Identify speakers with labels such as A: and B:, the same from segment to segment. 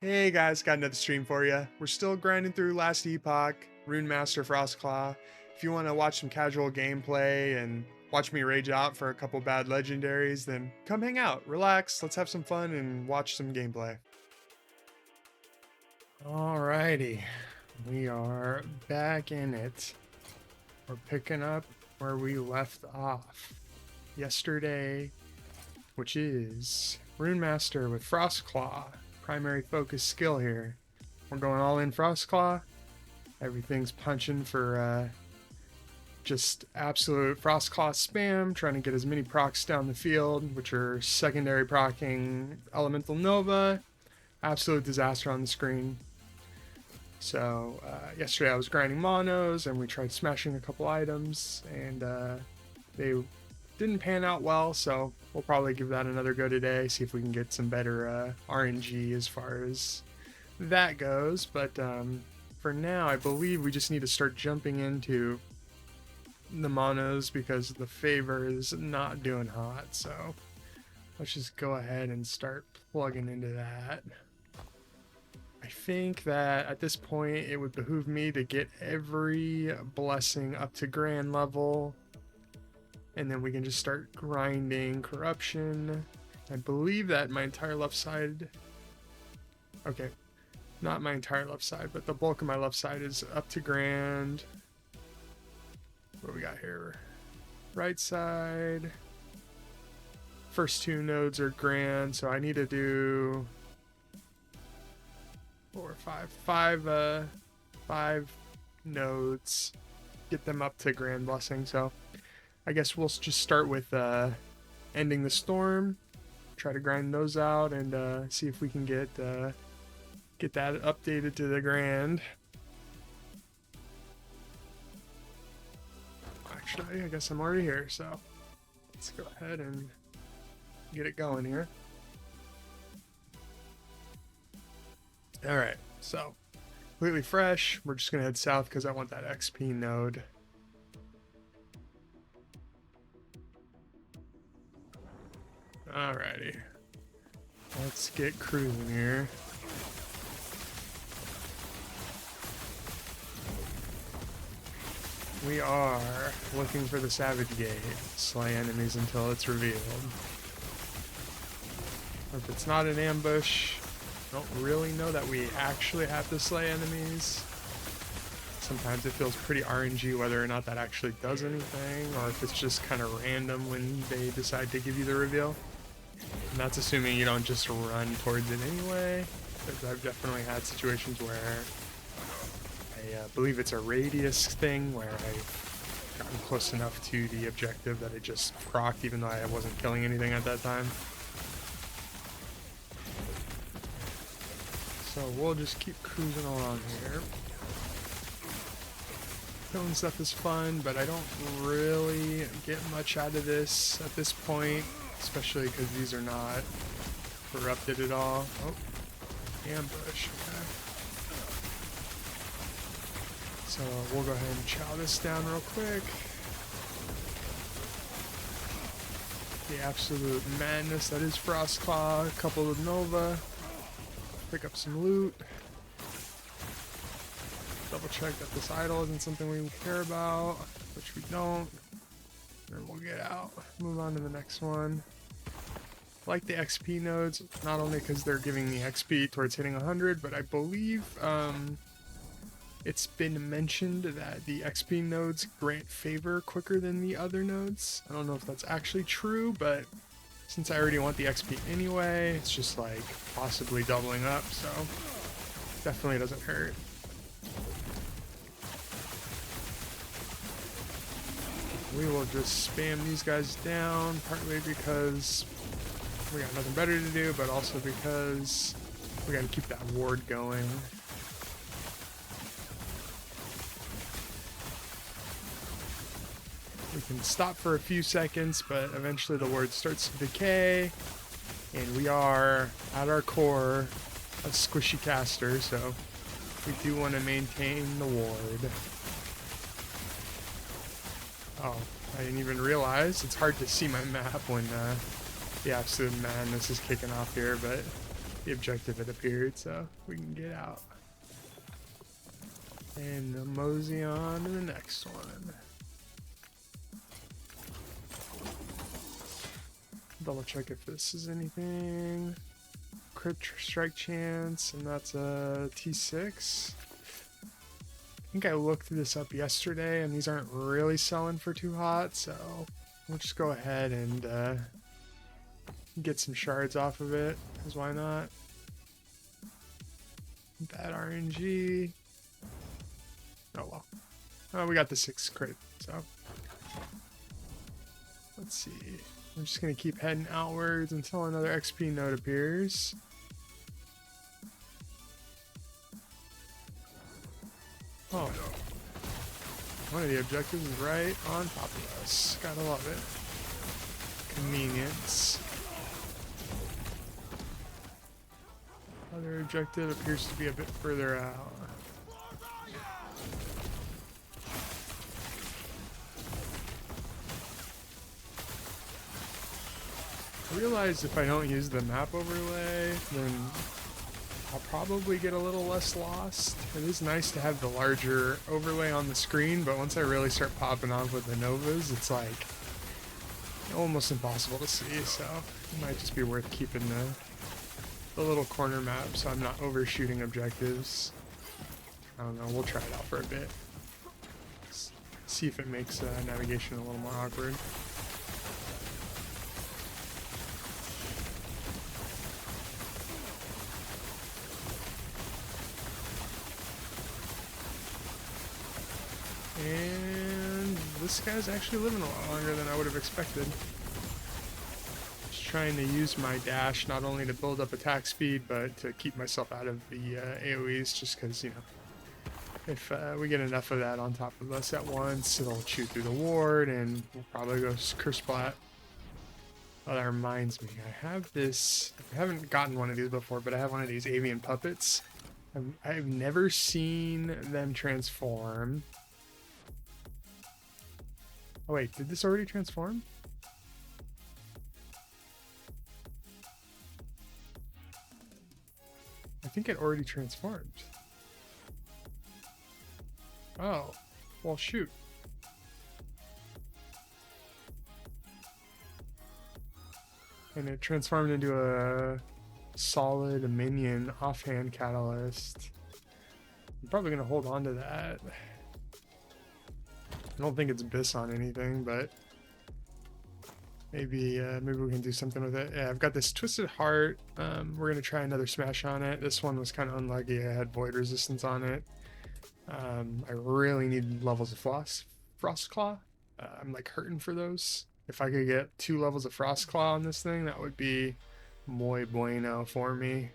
A: Hey guys, got another stream for you. We're still grinding through Last Epoch, Runemaster, Frostclaw. If you want to watch some casual gameplay and watch me rage out for a couple bad legendaries, then come hang out, relax, let's have some fun and watch some gameplay. Alrighty, we are back in it. We're picking up where we left off yesterday, which is Runemaster with Frostclaw. Primary focus skill here. We're going all in Frostclaw. Everything's punching for just absolute Frostclaw spam, trying to get as many procs down the field, which are secondary procking Elemental Nova. Absolute disaster on the screen. So yesterday I was grinding monos and we tried smashing a couple items and they didn't pan out well, so we'll probably give that another go today, see if we can get some better RNG as far as that goes. But for now, I believe we just need to start jumping into the monos because the favor is not doing hot. So let's just go ahead and start plugging into that. I think that at this point it would behoove me to get every blessing up to grand level, and then we can just start grinding corruption. I believe that my entire left side, okay, not my entire left side, but the bulk of my left side is up to grand. What do we got here? Right side, first two nodes are grand, so I need to do five nodes, get them up to grand blessing. So I guess we'll just start with ending the storm, try to grind those out, and see if we can get that updated to the grand. Actually, I guess I'm already here, so let's go ahead and get it going here. All right, so completely fresh. We're just gonna head south because I want that XP node. Alrighty, let's get cruising here. We are looking for the Savage Gate. Slay enemies until it's revealed. If it's not an ambush, I don't really know that we actually have to slay enemies. Sometimes it feels pretty RNG whether or not that actually does anything, or if it's just kind of random when they decide to give you the reveal. And that's assuming you don't just run towards it anyway, because I've definitely had situations where I believe it's a radius thing where I've gotten close enough to the objective that it just procced even though I wasn't killing anything at that time. So we'll just keep cruising along here. Killing stuff is fun, but I don't really get much out of this at this point, especially because these are not corrupted at all. Oh, ambush, okay. So we'll go ahead and chow this down real quick. The absolute madness that is Frostclaw, a couple of Nova. Pick up some loot. Double check that this idol isn't something we care about, which we don't. And we'll get out. Move on to the next one. Like the XP nodes, not only because they're giving me XP towards hitting 100, but I believe it's been mentioned that the XP nodes grant favor quicker than the other nodes. I don't know if that's actually true, but since I already want the XP anyway, it's just like possibly doubling up, so definitely doesn't hurt. We will just spam these guys down, partly because we got nothing better to do, but also because we gotta keep that ward going. We can stop for a few seconds, but eventually the ward starts to decay, and we are, at our core, a squishy caster, so we do want to maintain the ward. Oh, I didn't even realize. It's hard to see my map when the absolute madness is kicking off here, but the objective had appeared, so we can get out. And mosey on to the next one. Double check if this is anything. Crit strike chance, and that's a T6. I think I looked this up yesterday, and these aren't really selling for too hot, so we'll just go ahead and get some shards off of it, because why not? Bad RNG. Oh well. Oh, we got the 6 crit, so. Let's see. I'm just going to keep heading outwards until another XP node appears. Oh. One of the objectives is right on top of us. Gotta love it. Convenience. Other objective appears to be a bit further out. I realize if I don't use the map overlay, then I'll probably get a little less lost. It is nice to have the larger overlay on the screen, but once I really start popping off with the Novas, it's like almost impossible to see, so it might just be worth keeping the little corner map so I'm not overshooting objectives. I don't know, we'll try it out for a bit. See if it makes navigation a little more awkward. And this guy's actually living a lot longer than I would have expected. Just trying to use my dash not only to build up attack speed, but to keep myself out of the AoEs, just because, you know, if we get enough of that on top of us at once, it'll chew through the ward, and we'll probably go curse splat. Oh, that reminds me, I have this, I haven't gotten one of these before, but I have one of these avian puppets. I've never seen them transform. Oh wait, did this already transform? I think it already transformed. Oh, well shoot. And it transformed into a solid minion offhand catalyst. I'm probably gonna hold on to that. I don't think it's Biss on anything, but maybe maybe we can do something with it. Yeah, I've got this Twisted Heart. We're gonna try another smash on it. This one was kind of unlucky. I had Void Resistance on it. I really need levels of Frostclaw. I'm like hurting for those. If I could get 2 levels of Frostclaw on this thing, that would be muy bueno for me.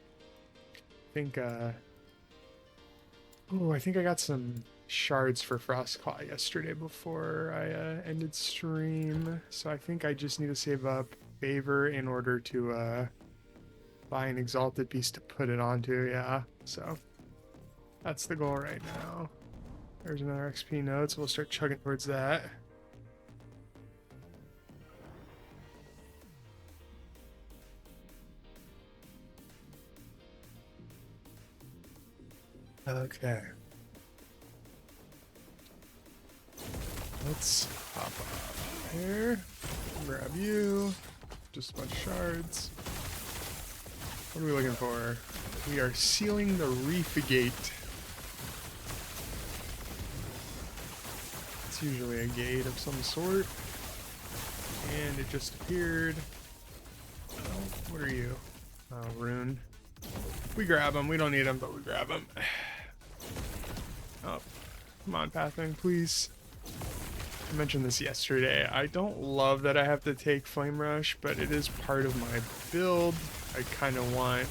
A: I think I think I got some shards for Frostclaw yesterday before I ended stream, so I think I just need to save up favor in order to buy an exalted piece to put it onto. Yeah, so that's the goal right now. There's another XP node, so we'll start chugging towards that. Okay. Let's hop up here, grab you, just a bunch of shards. What are we looking for? We are sealing the Reef Gate. It's usually a gate of some sort. And it just appeared. Oh, what are you? Oh, rune. We grab them. We don't need them, but we grab them. Oh, come on, Pathing, please. I mentioned this yesterday. I don't love that I have to take Flame Rush, but it is part of my build. I kind of want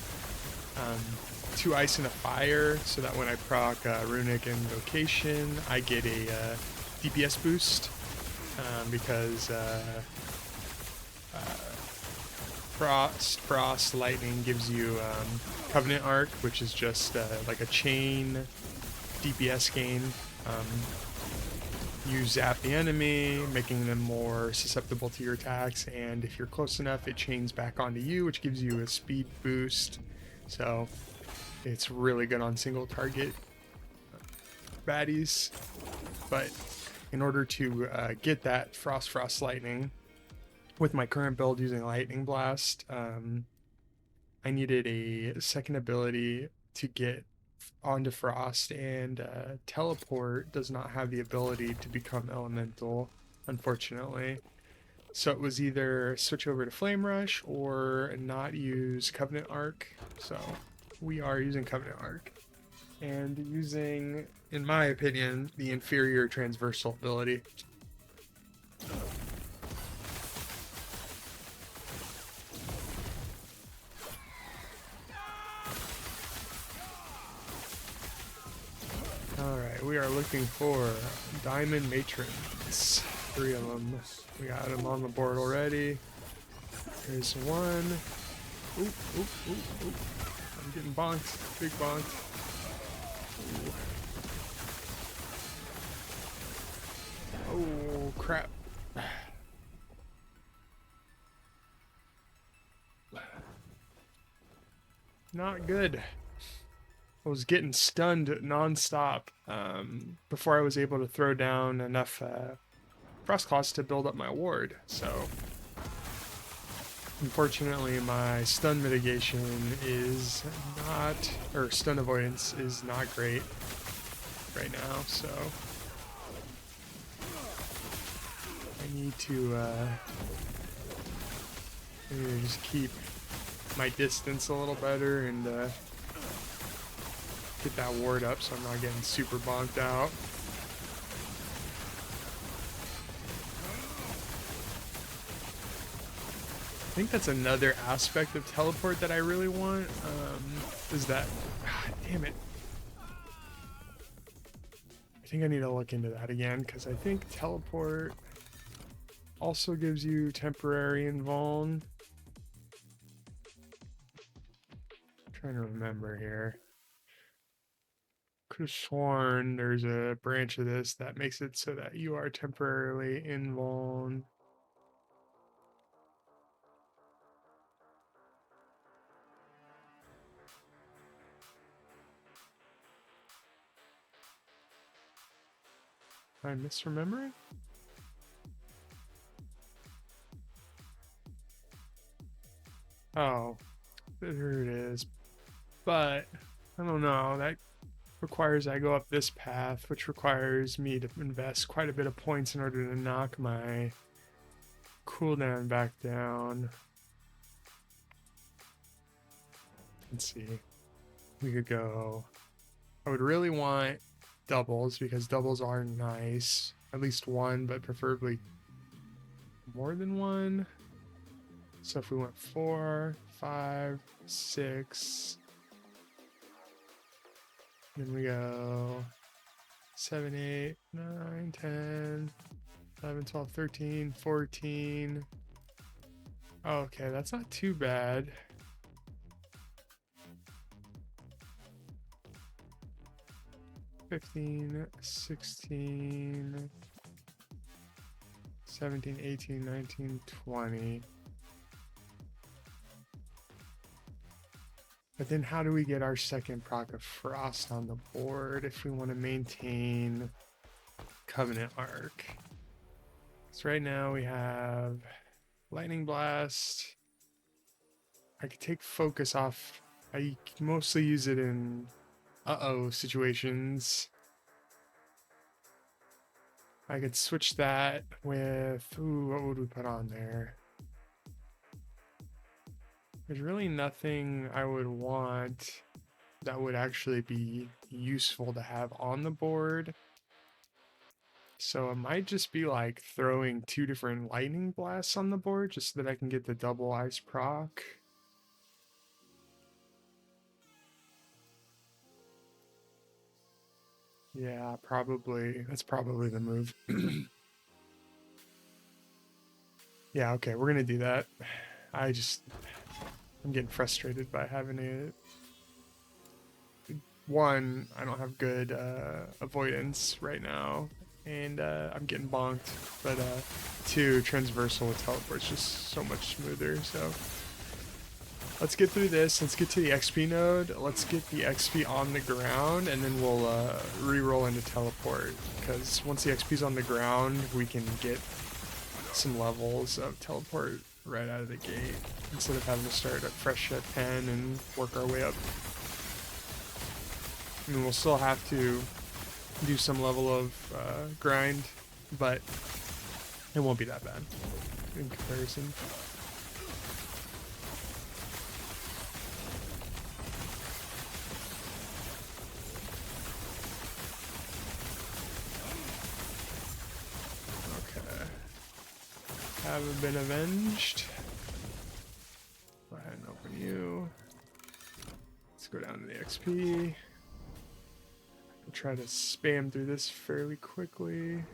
A: 2 Ice and a Fire, so that when I proc Runic Invocation, I get a DPS boost, because Frost, Lightning gives you Covenant Arc, which is just like a chain DPS gain. You zap the enemy, making them more susceptible to your attacks, and if you're close enough, it chains back onto you, which gives you a speed boost. So it's really good on single target baddies. But in order to get that Frost Lightning with my current build using Lightning Blast, I needed a second ability to get onto Frost, and Teleport does not have the ability to become Elemental, unfortunately. So it was either switch over to Flame Rush or not use Covenant Arc. So we are using Covenant Arc. And using, in my opinion, the inferior transversal ability. Alright, we are looking for Diamond Matrons. 3 of them. We got them on the board already. There's one. Oop, oop, oop, oop. I'm getting bonked. Big bonked. Oh, crap. Not good. I was getting stunned nonstop before I was able to throw down enough Frostclaws to build up my ward. So, unfortunately, my stun mitigation is not, or stun avoidance is not great right now. So, I need to just keep my distance a little better and get that ward up so I'm not getting super bonked out. I think that's another aspect of Teleport that I really want, is that, damn it. I think I need to look into that again, because I think Teleport also gives you temporary invuln. I'm trying to remember here. Could have sworn there's a branch of this that makes it so that you are temporarily invuln. Am I misremembering? Oh, there it is. But I don't know, that requires I go up this path, which requires me to invest quite a bit of points in order to knock my cooldown back down. Let's see. We could go. I would really want doubles because doubles are nice. At least one, but preferably more than one. So if we went 4, 5, 6. Then we go 7, 8, 9, 10, 11, 12, 13, 14. Okay, that's not too bad. $15, 16, 17, 18, 19, 20. But then how do we get our second proc of Frost on the board if we want to maintain Covenant Arc? So right now we have Lightning Blast. I could take Focus off. I mostly use it in situations. I could switch that with, what would we put on there? There's really nothing I would want that would actually be useful to have on the board. So it might just be like throwing 2 different lightning blasts on the board just so that I can get the double ice proc. Yeah, probably. That's probably the move. Yeah, okay, we're gonna do that. I'm getting frustrated by having it. One, I don't have good avoidance right now, and I'm getting bonked. But 2, transversal with teleport's just so much smoother. So let's get through this. Let's get to the XP node. Let's get the XP on the ground, and then we'll re-roll into teleport. Because once the XP's on the ground, we can get some levels of teleport right out of the gate instead of having to start at fresh at 10 and work our way up. I mean, we'll still have to do some level of grind, but it won't be that bad in comparison. Okay. Haven't been avenged. Go ahead and open you. Let's go down to the XP. I'll try to spam through this fairly quickly.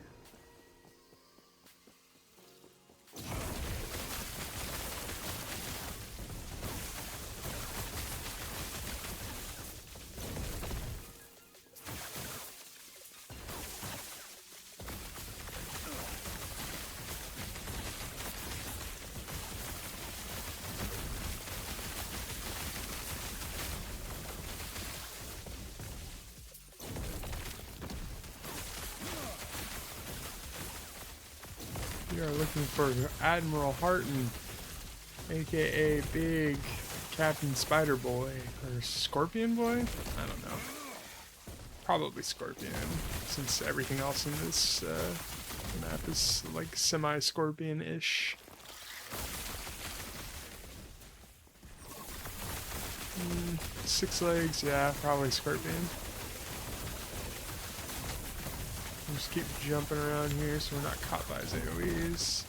A: We are looking for Admiral Harton, aka Big Captain Spider Boy, or Scorpion Boy? I don't know. Probably Scorpion, since everything else in this map is like semi-Scorpion-ish. 6 legs, yeah, probably Scorpion. Just keep jumping around here so we're not caught by his AoEs.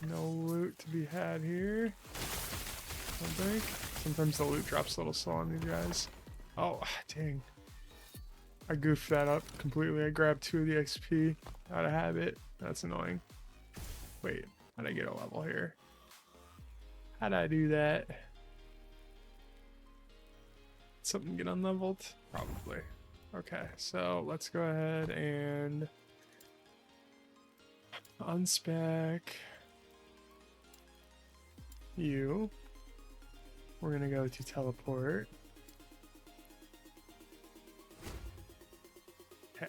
A: No loot to be had here, I don't think. Sometimes the loot drops a little slow on these guys. Oh, dang. I goofed that up completely. I grabbed 2 of the XP out of habit. That's annoying. Wait, how'd I get a level here? How'd I do that? Did something get unleveled? Probably. Okay, so let's go ahead and unspec you. We're gonna go to teleport. Okay,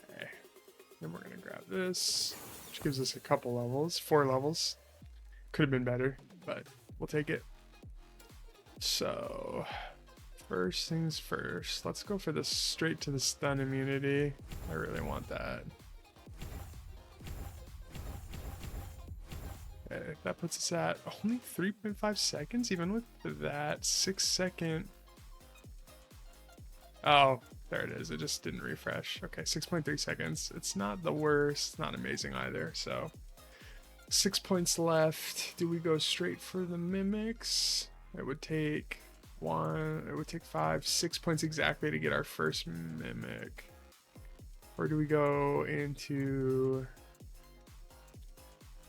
A: then we're gonna grab this, which gives us a couple levels, 4 levels. Could have been better, but we'll take it. So first things first, let's go for the straight to the stun immunity. I really want that. Okay, that puts us at only 3.5 seconds, even with that 6-second. Oh, there it is. It just didn't refresh. Okay, 6.3 seconds. It's not the worst. It's not amazing either. So 6 points left. Do we go straight for the mimics? It would take 5, 6 points exactly to get our first mimic. Or do we go into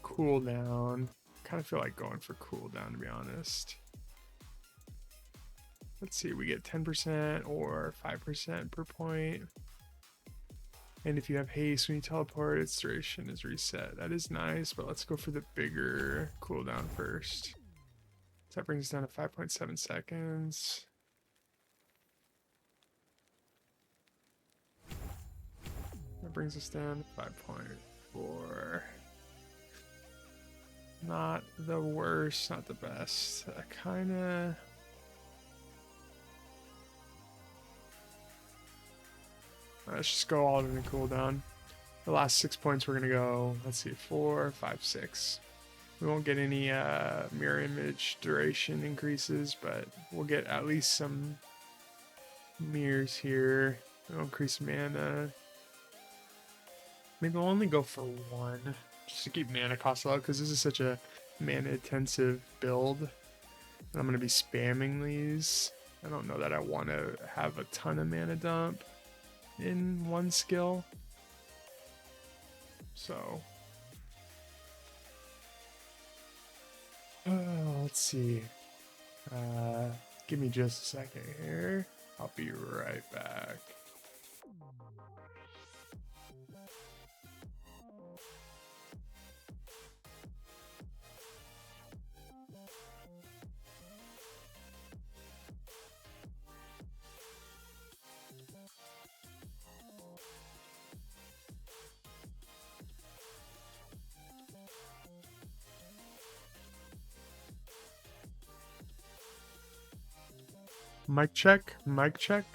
A: cooldown? Kind of feel like going for cooldown, to be honest. Let's see, we get 10% or 5% per point. And if you have haste when you teleport, its duration is reset. That is nice, but let's go for the bigger cooldown first. So that brings us down to 5.7 seconds. That brings us down to 5.4. Not the worst, not the best. Kinda. Let's just go all in the cooldown. The last 6 points we're gonna go, let's see, 4, 5, 6. We won't get any mirror image duration increases, but we'll get at least some mirrors here. It'll increase mana. Maybe we'll only go for 1, just to keep mana costs low, because this is such a mana intensive build. And I'm going to be spamming these. I don't know that I want to have a ton of mana dump in one skill. So let's see. Give me just a second here. I'll be right back. Mic check, mic check.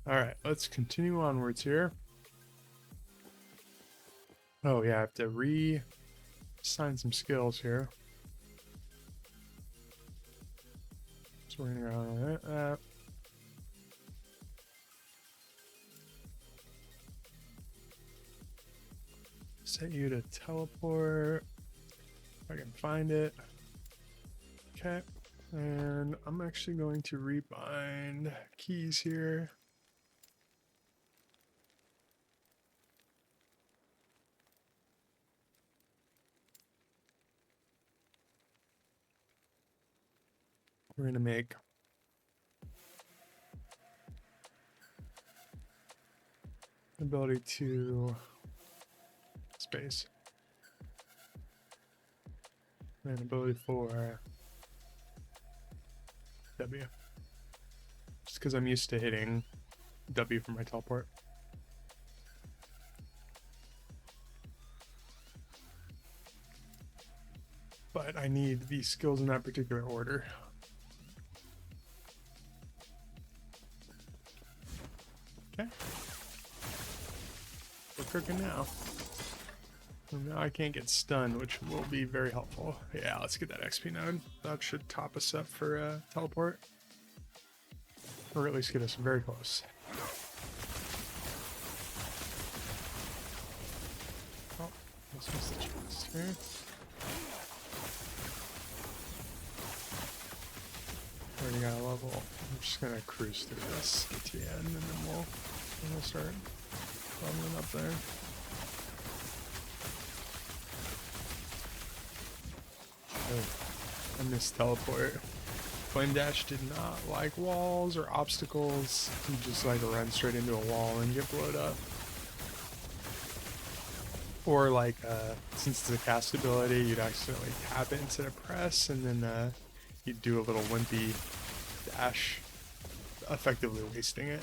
A: All right, let's continue onwards here. Oh yeah, I have to re-assign some skills here. So we're gonna go on that. Set you to teleport. If I can find it. Okay. And I'm actually going to rebind keys here. We're going to make ability to space and ability for W. Just because I'm used to hitting W for my teleport. But I need these skills in that particular order. Okay. We're cooking now. And now I can't get stunned, which will be very helpful. Yeah, let's get that XP node. That should top us up for teleport. Or at least get us very close. Oh, let's miss the chance here. Already got a level. I'm just gonna cruise through this to the end, and then we'll start leveling up there. Oh, I missed teleport. Flame Dash did not like walls or obstacles. You just like run straight into a wall and get blowed up. Or like, since it's a cast ability, you'd accidentally tap it instead of press, and then you'd do a little wimpy dash, effectively wasting it.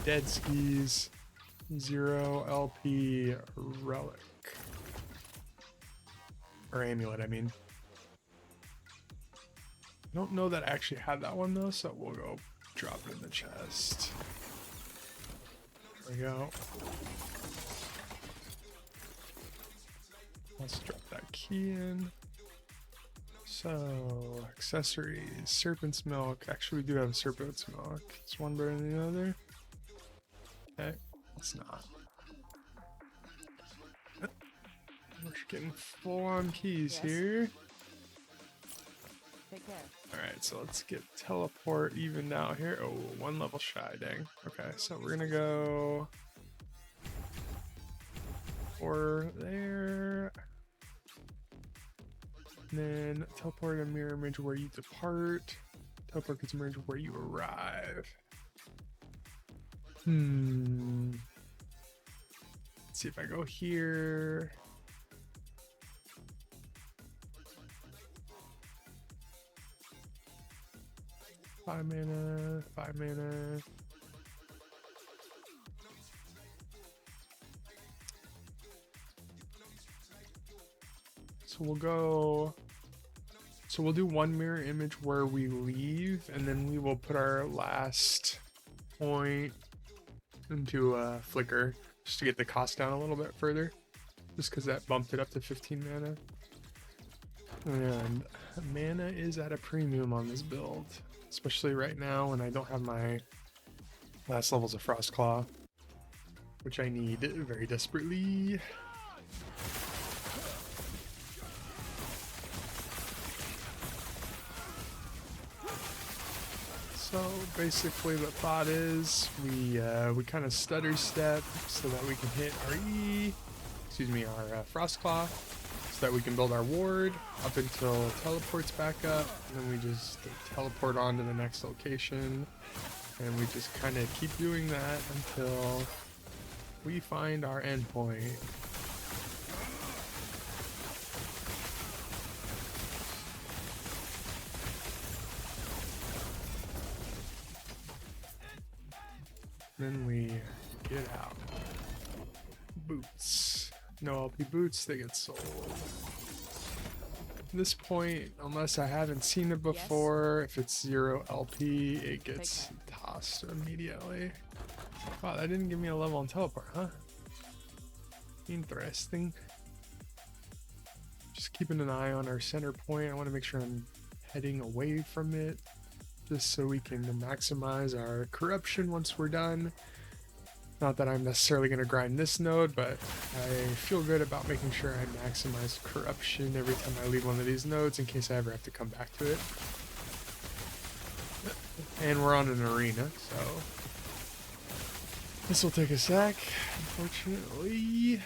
A: Dead Skis, 0 LP Relic. Or Amulet, I mean. I don't know that I actually had that one though, so we'll go drop it in the chest. There we go. Let's drop that key in. So, accessories, serpent's milk. Actually, we do have a serpent's milk. Is one better than the other? Okay, it's not. We're getting full on keys here.
B: Take care.
A: Alright, so let's get teleport evened out here. Oh, one level shy, dang. Okay, so we're gonna go for there. And then teleport a mirror image where you depart. Teleport gets image where you arrive. Let's see if I go here. 5 mana, 5 mana. So we'll go. So we'll do one mirror image where we leave, and then we will put our last point into a flicker just to get the cost down a little bit further. Just because that bumped it up to 15 mana. And mana is at a premium on this build, especially right now when I don't have my last levels of Frostclaw, which I need very desperately. So basically the thought is we kind of stutter step so that we can hit our our Frostclaw, so that we can build our ward up until it teleports back up, and then we just teleport on to the next location, and we just kind of keep doing that until we find our endpoint. Then we get out. Boots. No LP boots, they get sold. At this point, unless I haven't seen it before, if it's 0 LP, it gets tossed immediately. Wow, that didn't give me a level on teleport, huh? Interesting. Just keeping an eye on our center point. I want to make sure I'm heading away from it, just so we can maximize our corruption once we're done. Not that I'm necessarily going to grind this node, but I feel good about making sure I maximize corruption every time I leave one of these nodes in case I ever have to come back to it. And we're on an arena, so this will take a sec, unfortunately.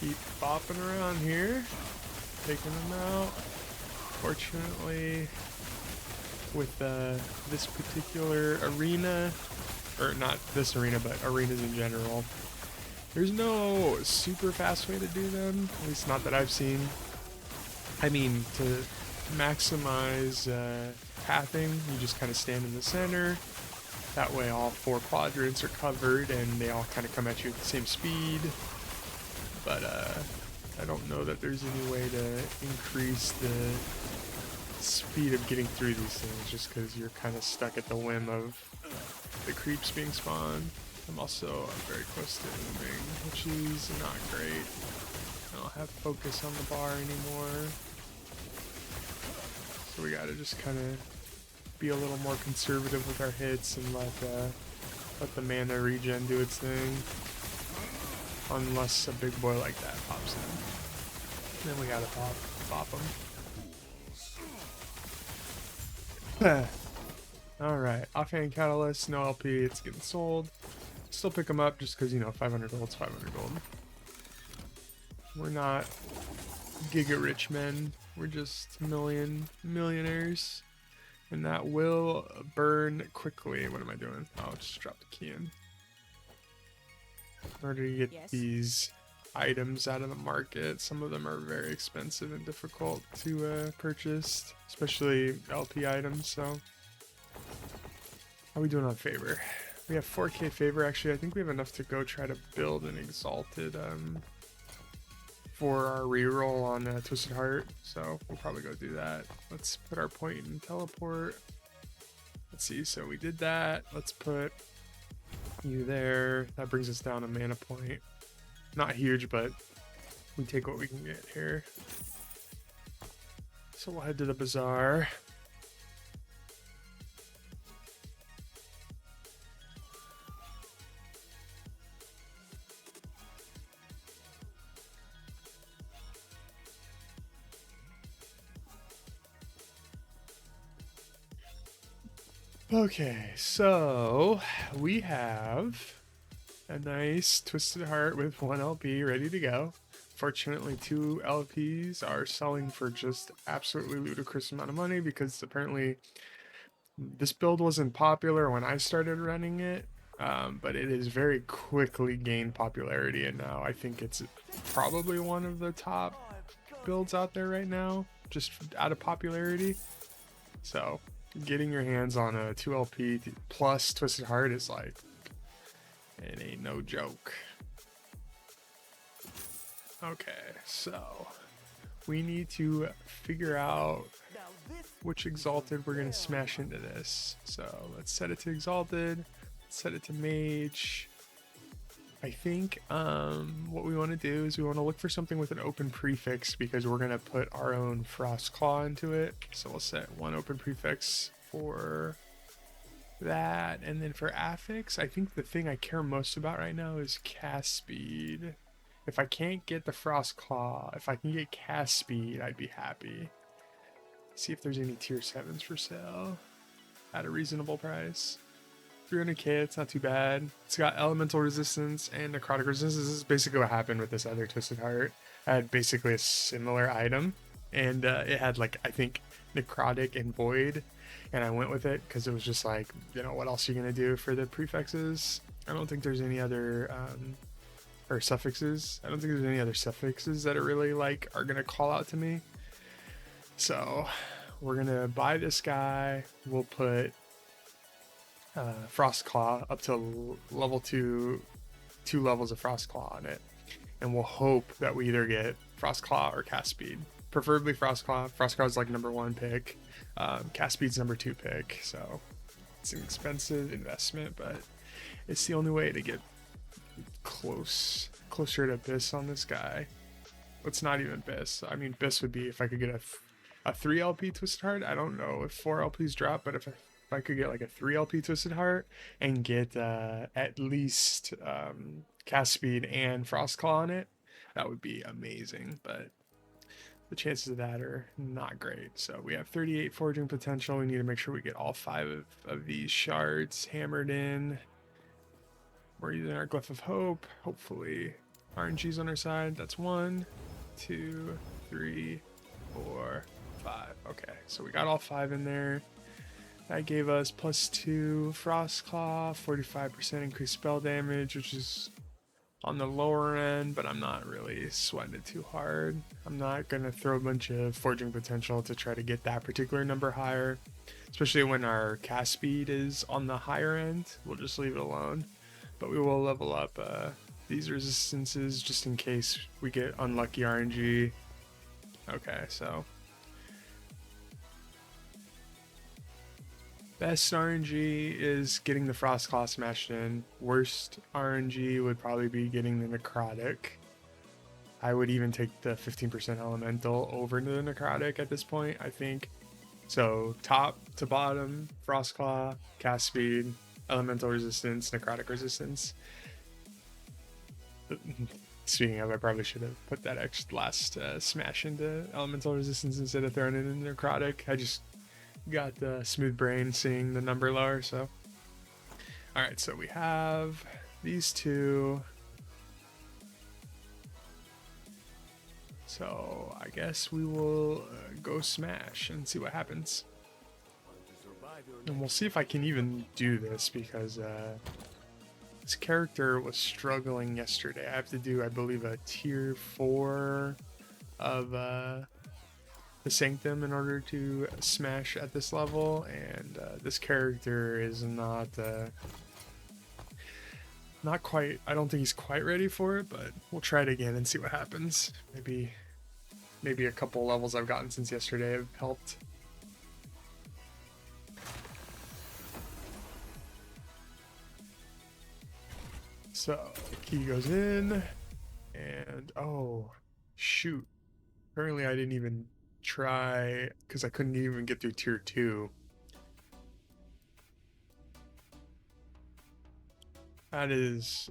A: Keep bopping around here, taking them out. Fortunately, with this particular arena, or not this arena, but arenas in general, there's no super fast way to do them, at least not that I've seen. I mean, to maximize pathing, you just kind of stand in the center. That way all 4 quadrants are covered and they all kind of come at you at the same speed. But I don't know that there's any way to increase the speed of getting through these things, just because you're kind of stuck at the whim of the creeps being spawned. I'm also very close to moving, which is not great. I don't have focus on the bar anymore, so we gotta just kind of be a little more conservative with our hits and let the mana regen do its thing. Unless a big boy like that pops in. Then we gotta pop him. Alright, offhand catalyst, no LP, it's getting sold. Still pick them up just because, you know, 500 gold's 500 gold. We're not giga rich men, we're just millionaires. And that will burn quickly. What am I doing? Oh, just drop the key in order to get these items out of the market. Some of them are very expensive and difficult to purchase, especially LP items. So, how are we doing on favor? We have 4K favor. Actually, I think we have enough to go try to build an exalted for our reroll on Twisted Heart. So we'll probably go do that. Let's put our point in teleport. Let's see. So we did that. Let's put you there. That brings us down a mana point. Not huge, but we take what we can get here. So we'll head to the bazaar. Okay, so we have a nice Twisted Heart with 1 LP ready to go. Fortunately, 2 LPs are selling for just absolutely ludicrous amount of money because apparently this build wasn't popular when I started running it, but it has very quickly gained popularity, and now I think it's probably one of the top builds out there right now, just out of popularity. So getting your hands on a 2 LP plus Twisted Heart is like, it ain't no joke. Okay, so we need to figure out which exalted we're gonna smash into this. So let's set it to exalted, set it to mage. I think what we want to do is we want to look for something with an open prefix because we're gonna put our own Frostclaw into it. So we'll set 1 open prefix for that, and then for affix, I think the thing I care most about right now is cast speed. If I can't get the Frostclaw, if I can get cast speed, I'd be happy. See if there's any tier 7s for sale at a reasonable price. 300k, it's not too bad. It's got elemental resistance and necrotic resistance. This is basically what happened with this other Twisted Heart. I had basically a similar item, and it had, like, I think necrotic and void, and I went with it because it was just like, you know, what else are you gonna do for the prefixes? I don't think there's any other or suffixes. I don't think there's any other suffixes that are really like are gonna call out to me. So we're gonna buy this guy. We'll put Frostclaw up to level 2 levels of Frostclaw on it, and we'll hope that we either get Frostclaw or cast speed. Preferably Frostclaw. Frostclaw is like number 1 pick. Cast speed's number 2 pick. So it's an expensive investment, but it's the only way to get closer to Biss on this guy. It's not even Biss. I mean, Biss would be if I could get a 3 LP Twisted Heart. I don't know if 4 LPs drop, but if I could get like a 3 LP Twisted Heart and get at least cast speed and Frostclaw on it, that would be amazing. But the chances of that are not great. So we have 38 forging potential. We need to make sure we get all 5 of these shards hammered in. We're using our Glyph of Hope. Hopefully RNG's on our side. That's 1, 2, 3, 4, 5. Okay, so we got all 5 in there. That gave us +2 Frostclaw, 45% increased spell damage, which is on the lower end, but I'm not really sweating it too hard. I'm not going to throw a bunch of forging potential to try to get that particular number higher, especially when our cast speed is on the higher end. We'll just leave it alone. But we will level up these resistances just in case we get unlucky RNG. Okay, so best RNG is getting the Frostclaw smashed in. Worst RNG would probably be getting the necrotic. I would even take the 15% elemental over to the necrotic at this point, I think. So top to bottom, Frostclaw, cast speed, elemental resistance, necrotic resistance. Speaking of, I probably should have put that last smash into elemental resistance instead of throwing it in necrotic. I just got the smooth brain seeing the number lower. So all right, so we have these 2. So I guess we will go smash and see what happens. And we'll see if I can even do this because This character was struggling yesterday. I have to do, I believe, a tier 4 of the Sanctum in order to smash at this level, and this character is not quite, I don't think he's quite ready for it, but we'll try it again and see what happens. Maybe a couple levels I've gotten since yesterday have helped. So, key goes in, and oh, shoot. Apparently I didn't even try, because I couldn't even get through tier 2. That is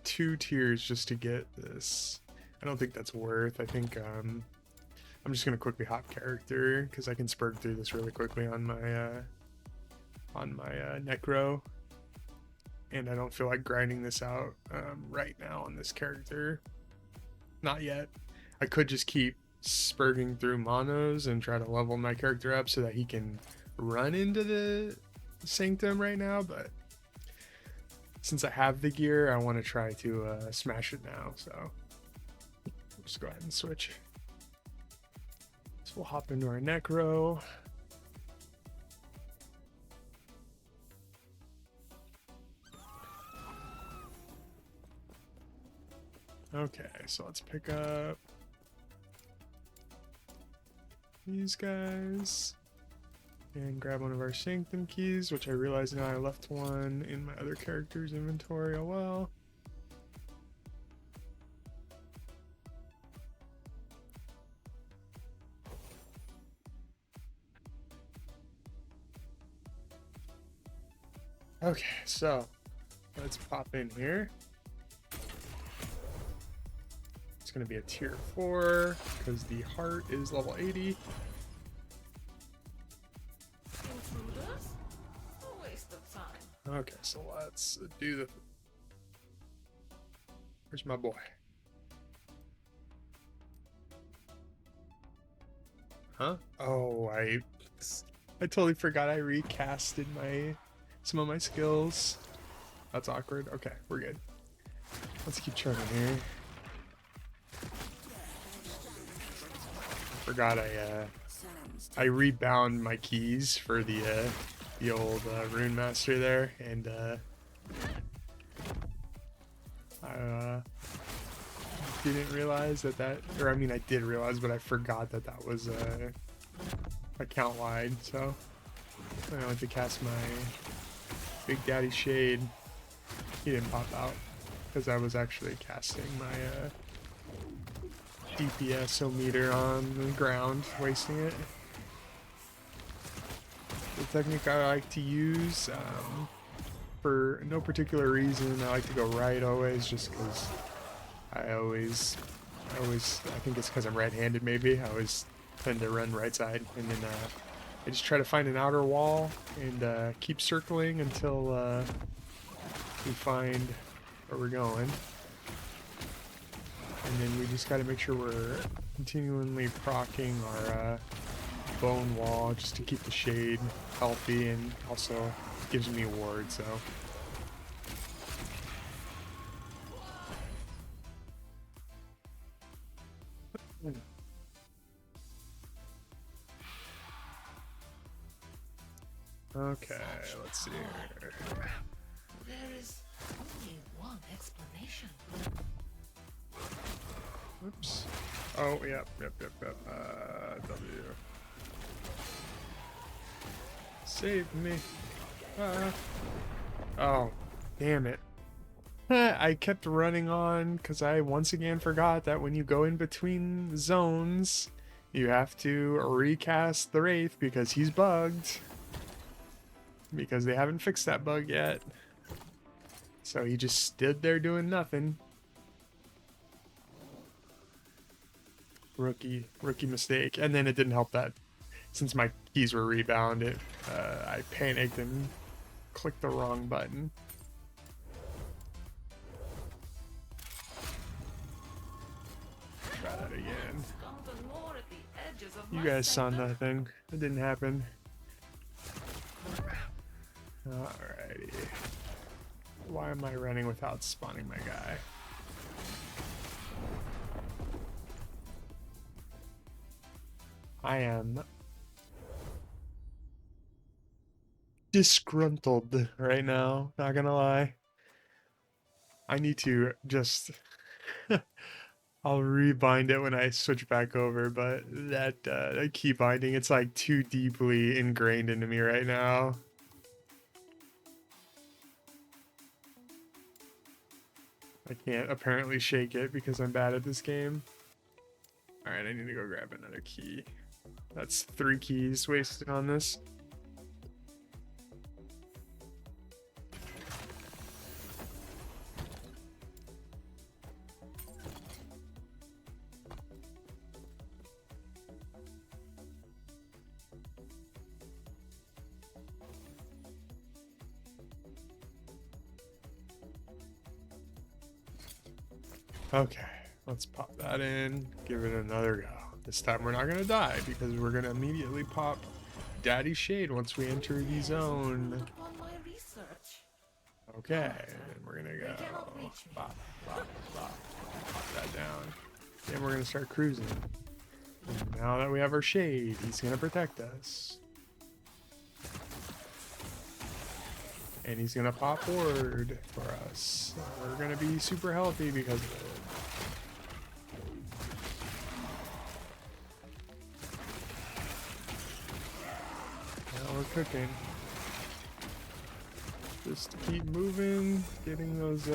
A: 2 tiers just to get this. I don't think that's worth. I think I'm just gonna quickly hop character because I can spurg through this really quickly on my Necro, and I don't feel like grinding this out right now on this character. Not yet. I could just keep spurging through monos and try to level my character up so that he can run into the Sanctum right now, but since I have the gear, I want to try to smash it now, so we'll just go ahead and switch. So we'll hop into our Necro. Okay, so let's pick up these guys and grab one of our Sanctum keys, which I realize now I left one in my other character's inventory. Oh well. Okay, so let's pop in here. It's going to be a tier 4 because the heart is level 80. Okay, so let's do the... Where's my boy? Huh? Oh, I totally forgot I recasted some of my skills. That's awkward. Okay, we're good. Let's keep chugging here. Forgot I rebound my keys for the old Runemaster there, and I didn't realize that, or I mean I did realize, but I forgot that was account wide. So when I went to cast my Big Daddy Shade, he didn't pop out because I was actually casting my DPS meter on the ground, wasting it. The technique I like to use, for no particular reason, I like to go right always, just because I think it's because I'm right-handed maybe, I always tend to run right side, and then I just try to find an outer wall and keep circling until we find where we're going. And then we just got to make sure we're continually proccing our bone wall just to keep the shade healthy, and also gives me a ward, so. Okay, let's see here.
B: There is only one explanation.
A: Oops. Oh, yep. W. Save me. Oh, damn it. I kept running on because I once again forgot that when you go in between zones, you have to recast the Wraith because he's bugged. Because they haven't fixed that bug yet. So he just stood there doing nothing. Rookie mistake. And then it didn't help that since my keys were rebounded, I panicked and clicked the wrong button. Try that again. You guys saw nothing. It didn't happen. Alrighty. Why am I running without spawning my guy? I am disgruntled right now, not gonna lie. I need to just I'll rebind it when I switch back over, but that key binding, it's like too deeply ingrained into me right now. I can't apparently shake it because I'm bad at this game. Alright, I need to go grab another key. That's 3 keys wasted on this. Okay, let's pop that in, give it another go. This time we're not gonna die because we're gonna immediately pop Daddy Shade once we enter the zone.
B: On my research.
A: Okay, then we're gonna go
B: They cannot reach me.
A: pop, pop, pop, pop that down. Then we're gonna start cruising. And now that we have our Shade, he's gonna protect us. And he's gonna pop Ward for us. We're gonna be super healthy because of it. Now we're cooking. Just keep moving, getting those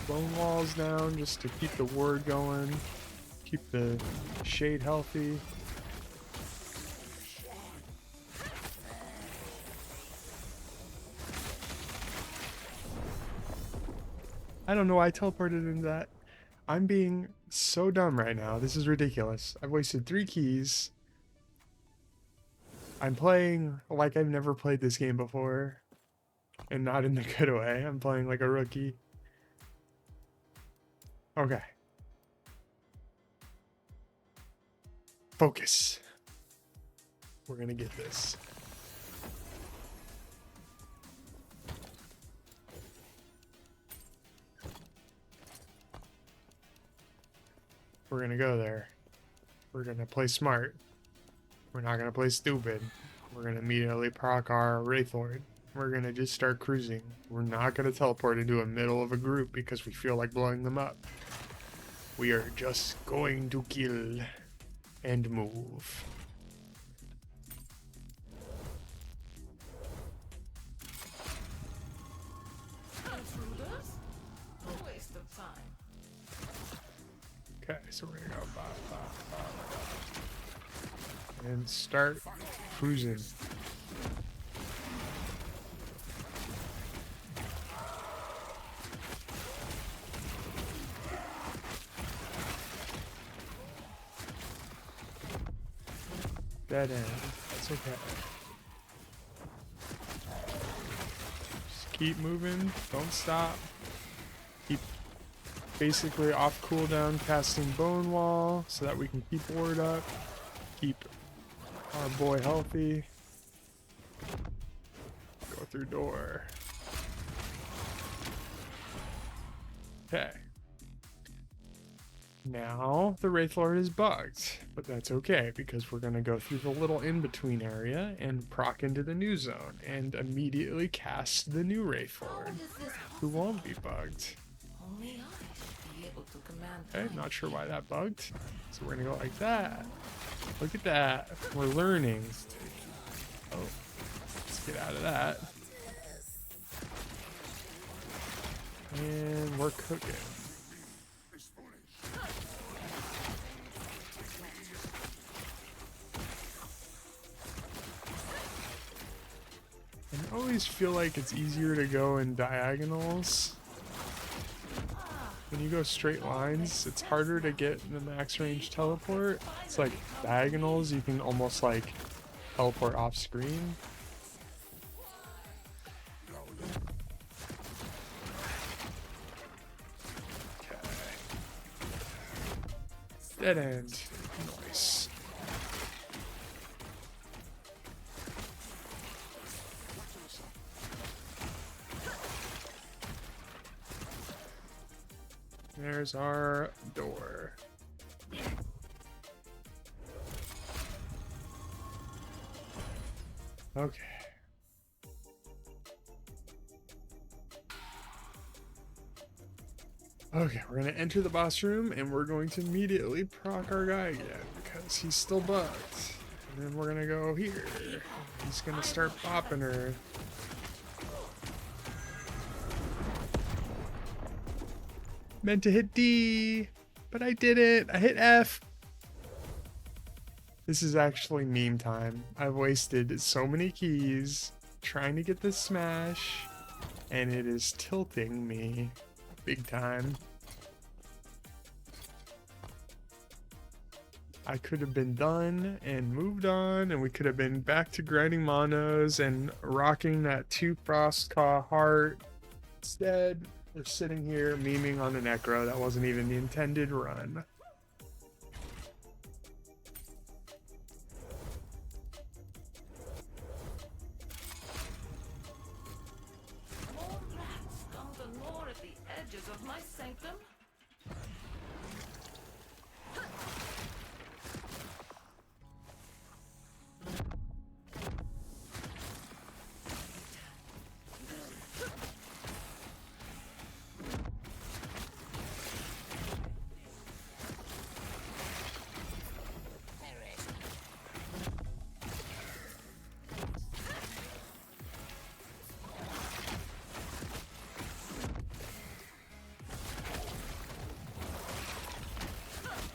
A: bone walls down just to keep the ward going, keep the Shade healthy. I don't know why I teleported into that. I'm being so dumb right now. This is ridiculous. I've wasted 3 keys. I'm playing like I've never played this game before. And not in the good way. I'm playing like a rookie. Okay. Focus. We're gonna get this. We're gonna go there. We're gonna play smart. We're not gonna play stupid. We're gonna immediately proc our Wraithlord. We're gonna just start cruising. We're not gonna teleport into the middle of a group because we feel like blowing them up. We are just going to kill and move.
B: Intruders? A waste of time.
A: Okay, so we're gonna go bop, bop, bop, bop. And start cruising. Dead end. That's okay. Just keep moving. Don't stop. Keep basically off cooldown casting Bone Wall so that we can keep ward up. Keep our boy healthy. Go through door. Okay. Now the Wraithlord is bugged, but that's okay because we're gonna go through the little in-between area and proc into the new zone and immediately cast the new Wraithlord, who won't be bugged.
B: Only I should be able to command.
A: Okay, not sure why that bugged. So we're gonna go like that. Look at that. We're learning. Oh, let's get out of that. And we're cooking. I always feel like it's easier to go in diagonals. When you go straight lines, it's harder to get the max range teleport. It's like diagonals, you can almost like teleport off screen. Okay. Dead end. Nice. There's our door. Okay. Okay, we're gonna enter the boss room and we're going to immediately proc our guy again because he's still bugged. And then we're gonna go here. He's gonna start popping her. Meant to hit D, but I didn't. I hit F. This is actually meme time. I've wasted so many keys trying to get this smash, and it is tilting me big time. I could have been done and moved on, and we could have been back to grinding monos and rocking that 2 Frostclaw heart. Instead, we're sitting here memeing on an Necro that wasn't even the intended run.
B: More rats come to gnaw at the edges of my sanctum.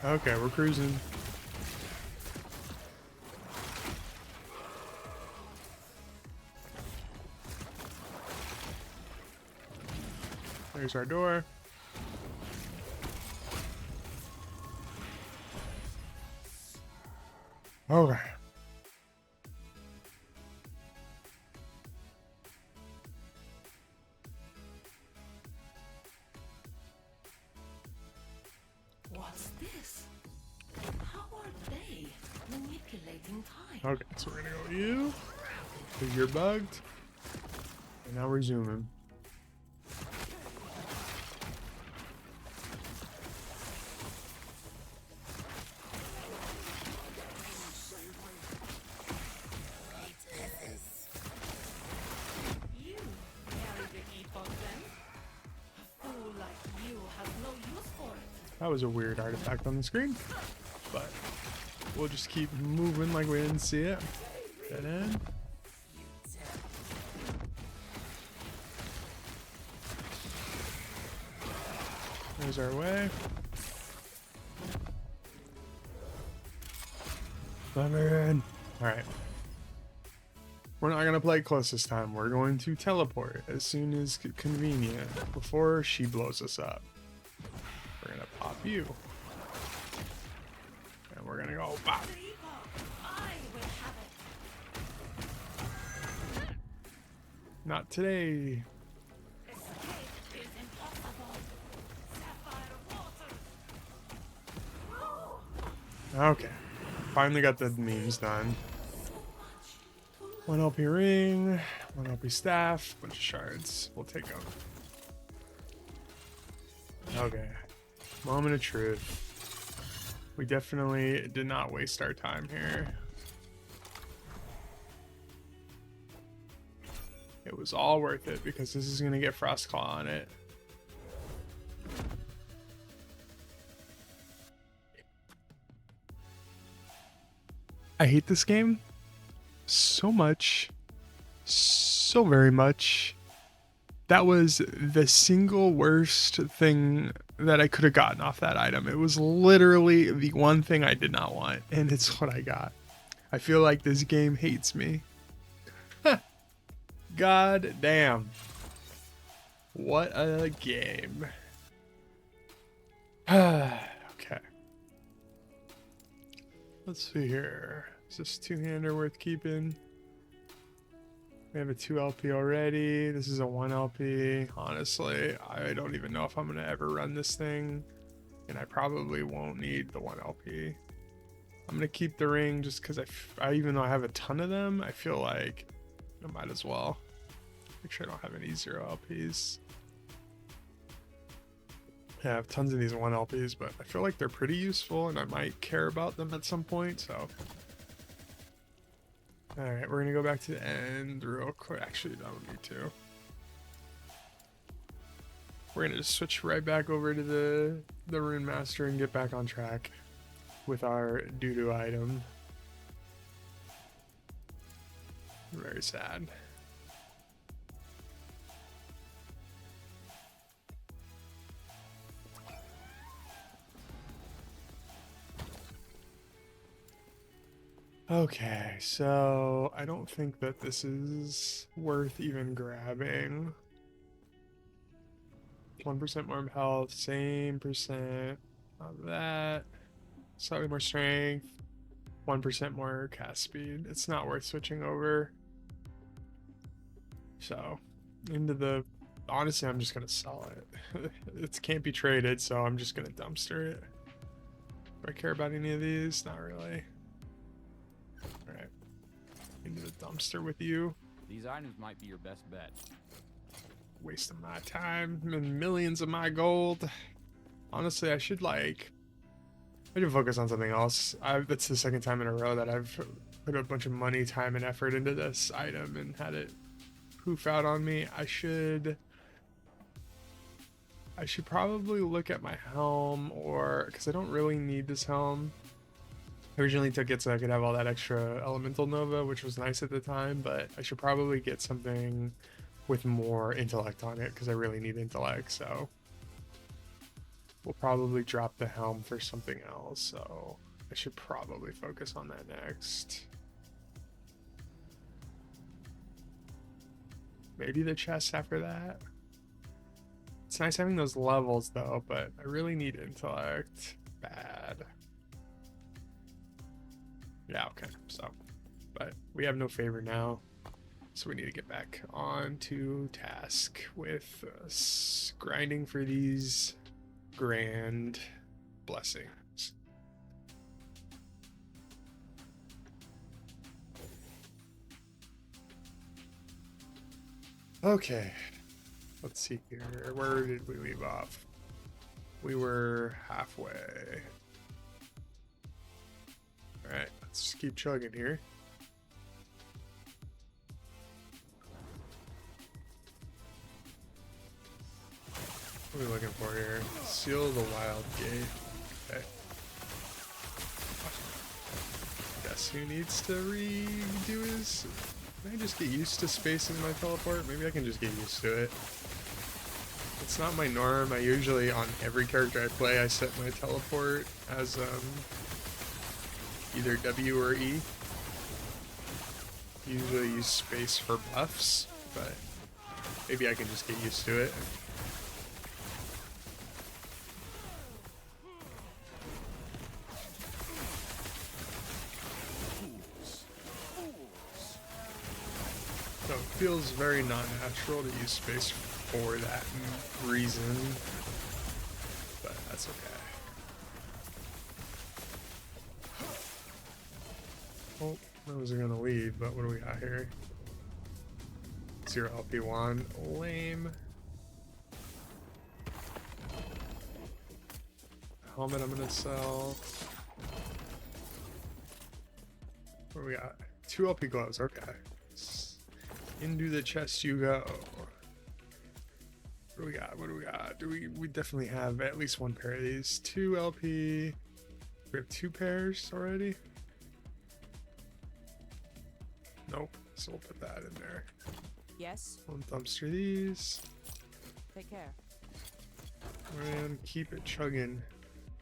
A: Okay, we're cruising. There's our door. Okay.
B: What's this? How are they manipulating time?
A: Okay, so we're gonna go with you, because you're bugged. And now we're zooming.
B: You carry the epoch then? A fool like you has no use for it.
A: That was a weird artifact on the screen, but we'll just keep moving like we didn't see it. Dead end. There's our way. Let me in. Alright. We're not going to play close this time. We're going to teleport as soon as convenient before she blows us up. We're going to pop you. And we're going to go pop.
B: The epoch, I will have it.
A: Not today.
B: Escape is impossible. Sapphire waters.
A: Okay. Finally got the memes done.
B: So much.
A: 1 LP ring, 1 LP staff, bunch of shards. We'll take them. Okay. Moment of truth. We definitely did not waste our time here. It was all worth it because this is going to get Frostclaw on it. I hate this game so much, so very much. That was the single worst thing that I could have gotten off that item. It was literally the one thing I did not want, and it's what I got. I feel like this game hates me. God damn. What a game. Okay. Let's see here. Is this 2-hander worth keeping? We have a 2 LP already. This is a 1 LP. Honestly, I don't even know if I'm going to ever run this thing. And I probably won't need the 1 LP. I'm going to keep the ring just because even though I have a ton of them, I feel like I might as well. Make sure I don't have any 0 LPs. I have tons of these 1 LPs, but I feel like they're pretty useful and I might care about them at some point, so. Alright, we're gonna go back to the end real quick. Actually, don't need to. We're gonna just switch right back over to the Runemaster and get back on track with our doo-doo item. Very sad. Okay, so I don't think that this is worth even grabbing. 1% more health, same percent of that. Slightly more strength, 1% more cast speed. It's not worth switching over. So, into the... Honestly, I'm just going to sell it. It can't be traded, so I'm just going to dumpster it. Do I care about any of these? Not really. Alright. Into the dumpster with you.
C: These items might be your best bet.
A: Wasting my time and millions of my gold. Honestly, I should focus on something else. That's the second time in a row that I've put a bunch of money, time, and effort into this item and had it poof out on me. I should probably look at my helm, or because I don't really need this helm. I originally took it so I could have all that extra elemental nova, which was nice at the time, but I should probably get something with more intellect on it because I really need intellect. So we'll probably drop the helm for something else, so I should probably focus on that next. Maybe the chest after that. It's nice having those levels though, but I really need intellect. Bad. Yeah, okay, so. But we have no favor now, so we need to get back on to task with grinding for these grand blessings. Okay, let's see here. Where did we leave off? We were halfway. Alright, let's just keep chugging here. What are we looking for here? Seal the wild gate. Okay. Guess who needs to redo his... Can I just get used to spacing my teleport? Maybe I can just get used to it. It's not my norm. I usually, on every character I play, I set my teleport as either W or E. Usually use space for buffs, but maybe I can just get used to it. So it feels very not-natural to use space for that reason, but that's okay. Oh, I wasn't gonna leave, but what do we got here? 0 LP1, lame. Helmet I'm gonna sell. What do we got? 2 LP gloves, okay. Into the chest you go. What do we got? What do we got? We definitely have at least 1 pair of these. 2 LP. We have 2 pairs already? Nope. So we'll put that in there.
D: Yes.
A: One dumpster these.
D: Take care.
A: And keep it chugging.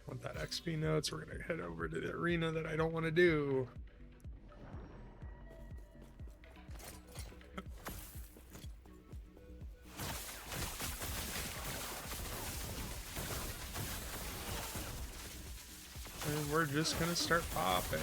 A: Want that XP notes? We're gonna head over to the arena that I don't want to do. And we're just gonna start popping.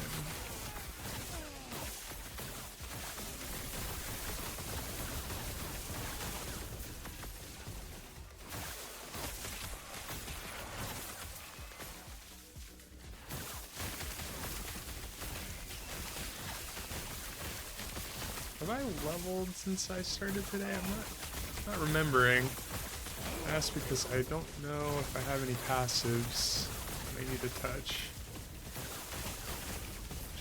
A: Have I leveled since I started today? I'm not remembering. That's because I don't know if I have any passives I need to touch.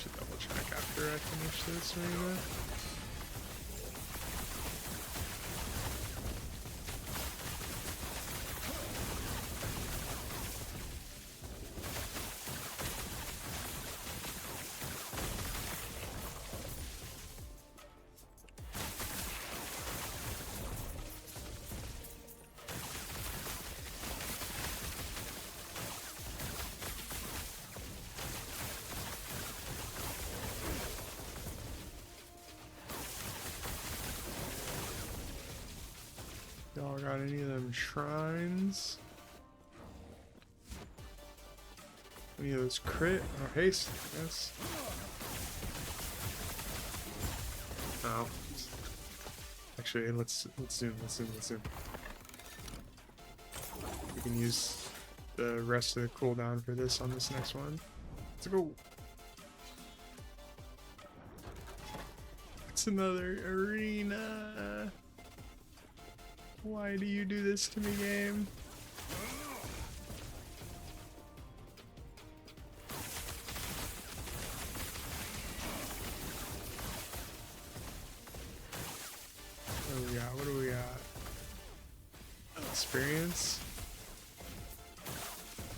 A: Should double check after I finish this arena. Y'all got any of them shrines? Any of those crit or haste, I guess? No. Actually, let's zoom. We can use the rest of the cooldown for this on this next one. Let's go. It's another arena. Why do you do this to me, game? What do we got? Experience.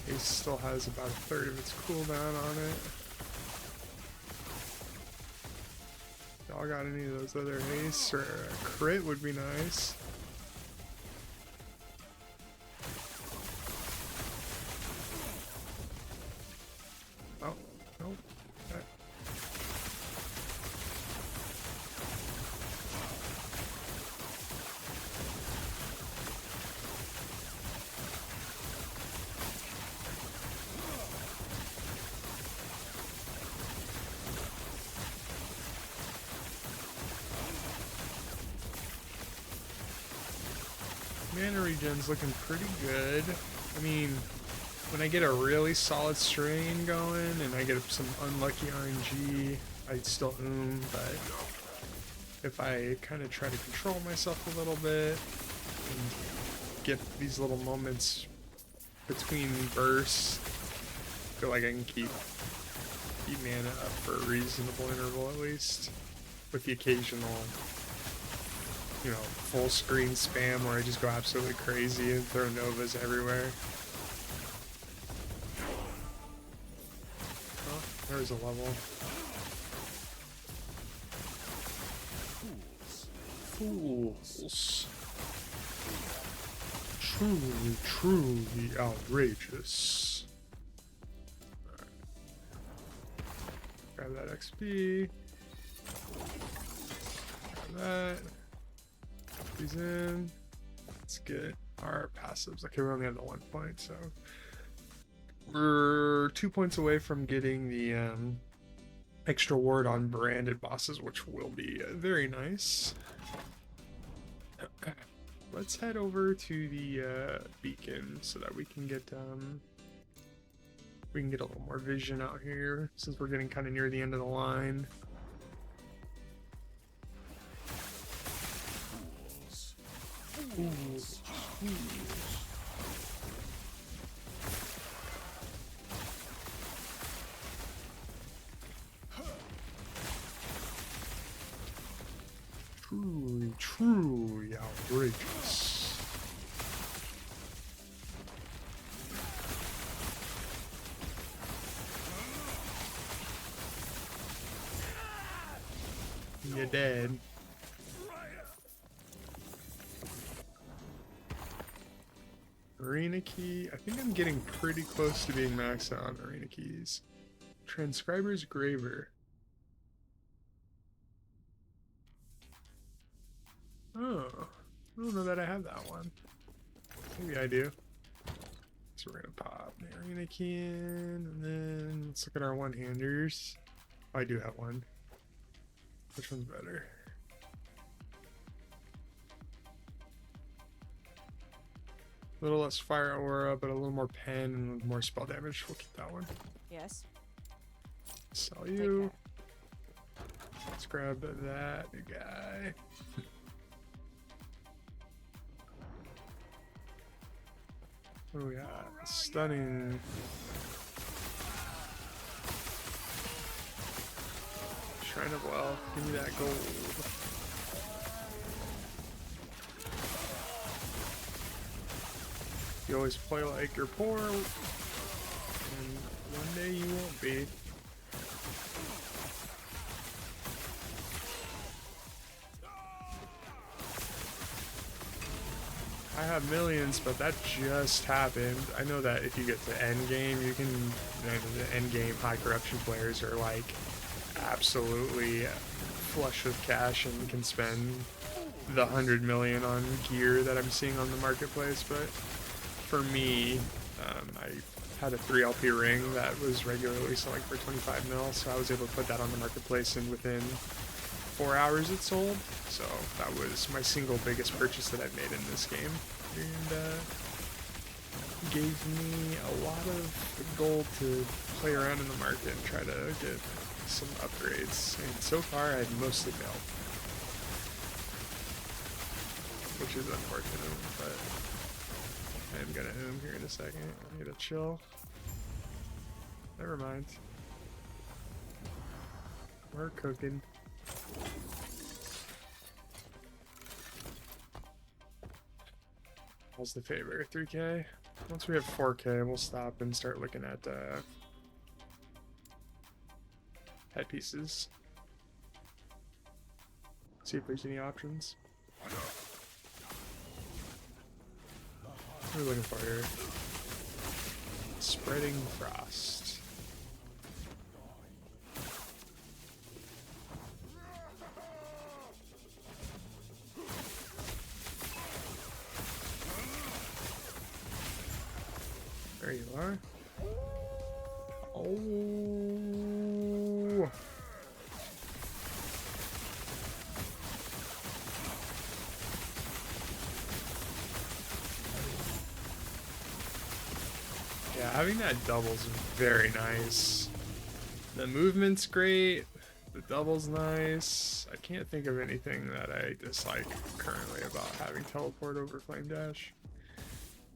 A: It still has about a third of its cooldown on it. Y'all got any of those other haste or a crit would be nice. Oh, nope. Okay. Mana regen's looking pretty good. I mean, when I get a really solid strain going and I get some unlucky RNG, I still but if I kind of try to control myself a little bit and get these little moments between bursts, I feel like I can keep mana up for a reasonable interval at least, with the occasional, you know, full screen spam where I just go absolutely crazy and throw novas everywhere. Oh, there's a level. Fools. Truly outrageous. Right. Grab that XP. Grab that. These in. Let's get our passives. Okay, we only have the 1 point, so we're 2 points away from getting the extra ward on branded bosses, which will be very nice. Let's head over to the beacon so that we can get a little more vision out here since we're getting kind of near the end of the line. Fools. Truly outrageous. You're dead. Arena key. I think I'm getting pretty close to being maxed out on arena keys. Transcriber's Graver. Oh, I don't know that I have that one. Maybe I do. So we're gonna pop the arena key in, and then let's look at our one-handers. Oh, I do have one. Which one's better? A little less fire aura, but a little more pen and more spell damage. We'll keep that one.
D: Yes.
A: Sell you. Let's grab that guy. Oh yeah, stunning. Shrine of Wealth, give me that gold. You always play like you're poor, and one day you won't be. I have millions, but that just happened. I know that if you get to end game, you can. The end game high corruption players are like absolutely flush with cash and can spend the 100 million on gear that I'm seeing on the marketplace. But for me, I had a 3 LP ring that was regularly selling for 25 mil, so I was able to put that on the marketplace, and within 4 hours it sold. So that was my single biggest purchase that I've made in this game, and gave me a lot of gold to play around in the market and try to get some upgrades. And so far I've mostly failed, which is unfortunate, but I'm gonna oom here in a second. I need to chill. Never mind. We're cooking. What's the favor? 3K? Once we have 4K, we'll stop and start looking at headpieces. See if there's any options. What are we looking for here? Spreading Frost. There you are. Oh. Yeah, having that double's very nice. The movement's great. The double's nice. I can't think of anything that I dislike currently about having teleport over Flame Dash.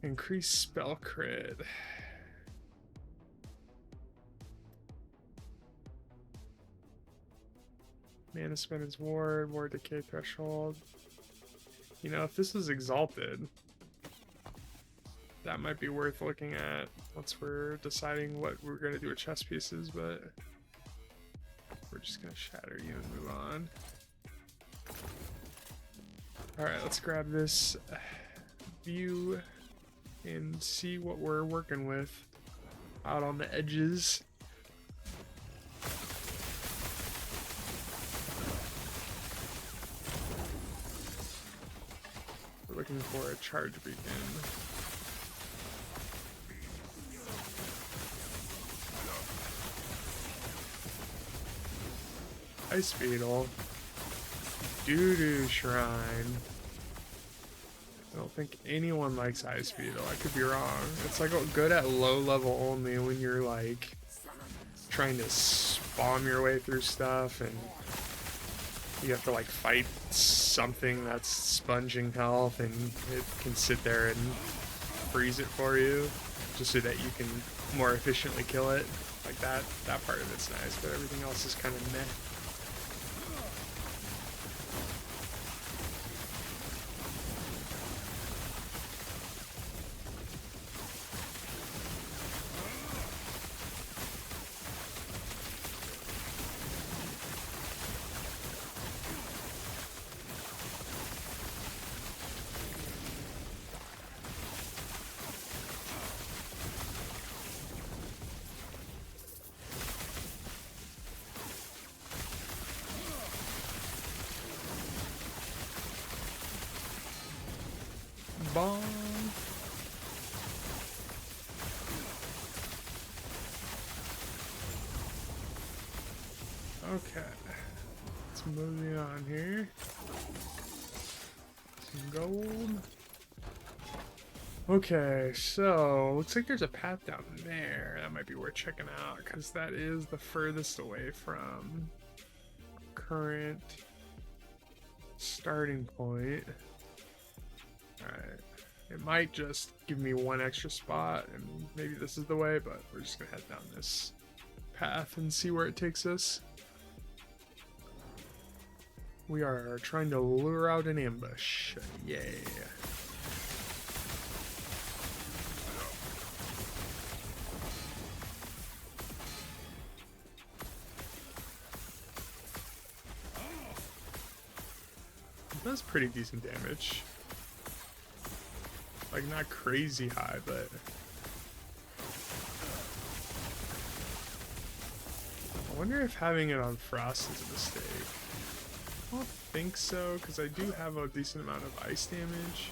A: Increase spell crit. Mana spend is ward decay threshold. You know, if this was exalted, that might be worth looking at once we're deciding what we're gonna do with chess pieces, but we're just gonna shatter you and move on. Alright, let's grab this view and see what we're working with out on the edges. We're looking for a charge beacon. Ice Beetle. Doo-doo Shrine. I don't think anyone likes Ice Beetle. I could be wrong. It's like good at low level only when you're like trying to spawn your way through stuff and you have to like fight something that's sponging health, and it can sit there and freeze it for you just so that you can more efficiently kill it. Like that part of it's nice, but everything else is kind of meh. Bomb. Okay, let's move on here. Some gold. Okay, so looks like there's a path down there that might be worth checking out, because that is the furthest away from current starting point. Alright. It might just give me one extra spot, and maybe this is the way, but we're just gonna head down this path and see where it takes us. We are trying to lure out an ambush. Yay. It does pretty decent damage. Like, not crazy high, but... I wonder if having it on Frost is a mistake. I don't think so, because I do have a decent amount of ice damage.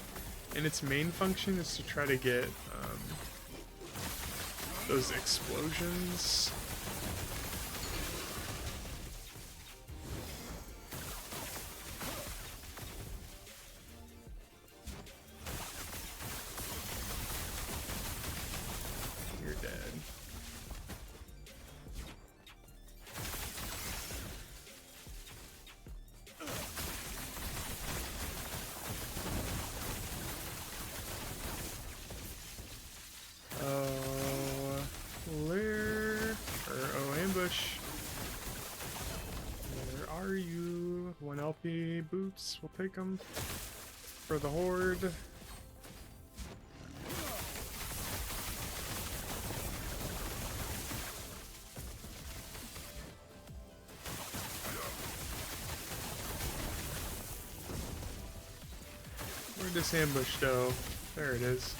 A: And its main function is to try to get those explosions. You're dead. Ambush. Where are you? 1 LP boots, we'll take them for the horde. Where'd this ambush go? There it is.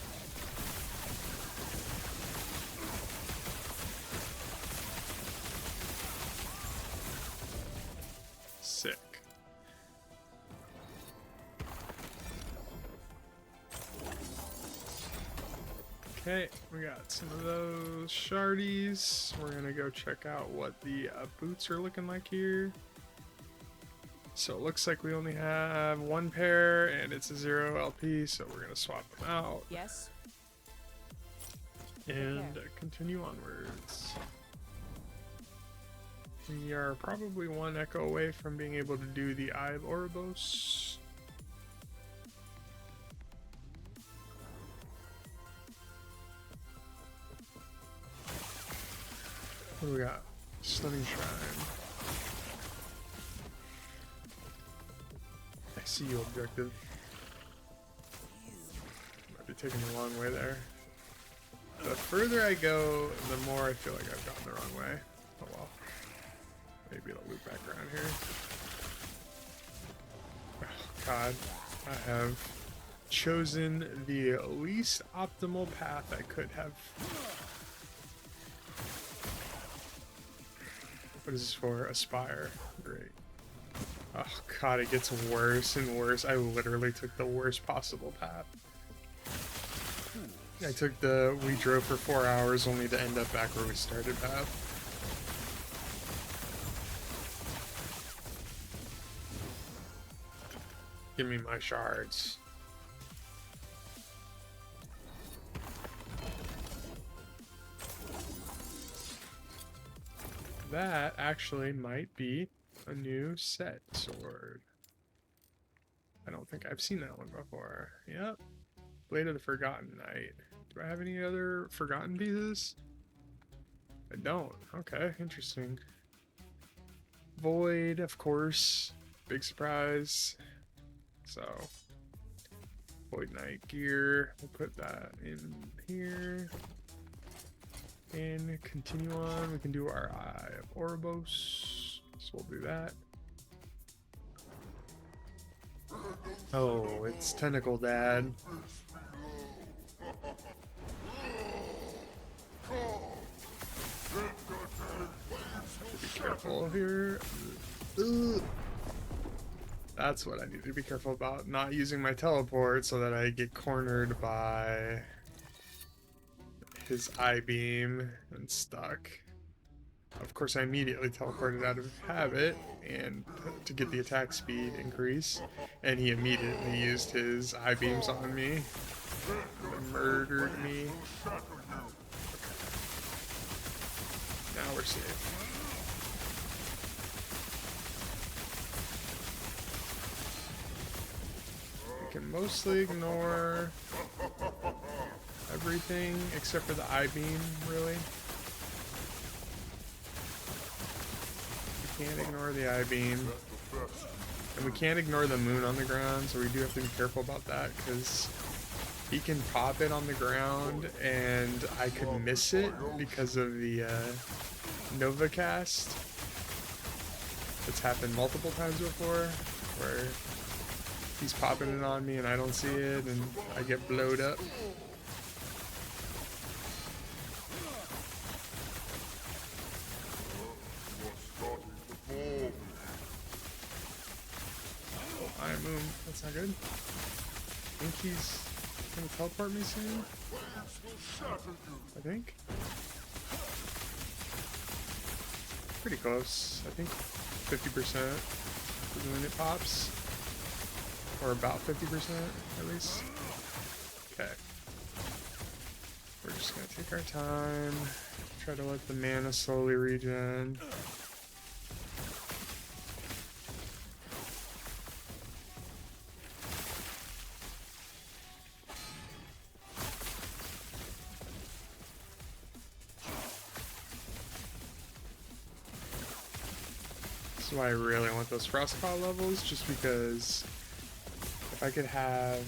A: Sick. Okay, we got some of those shardies. We're gonna go check out what the boots are looking like here. So it looks like we only have 1 pair and it's a 0 LP, so we're gonna swap them out.
D: Yes.
A: And continue onwards. We are probably 1 echo away from being able to do the Eye of Ouroboros. What do we got? Stunning Shrine. I see you, objective. Might be taking the long way there. The further I go, the more I feel like I've gone the wrong way. Oh well. Maybe it'll loop back around here. Oh god. I have chosen the least optimal path I could have. What is this for? Aspire. Great. Oh god, it gets worse and worse. I literally took the worst possible path. We drove for 4 hours only to end up back where we started path. Give me my shards. That actually might be a new set sword. I don't think I've seen that one before. Yep. Blade of the Forgotten Knight. Do I have any other forgotten pieces? I don't. Okay, interesting. Void, of course. Big surprise. So, Void Knight gear. We'll put that in here. And continue on. We can do our Eye of Ouroboros. So we'll do that. Oh, it's Tentacle Dad. Be careful here. Ugh. That's what I need to be careful about. Not using my teleport so that I get cornered by his eye beam and stuck. Of course, I immediately teleported out of habit and to get the attack speed increase, and he immediately used his eye beams on me and murdered me. Okay. Now we're safe. We can mostly ignore everything except for the I-beam, really. We can't ignore the I-beam. And we can't ignore the moon on the ground, so we do have to be careful about that, because he can pop it on the ground, and I could miss it because of the Nova cast. It's happened multiple times before, where he's popping it on me and I don't see it, and I get blowed up. Iron Moon, that's not good. I think he's gonna teleport me soon. I think. Pretty close. I think 50% when it pops. Or about 50% at least. Okay. We're just gonna take our time. Try to let the mana slowly regen. This is why I really want those Frostclaw levels, just because if I could have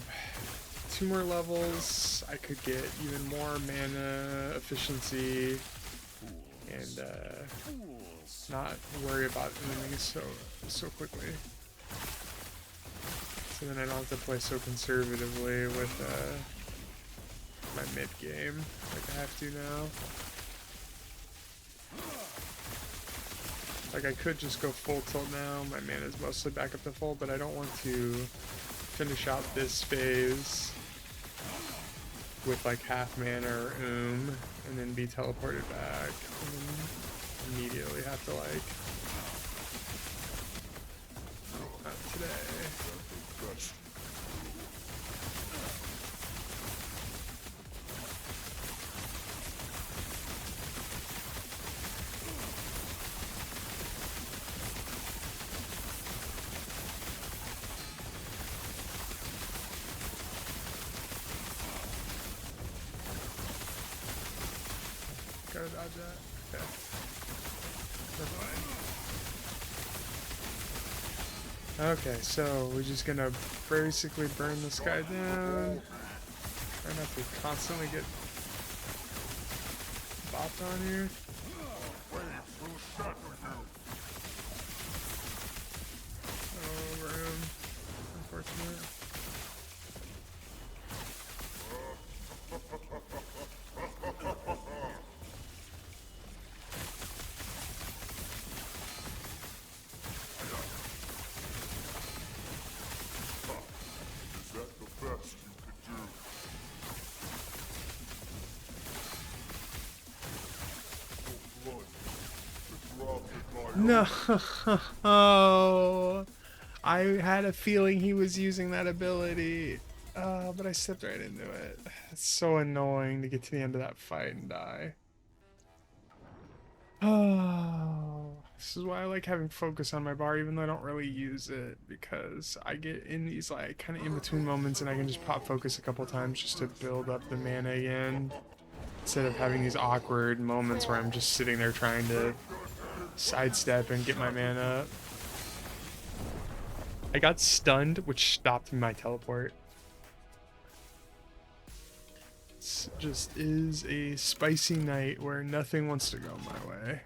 A: 2 more levels, I could get even more mana efficiency and not worry about enemies so quickly. So then I don't have to play so conservatively with my mid game like I have to now. Like, I could just go full tilt now, my mana is mostly back up to full, but I don't want to finish out this phase with like half mana or and then be teleported back, and then immediately have to like, not today. Gotta dodge that. Okay. We're fine. Okay, so we're just gonna basically burn this guy down. Try not to constantly get bopped on here. Over him. Unfortunate. No, I had a feeling he was using that ability, but I stepped right into it. It's so annoying to get to the end of that fight and die. Oh, this is why I like having focus on my bar, even though I don't really use it, because I get in these like kind of in between moments and I can just pop focus a couple times just to build up the mana again, instead of having these awkward moments where I'm just sitting there trying to sidestep and get my mana up. I got stunned, which stopped my teleport. It just is a spicy night where nothing wants to go my way.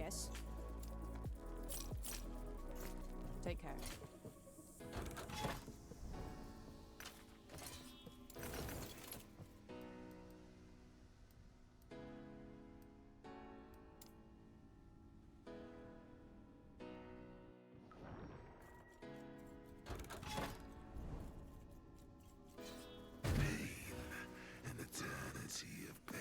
D: Yes. Take care.
E: An eternity of pain.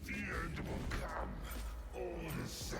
E: The end will come, all the same.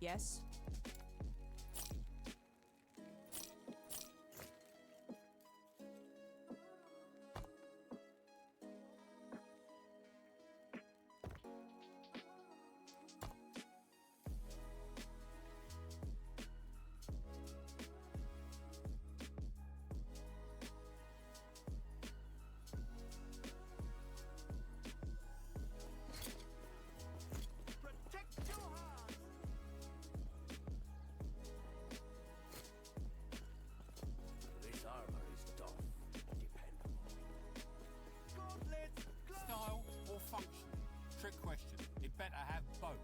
D: Yes.
E: This armor is tough, dependable.
C: Style or function? Trick question. It better have both.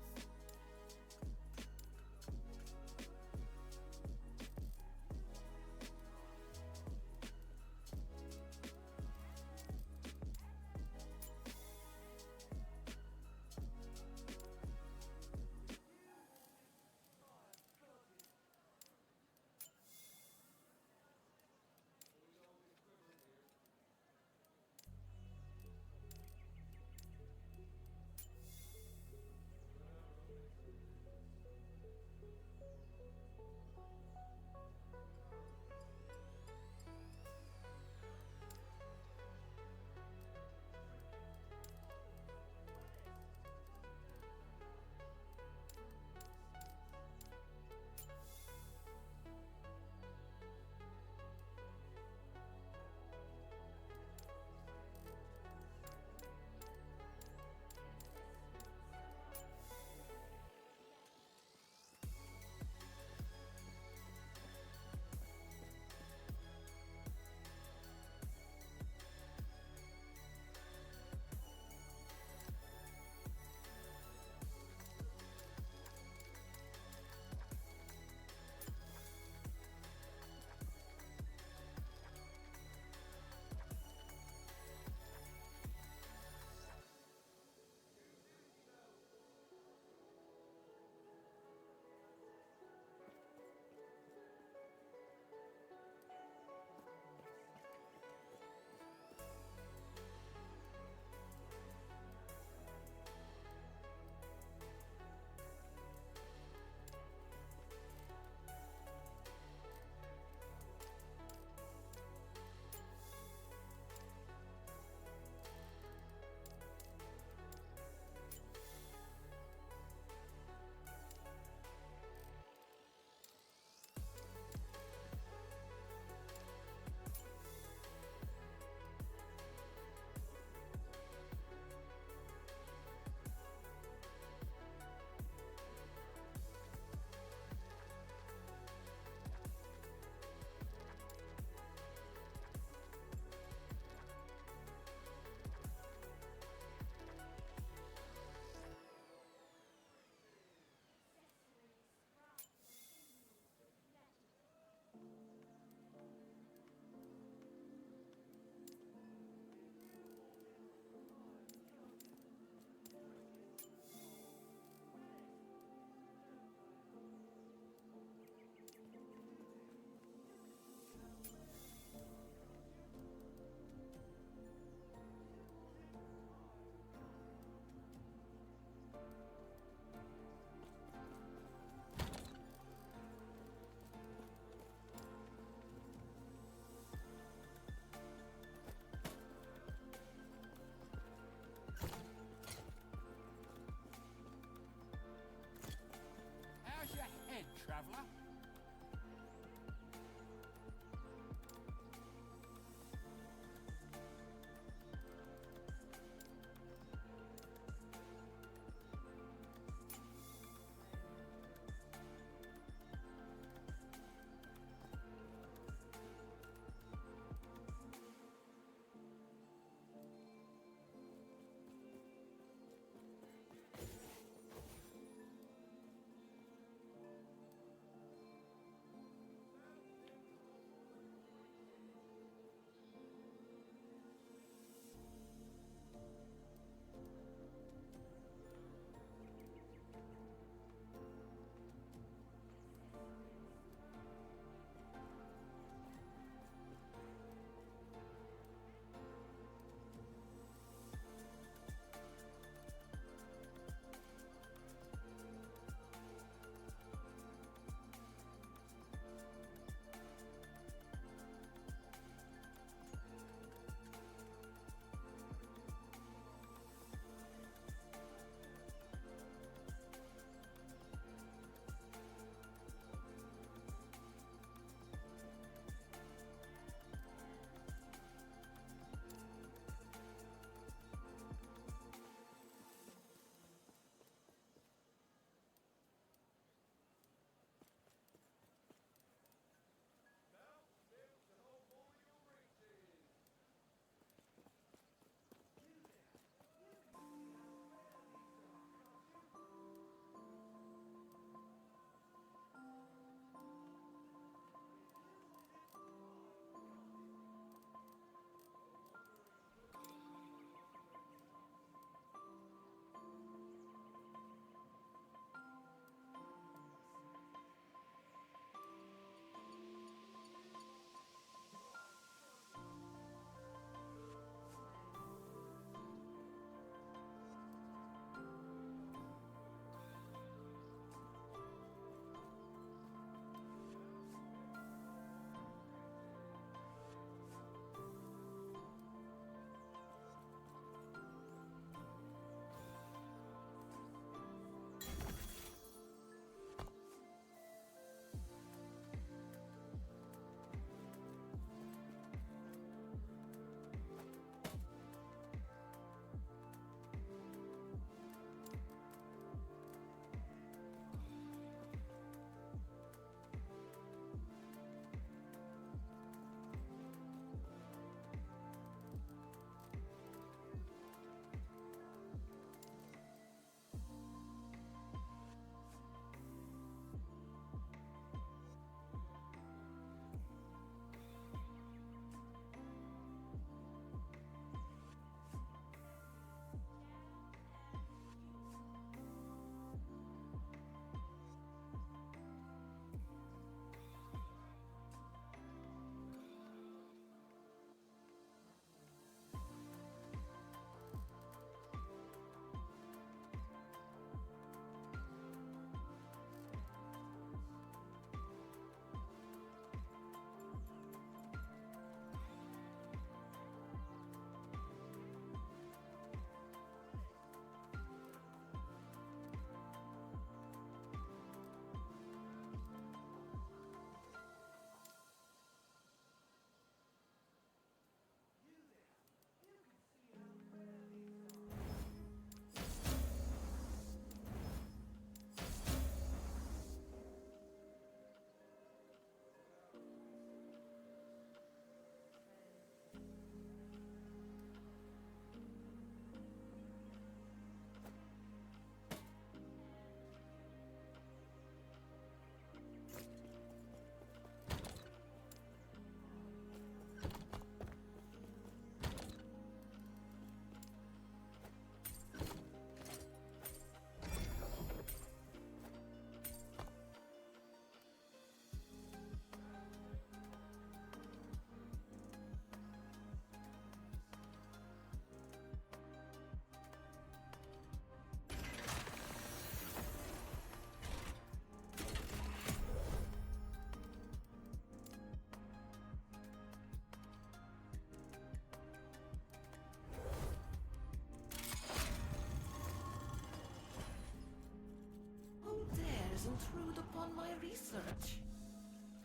B: research.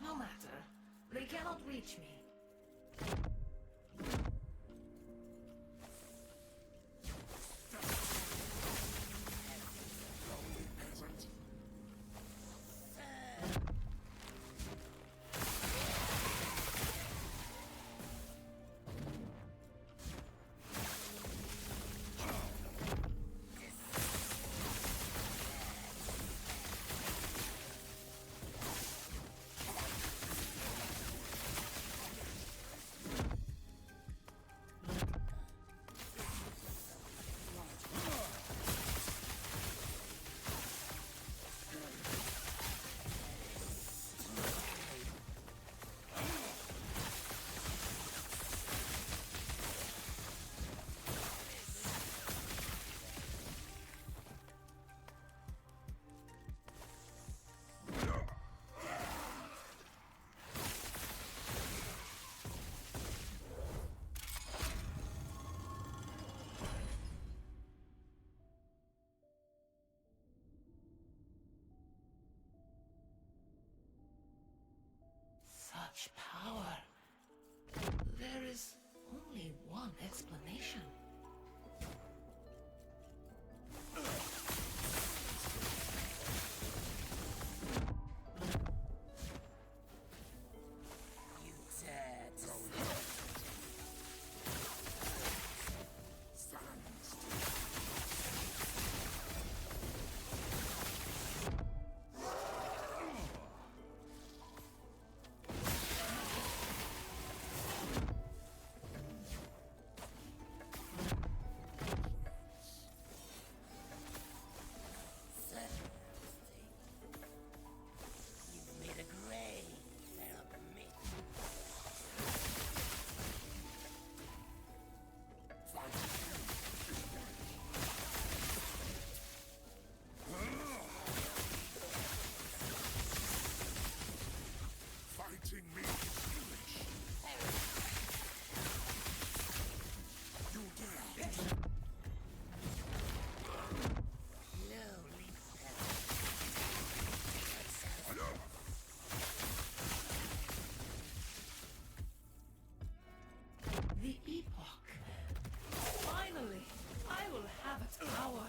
B: No matter. They cannot reach me. Such power. There is only one explanation.
C: You dare to You've made a grave out of me.
E: Fighting me is foolish. You dare.
C: Lowly
B: The Epoch. Finally, I will have its power.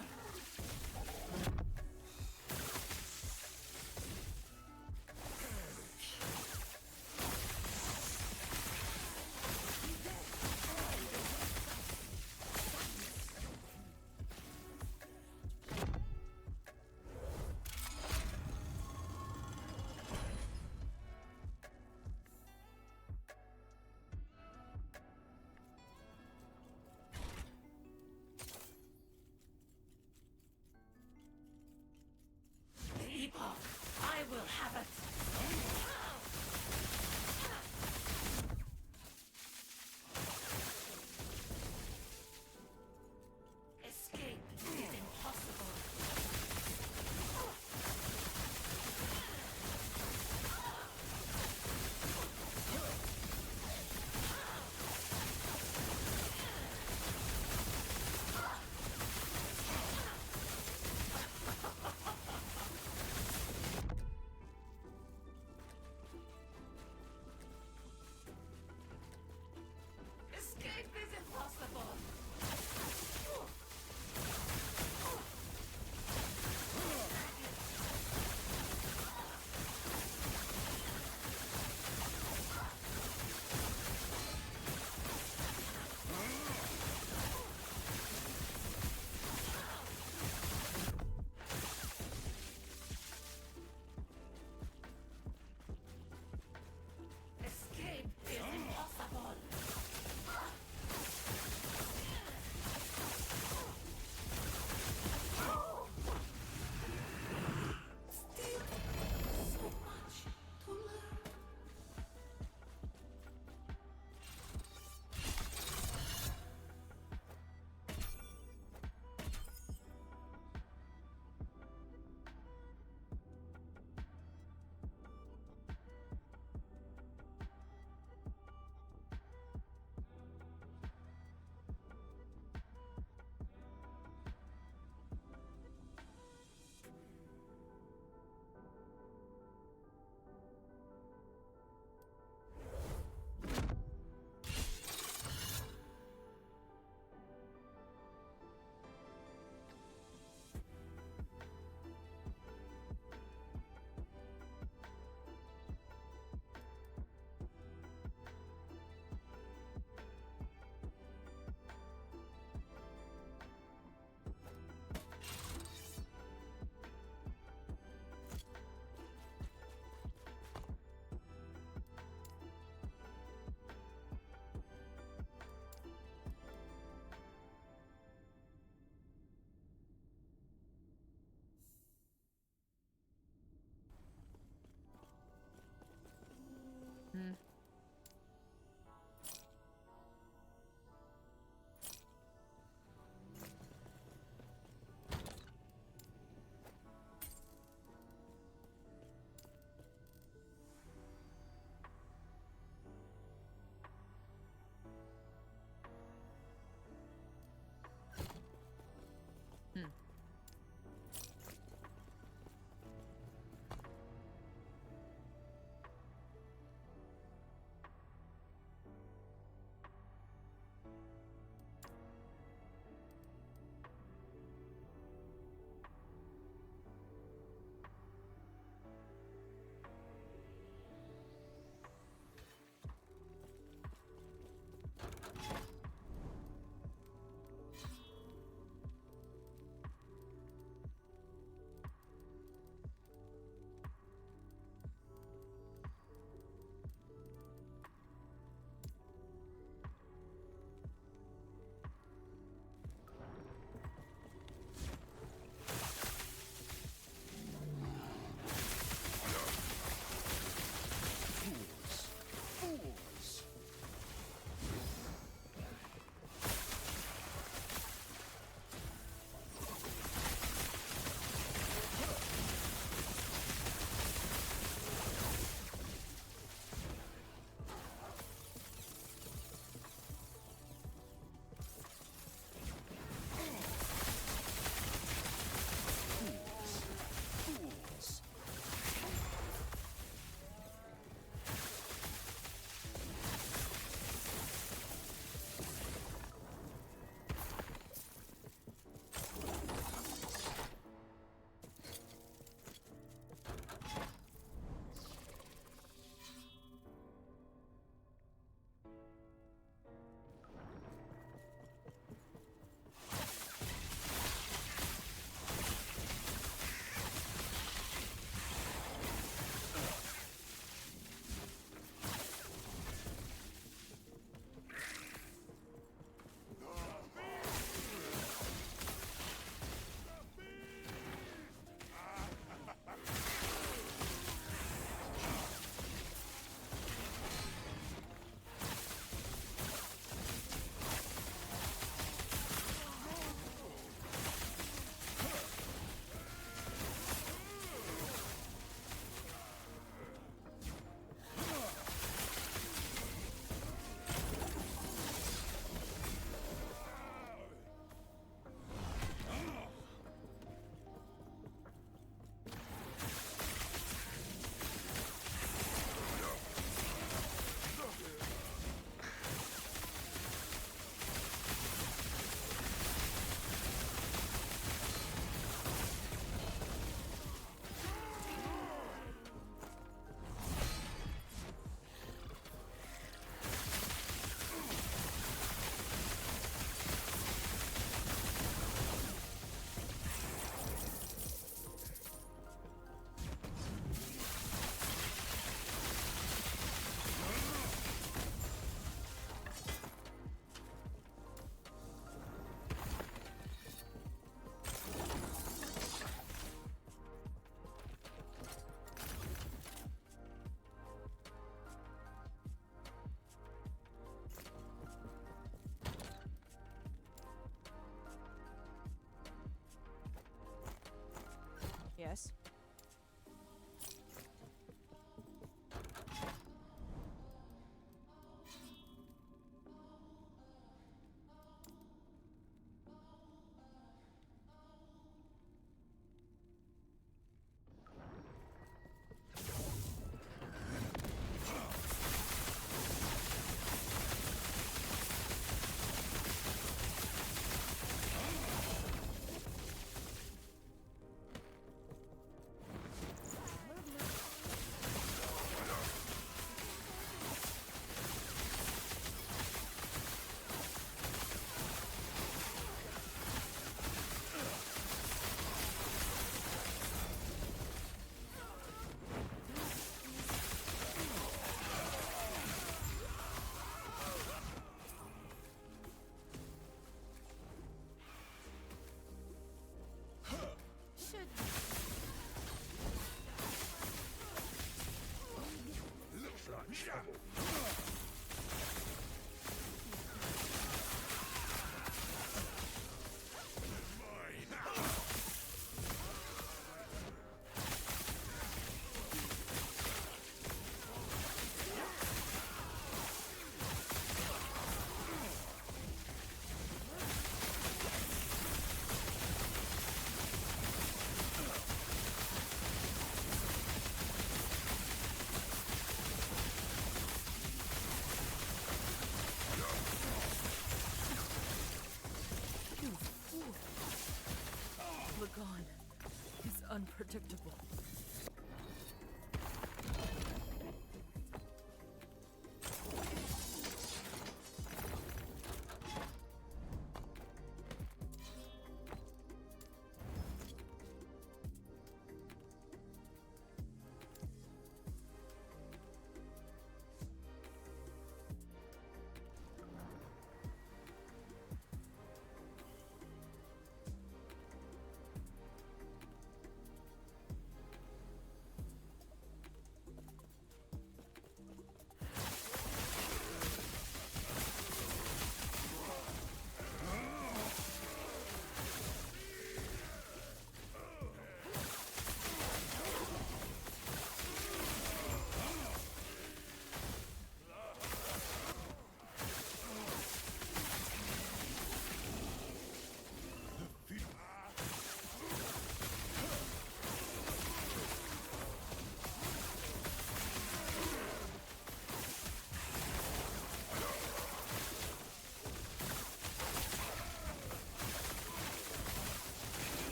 D: unpredictable.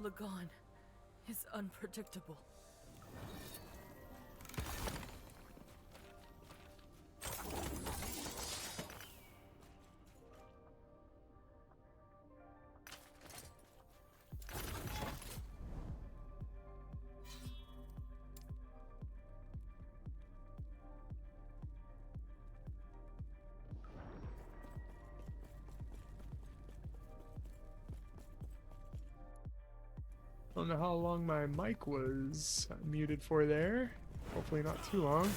D: Lagon is unpredictable.
A: Don't know how long my mic was muted for there. Hopefully not too long.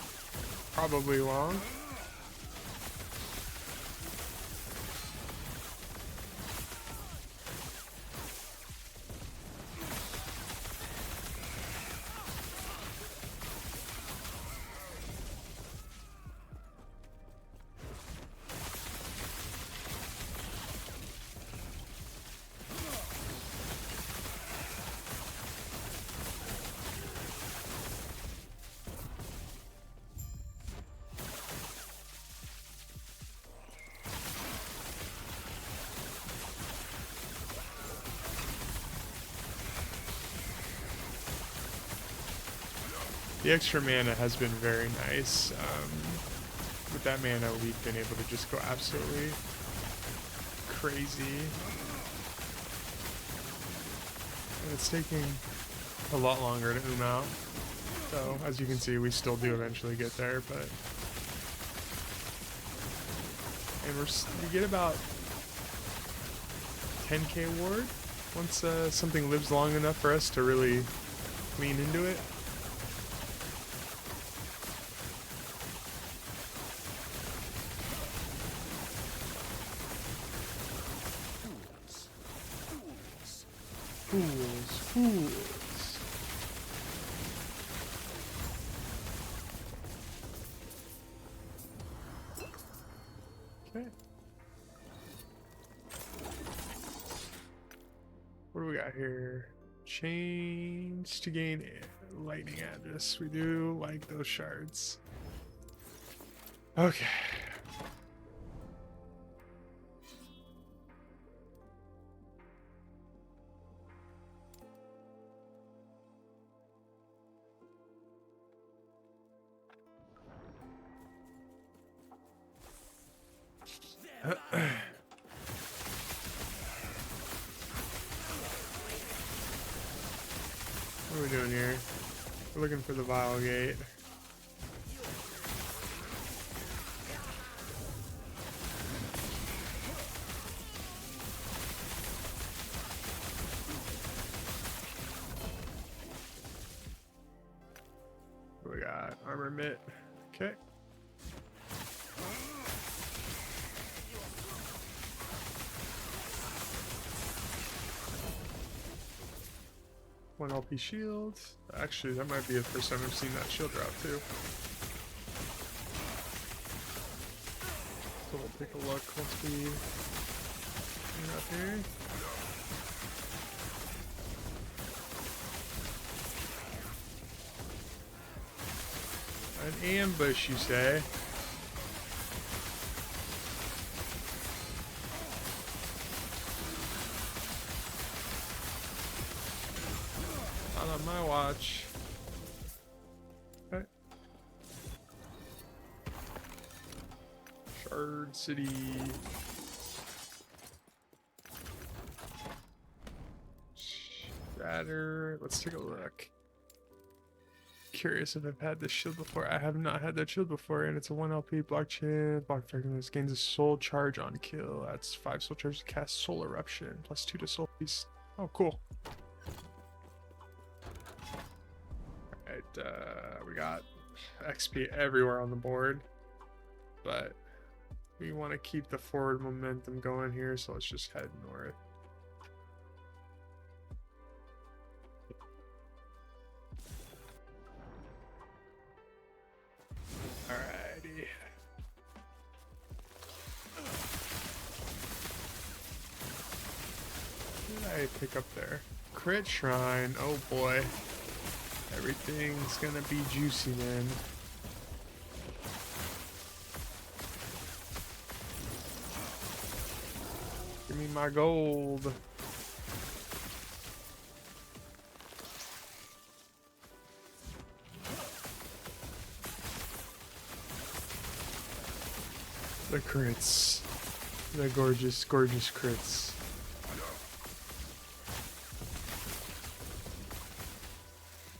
A: Probably long. The extra mana has been very nice. With that mana, we've been able to just go absolutely crazy. And it's taking a lot longer to out. So, as you can see, we still do eventually get there, but... And we get about 10k ward once something lives long enough for us to really lean into it. Fools. Okay. What do we got here? Change to gain lightning address. We do like those shards. Okay. What are we doing here? We're looking for the Vile Gate. What we got? Armor mitt. Okay. One LP shield. Actually, that might be the first time I've seen that shield drop too. So we'll take a look once we get up here. An ambush, you say? Not on my watch. Okay. Shard City. Shatter. Let's take a look. Curious if I've had this shield before. I have not had that shield before, and it's a 1 LP blockchain. Block fragments gains a soul charge on kill. That's 5 soul charge to cast Soul Eruption. +2 to soul piece. Oh, cool. Alright, we got XP everywhere on the board, but we want to keep the forward momentum going here, so let's just head north. Alrighty. What did I pick up there? Crit Shrine. Oh boy. Everything's gonna be juicy, man. Give me my gold. The crits. The gorgeous, gorgeous crits.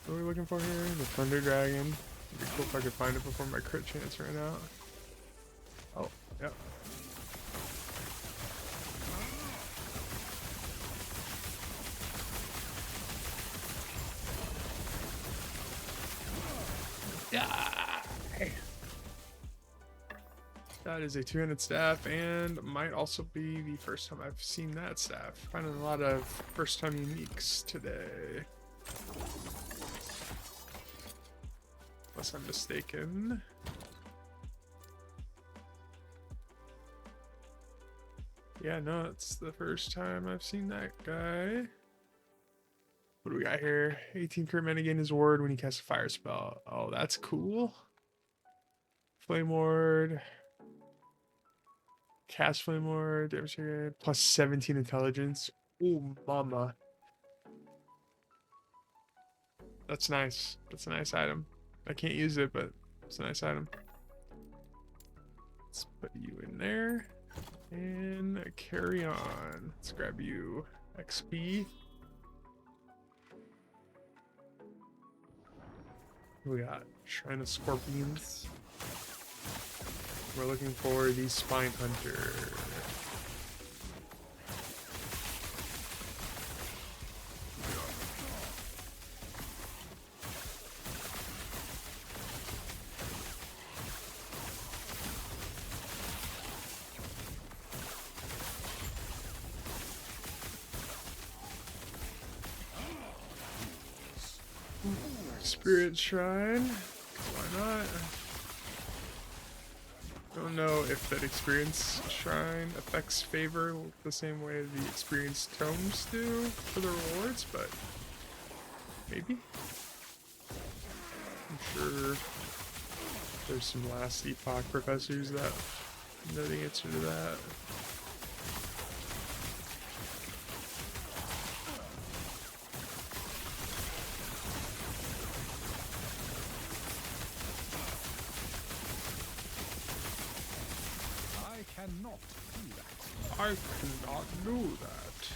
A: What are we looking for here? The Thunder Dragon. It'd be cool if I could find it before my crit chance ran out. Oh, yep. Die! That is a 200 staff, and might also be the first time I've seen that staff. Finding a lot of first time uniques today. Unless I'm mistaken. Yeah, no, it's the first time I've seen that guy. What do we got here? 18 crit mana gain his ward when he casts a fire spell. Oh, that's cool. Flame Ward. Cast Flame Ward. Damage here. Plus 17 intelligence. Ooh, mama. That's nice. That's a nice item. I can't use it, but it's a nice item. Let's put you in there. And carry on. Let's grab you. XP. We got Shrine of Scorpions. We're looking for the Spine Hunter. Spirit Shrine. Why not? Don't know if that experience shrine affects favor the same way the experience tomes do for the rewards, but maybe. I'm sure there's some Last Epoch professors that know the answer to that. I cannot do that.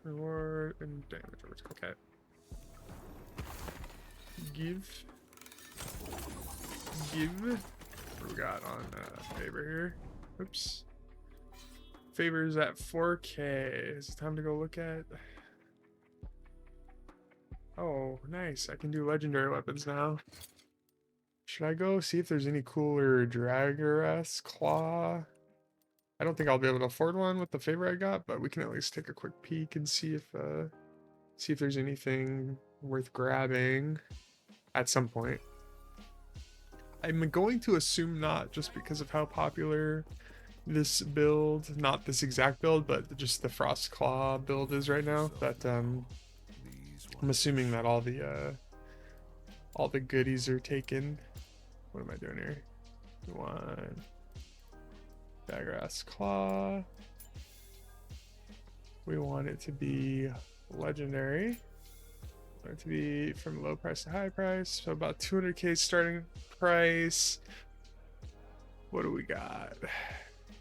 A: Reward and damage. Okay. Give. What do we got on favor here? Oops. Favor's at 4K. Is it time to go look at? Oh, nice. I can do legendary weapons now. Should I go see if there's any cooler Dragoress Claw? I don't think I'll be able to afford one with the favor I got, but we can at least take a quick peek and see if there's anything worth grabbing at some point. I'm going to assume not, just because of how popular this build, not this exact build, but just the Frostclaw build is right now. That I'm assuming that all the goodies are taken. What am I doing here? We want Dagger's Claw. We want it to be legendary. We want it to be from low price to high price. So about 200k starting price. What do we got?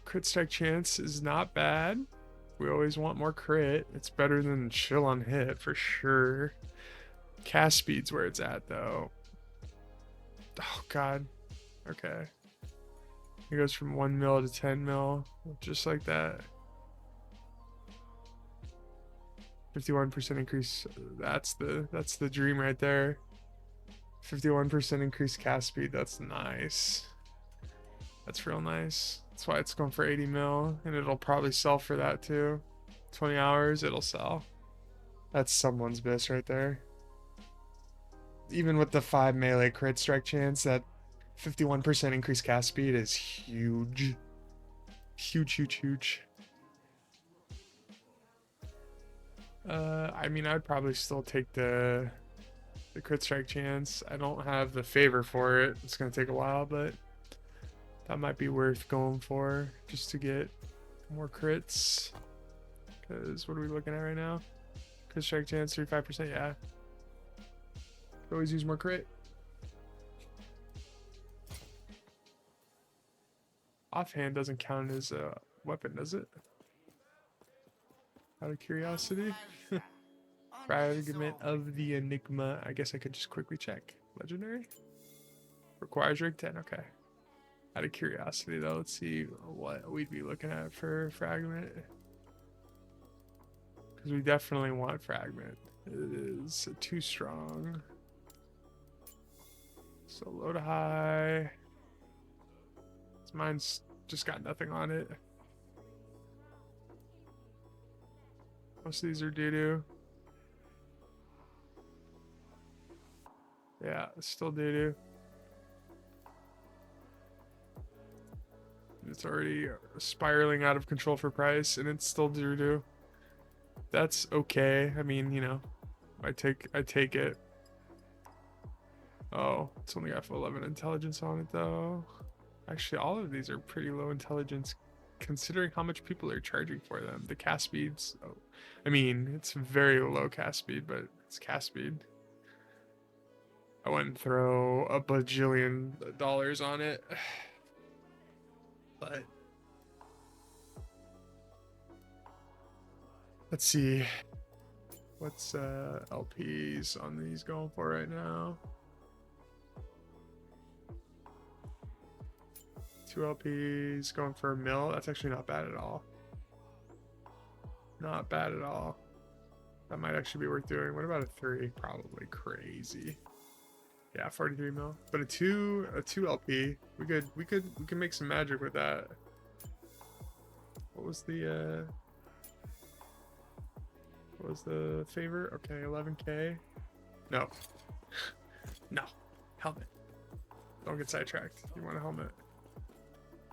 A: Crit strike chance is not bad. We always want more crit. It's better than chill on hit for sure. Cast speed's where it's at though. Oh god. Okay. It goes from 1 mil to 10 mil. Just like that. 51% increase. That's the dream right there. 51% increased cast speed. That's nice. That's real nice. That's why it's going for 80 mil, and it'll probably sell for that too. 20 hours, it'll sell. That's someone's best right there. Even with the 5 melee crit strike chance, that 51% increased cast speed is huge. Huge, huge, huge. I mean, I'd probably still take the crit strike chance. I don't have the favor for it. It's gonna take a while, but that might be worth going for just to get more crits. Because what are we looking at right now? Crit strike chance, 35%. Yeah. Always use more crit. Offhand doesn't count as a weapon, does it? Out of curiosity. Fragment of the Enigma. I guess I could just quickly check. Legendary? Requires rank 10. Okay. Out of curiosity though, let's see what we'd be looking at for fragment. Because we definitely want fragment. It is too strong. So low to high. Mine's just got nothing on it. Most of these are doo-doo. Yeah, it's still doo-doo. It's already spiraling out of control for price, and it's still doo-doo. That's okay. I mean, you know, I take it. Oh, it's only got 11 intelligence on it though. Actually, all of these are pretty low intelligence considering how much people are charging for them. The cast speeds, oh, I mean, it's very low cast speed, but it's cast speed. I wouldn't throw a bajillion dollars on it, but let's see. What's LPs on these going for right now? 2 LPs going for $1 mil. That's actually not bad at all. Not bad at all. That might actually be worth doing. What about a 3? Probably crazy. Yeah, 43 mil. But a 2 LP. We could make some magic with that. What was the favor? Okay, 11k. No. No. Helmet. Don't get sidetracked. You want a helmet.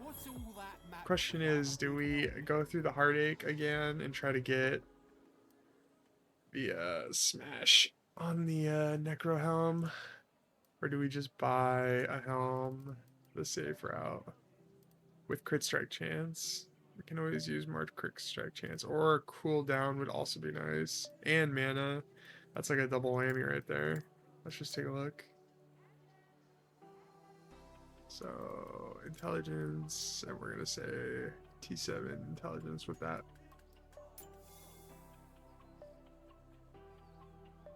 C: What's all that map
A: Question is, do we go through the heartache again and try to get the smash on the necro helm, or do we just buy a helm the safe route with crit strike chance? We can always use more crit strike chance, or cooldown would also be nice, and mana. That's like a double whammy right there. Let's just take a look. So intelligence, and we're gonna say T7 intelligence with that.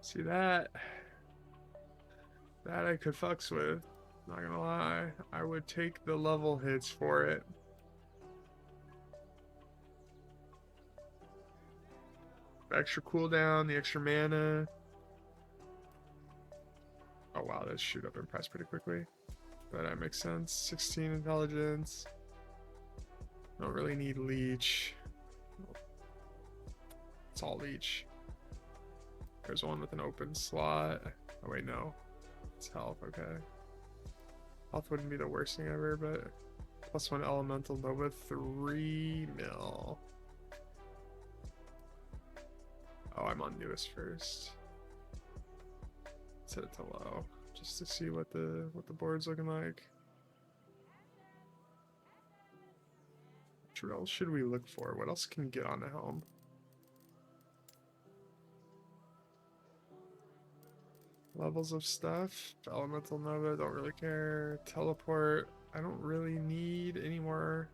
A: See that? That I could fucks with. Not gonna lie, I would take the level hits for it. The extra cooldown, the extra mana. Oh wow, that shoot up and press pretty quickly. But that makes sense. 16 intelligence. Don't really need leech. It's all leech. There's one with an open slot. Oh wait, no. It's health, okay. Health wouldn't be the worst thing ever, but +1 elemental Nova, 3 mil. Oh, I'm on newest first. set it to low just to see what the board's looking like. What else should we look for? What else can get on the helm? Levels of stuff. Elemental Nova, don't really care. Teleport. I don't really need any more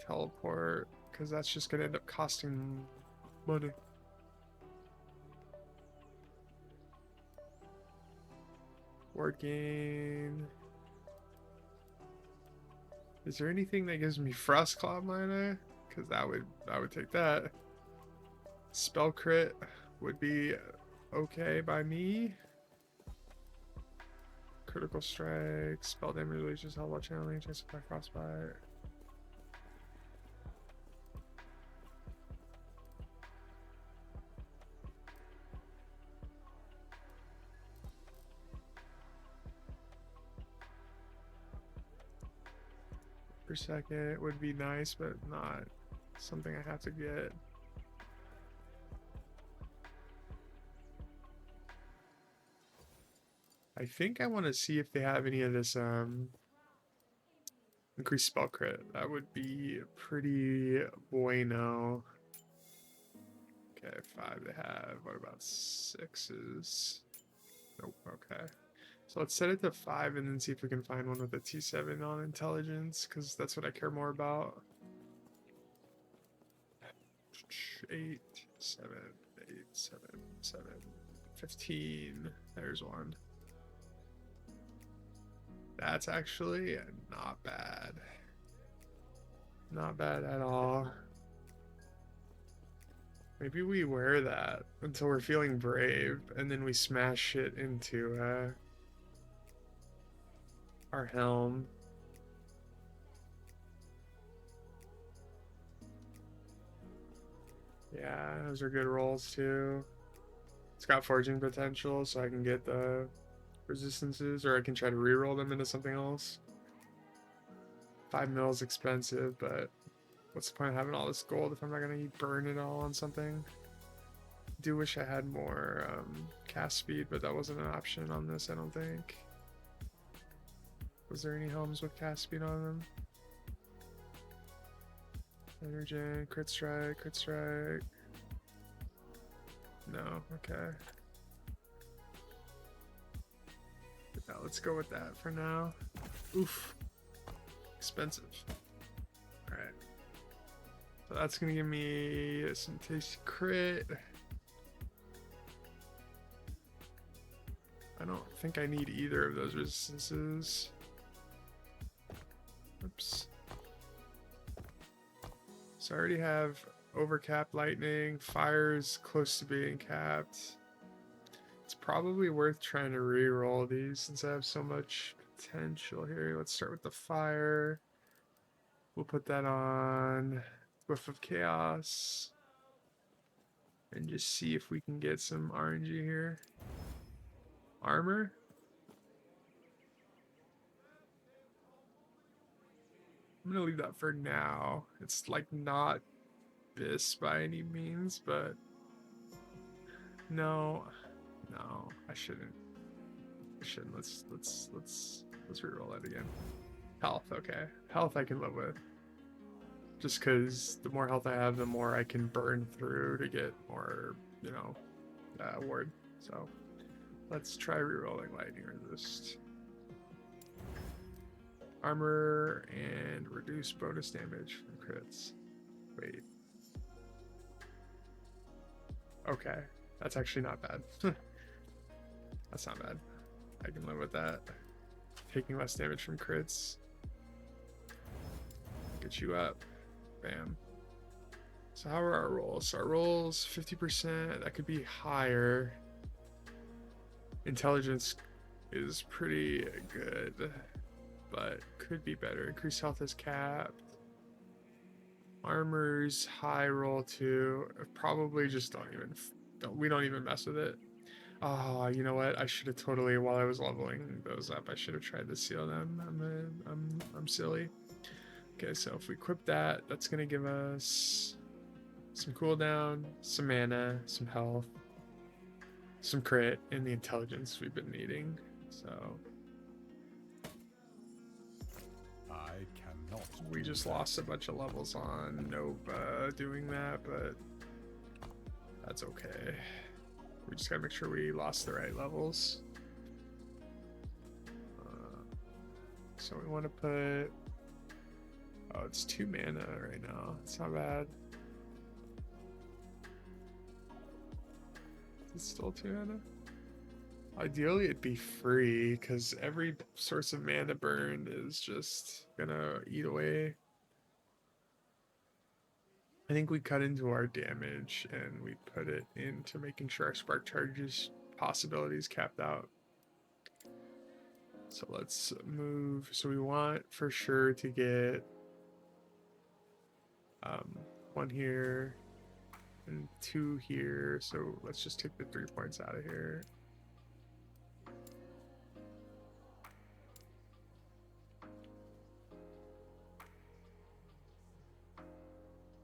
A: teleport because that's just going to end up costing money. Word gain. Is there anything that gives me Frostclaw mana? Because I would take that. Spell crit would be okay by me. Critical strike, spell damage releases, held while channeling, chance by frostbite. Per second would be nice, but not something I have to get. I think I want to see if they have any of this increased spell crit. That would be pretty bueno. Okay, 5 they have. What about 6s? Nope, okay. So let's set it to 5 and then see if we can find one with a T7 on intelligence, because that's what I care more about. 8, 7, 8, 7, 7, 15. There's one. That's actually not bad. Not bad at all. Maybe we wear that until we're feeling brave, and then we smash it into our helm. Yeah, those are good rolls too. It's got forging potential, so I can get the resistances, or I can try to reroll them into something else. 5 mil is expensive, but what's the point of having all this gold if I'm not gonna burn it all on something? Do wish I had more cast speed, but that wasn't an option on this, I don't think. Was there any helms with cast speed on them? Energen, crit strike, crit strike. No, okay. Yeah, let's go with that for now. Oof. Expensive. Alright. So that's gonna give me some tasty crit. I don't think I need either of those resistances. Oops. So I already have overcapped lightning. Fire's close to being capped. It's probably worth trying to re-roll these since I have so much potential here. Let's start with the fire. We'll put that on Whiff of Chaos. And just see if we can get some RNG here. Armor. I'm gonna leave that for now. It's like not this by any means, but no, I shouldn't. Let's reroll that again. Health, okay. Health I can live with. Just because the more health I have, the more I can burn through to get more, you know, ward. So let's try rerolling lightning resist. Armor and reduce bonus damage from crits. Wait. Okay, that's actually not bad. That's not bad. I can live with that. Taking less damage from crits. Get you up. Bam. So how are our rolls? Our rolls 50%. That could be higher. Intelligence is pretty good, but could be better. Increased health is capped. Armor's high roll too. Probably just we don't even mess with it. Oh, you know what? I should have totally, while I was leveling those up, I should have tried to seal them. I'm silly. Okay, so if we equip that, that's gonna give us some cooldown, some mana, some health, some crit and the intelligence we've been needing. So
C: I cannot.
A: we just lost a bunch of levels on Nova doing that, but that's okay. We just gotta make sure we lost the right levels. So we want to put... Oh, it's 2 mana right now. It's not bad. It's still 2 mana? Ideally, it'd be free, because every source of mana burned is just gonna eat away. I think we cut into our damage, and we put it into making sure our spark charges possibilities capped out. So let's move. So we want for sure to get 1 here and 2 here. So let's just take the 3 points out of here.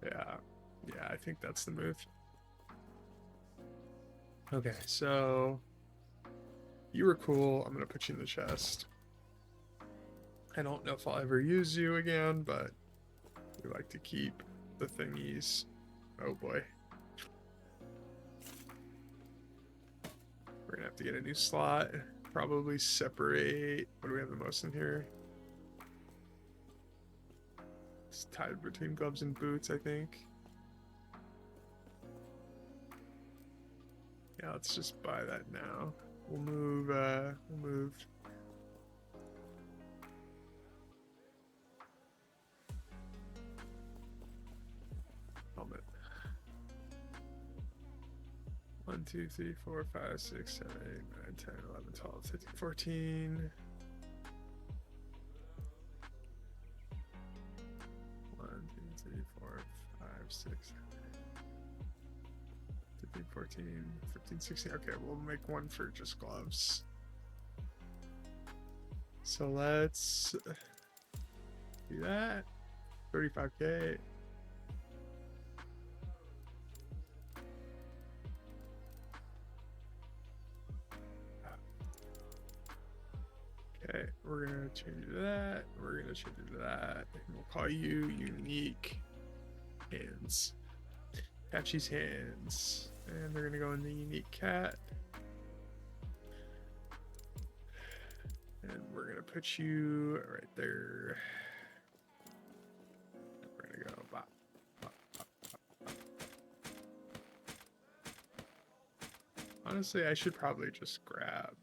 A: Yeah, I think that's the move. Okay, so you were cool. I'm gonna put you in the chest. I don't know if I'll ever use you again, but we like to keep the thingies. Oh boy. We're gonna have to get a new slot. Probably separate. What do we have the most in here? It's tied between gloves and boots, I think. Yeah, let's just buy that now. We'll move, helmet. 1, 2, 3, 4, 5, 6, 7, 8, 9, 10, 11, 12, 13, 14. 1, 2, 3, 4, 5, 6, 15, 14, 15, 16. Okay, we'll make 1 for just gloves. So let's do that. 35k. Okay, we're gonna change it to that. We're gonna change it to that. And we'll call you Unique Hands. Patchy's Hands. And they're gonna go in the Unique Cat. And we're gonna put you right there. And we're gonna go bop, bop, bop, bop, bop. Honestly, I should probably just grab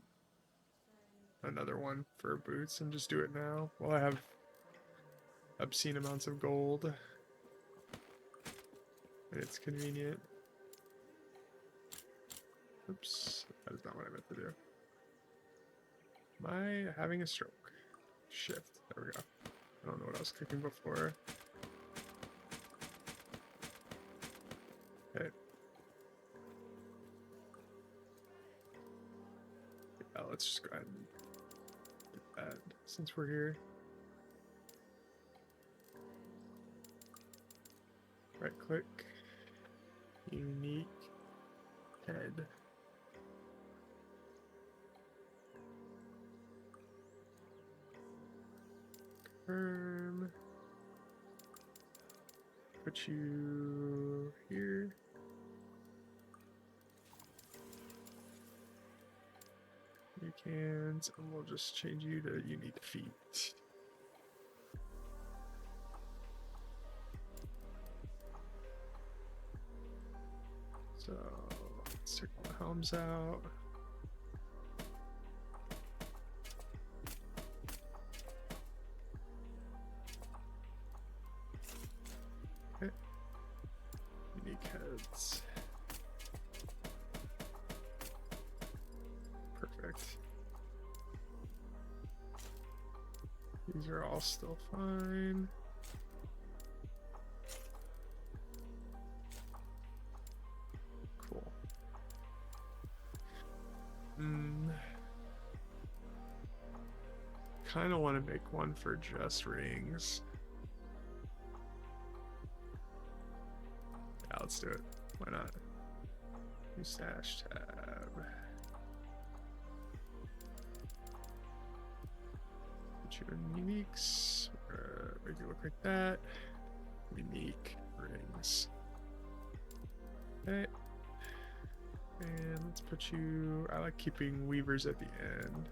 A: another one for boots and just do it now. Well, I have obscene amounts of gold. And it's convenient. Oops, that is not what I meant to do. Am I having a stroke? Shift, there we go. I don't know what I was clicking before. Okay. Yeah, let's just go ahead and get that since we're here. Right click. Unique head. Confirm. Put you here. You can, and we'll just change you to unique feet. So let's take the helms out. Okay. Unique heads. Perfect. These are all still fine. Cool. Kind of want to make one for just rings. Yeah, let's do it. Why not? New stash tab. your uniques. Make it look like that. Unique rings. Okay. And let's put you. I like keeping weavers at the end.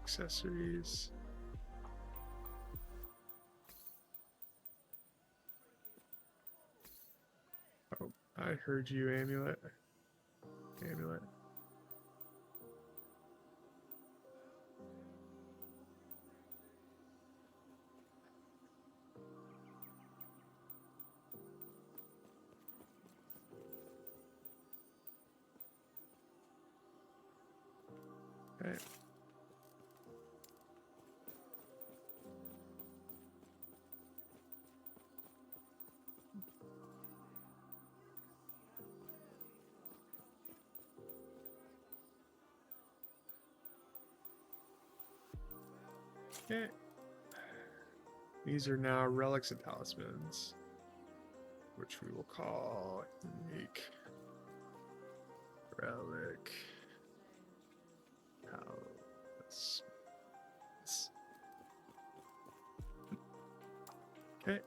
A: Accessories. Oh, I heard you, amulet. Amulet. Okay. Okay. These are now relics and talismans, which we will call unique relic talismans. Okay.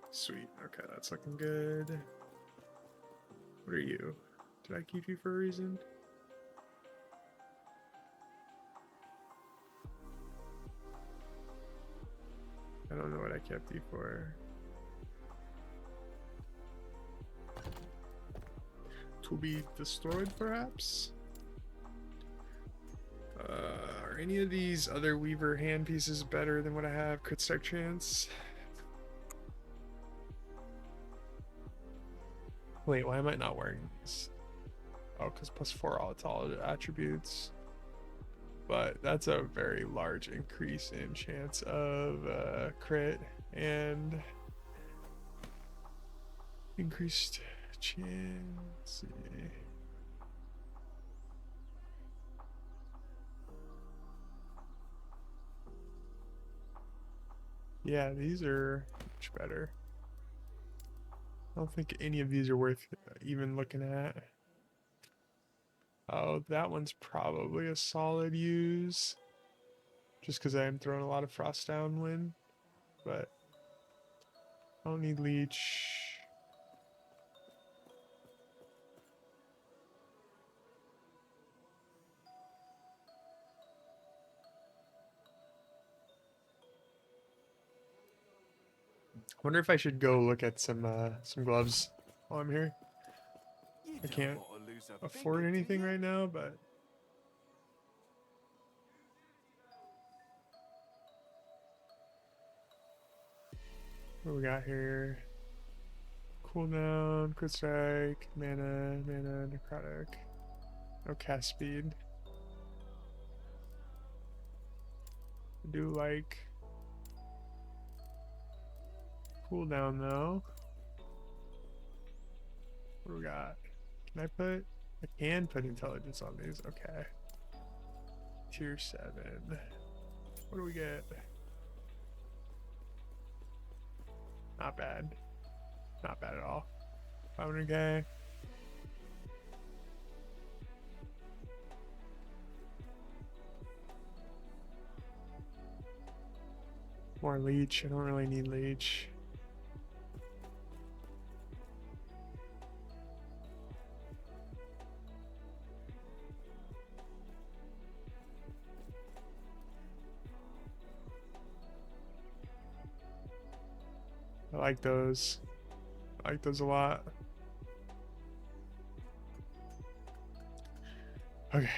A: Sweet. Okay, that's looking good. What are you? Did I keep you for a reason? I don't know what I kept you for. To be destroyed, perhaps? Are any of these other Weaver hand pieces better than what I have? Crit strike chance? Wait, why am I not wearing these? Oh, because +4 all attributes. But that's a very large increase in chance of crit and increased chance. Yeah, these are much better. I don't think any of these are worth even looking at. Oh, that one's probably a solid use. Just because I am throwing a lot of frost downwind. But I don't need leech. I wonder if I should go look at some gloves while I'm here.
C: You
A: I
C: don't
A: can't
C: want to lose a
A: afford
C: finger, do
A: anything
C: you?
A: right now, but what we got here? Cooldown, crit strike, mana, necrotic. No cast speed. I do like cooldown though. What do we got? Can I put? I can put intelligence on these. Okay. Tier 7. What do we get? Not bad. Not bad at all. 500k. More leech. I don't really need leech. I like those. I like those a lot. Okay.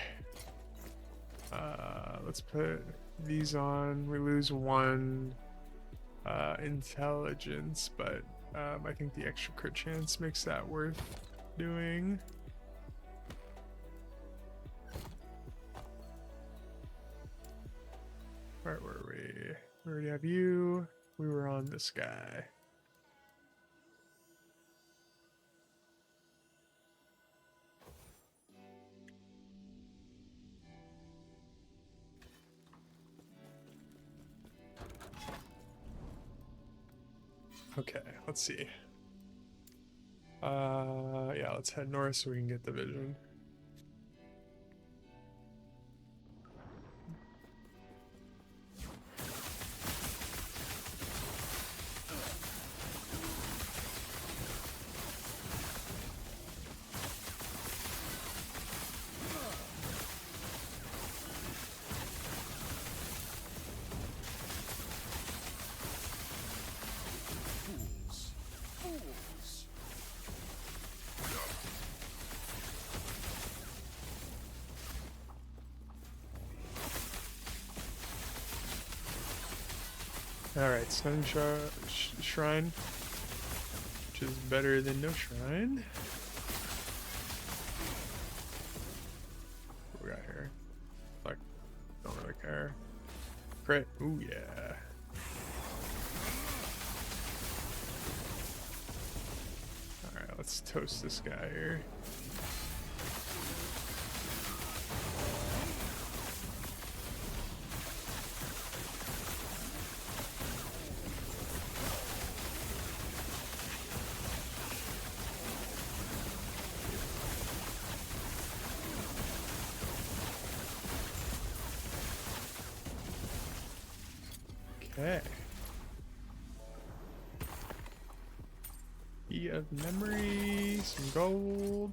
A: Let's put these on. We lose 1 intelligence, but I think the extra crit chance makes that worth doing. Where were we? We already have you. We were on this guy. Okay, let's see. Yeah, let's head north so we can get the vision.
E: Fools. Fools.
A: Alright, Sun Shrine, which is better than no shrine. What we got here? Like, don't really care. Crit. Ooh, yeah. Alright, let's toast this guy here. Okay. Key of memory, some gold.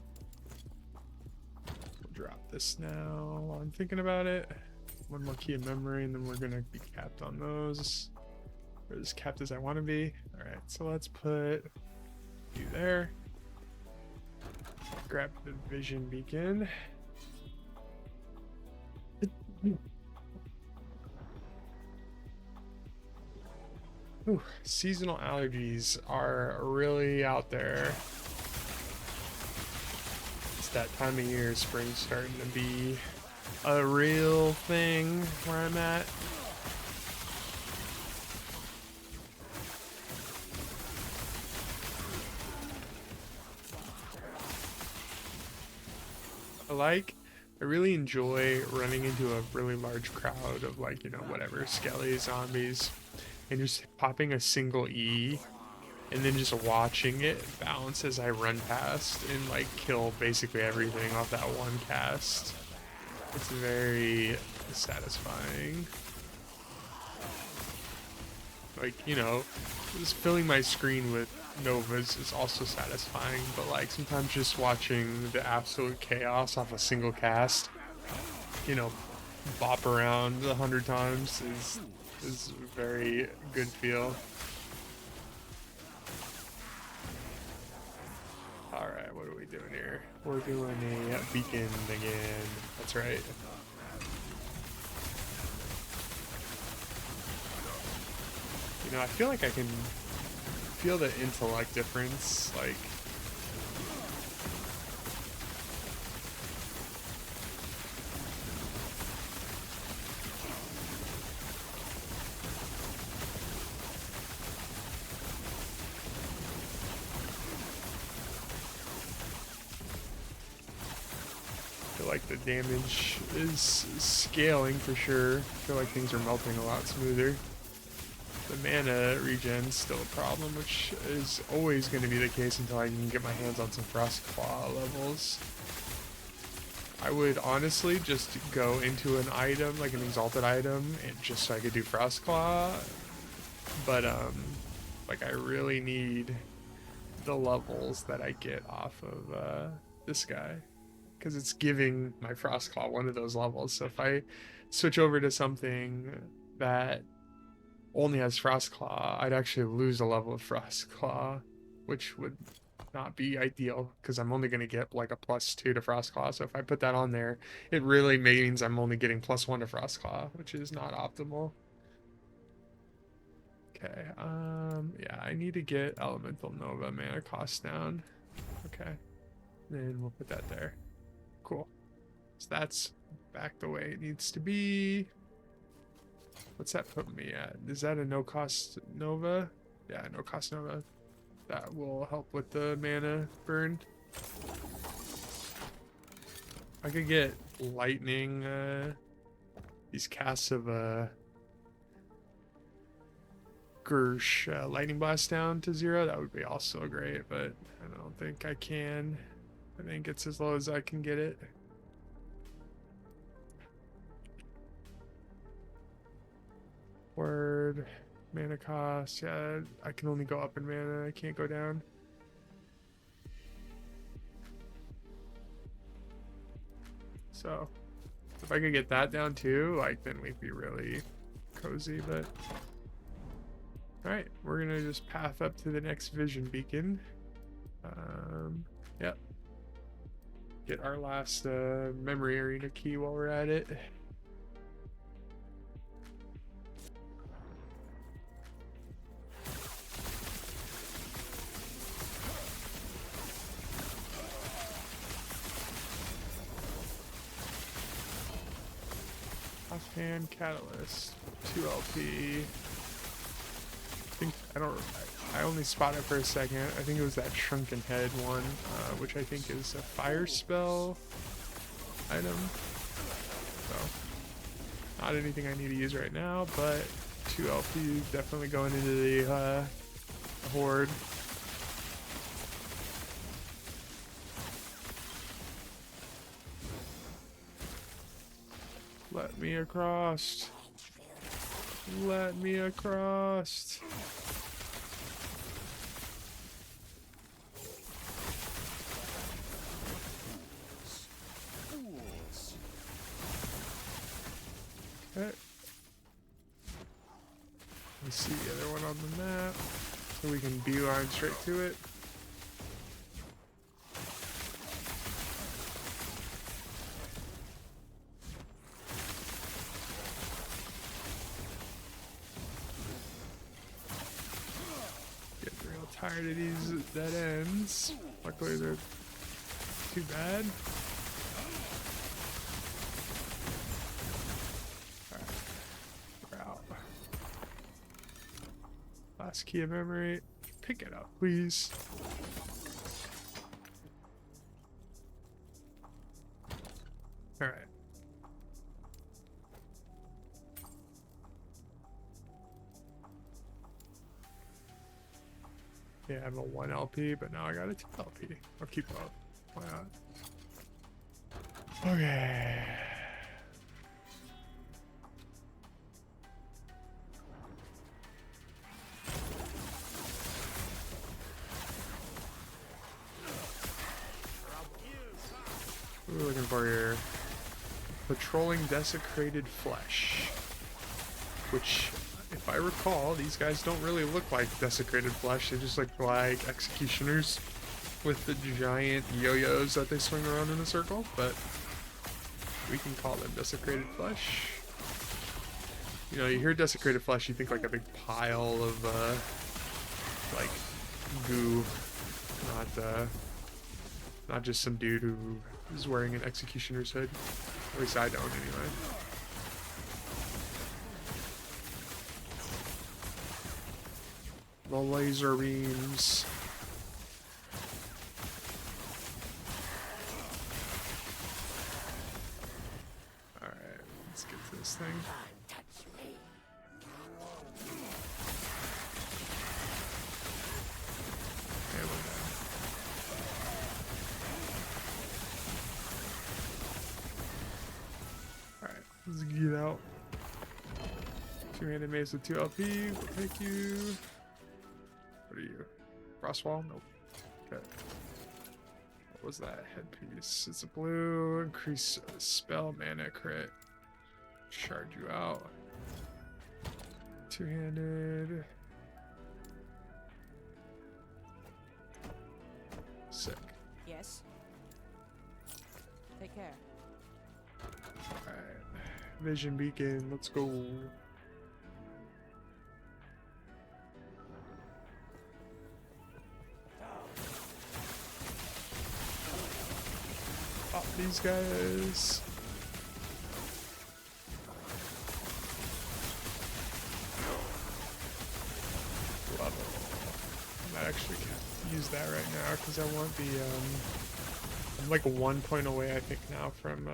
A: We'll drop this now while I'm thinking about it. One more key of memory, and then we're gonna be capped on those. Or as capped as I want to be. Alright, so let's put you there. Grab the vision beacon. Ooh, seasonal allergies are really out there. It's that time of year, spring's starting to be a real thing where I'm at. I really enjoy running into a really large crowd of, like, you know, whatever, skelly zombies, and just popping a single E and then just watching it bounce as I run past and like kill basically everything off that one cast. It's very satisfying. Like, you know, just filling my screen with Novas is also satisfying, but like sometimes just watching the absolute chaos off a single cast, you know, bop around 100 times is a very good feel. Alright, what are we doing here? We're doing a beacon again. That's right. You know, I feel like I can feel the intellect difference, like... I feel like the damage is scaling for sure. I feel like things are melting a lot smoother. The mana regen's still a problem, which is always going to be the case until I can get my hands on some Frostclaw levels. I would honestly just go into an item, like an exalted item, and just so I could do Frostclaw. But like I really need the levels that I get off of this guy, because it's giving my Frostclaw one of those levels. So if I switch over to something that only has Frostclaw, I'd actually lose a level of Frostclaw, which would not be ideal because I'm only going to get like a +2 to Frostclaw. So if I put that on there, it really means I'm only getting +1 to Frostclaw, which is not optimal. Okay, yeah, I need to get Elemental Nova mana cost down. Okay, then we'll put that there. Cool. So that's back the way it needs to be. What's that put me at? Is that a no-cost Nova? Yeah, no-cost Nova. That will help with the mana burn. I could get lightning, these casts of lightning blast down to 0, that would be also great, but I don't think I can. I think it's as low as I can get it. Word, mana cost, yeah, I can only go up in mana, I can't go down. So, if I could get that down too, like, then we'd be really cozy, but... Alright, we're gonna just path up to the next vision beacon. Yep. Get our last memory arena key while we're at it. Offhand catalyst, 2 LP. I only spotted it for a second. I think it was that shrunken head one, which I think is a fire spell item. So, not anything I need to use right now, but 2 LP definitely going into the horde. Let me across. Let me across. Okay. Let's see the other one on the map so we can beeline straight to it. Getting real tired of these dead ends. Luckily they're too bad. Last key of memory. Pick it up, please. Alright. Yeah, I have a 1 LP, but now I got a 2 LP. I'll keep up. Why not? Okay. What are we looking for here? Patrolling desecrated flesh. Which, if I recall, these guys don't really look like desecrated flesh. They just look like executioners with the giant yo-yos that they swing around in a circle, but we can call them desecrated flesh. You know, you hear desecrated flesh, you think like a big pile of, like, goo. Not just some dude who is wearing an executioner's hood. At least I don't, anyway. The laser beams. Alright, let's get to this thing. Let's get out. 2-handed mace with 2 LP. We'll take you. What are you? Frostwall? Nope. Okay. What was that headpiece? It's a blue. Increase spell mana crit. Shard you out. 2-handed. Sick.
F: Yes. Take care.
A: Alright. Vision beacon, let's go. Pop these guys. Level. I might actually use that right now because I want the I'm like 1 point away I think now from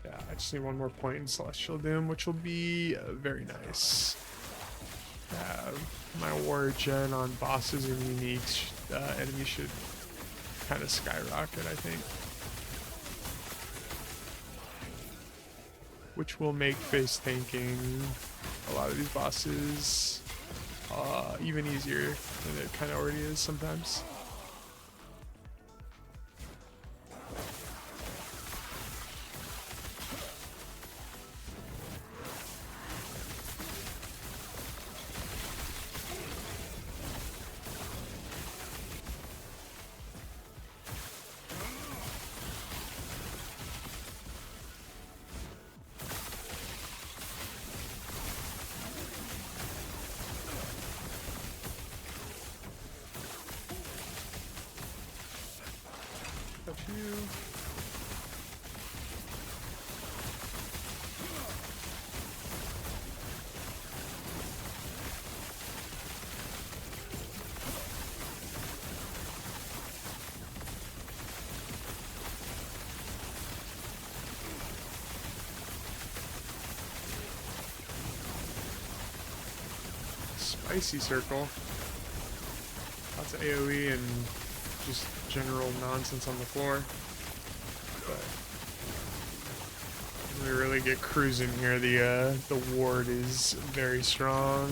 A: yeah, I just need 1 more point in Celestial Doom, which will be very nice. have my war gen on bosses and uniques, enemies should kind of skyrocket, I think. Which will make face tanking a lot of these bosses even easier than it kind of already is sometimes. Touch you. Spicy circle. Lots of AoE and just general nonsense on the floor. But when we really get cruising here, the ward is very strong.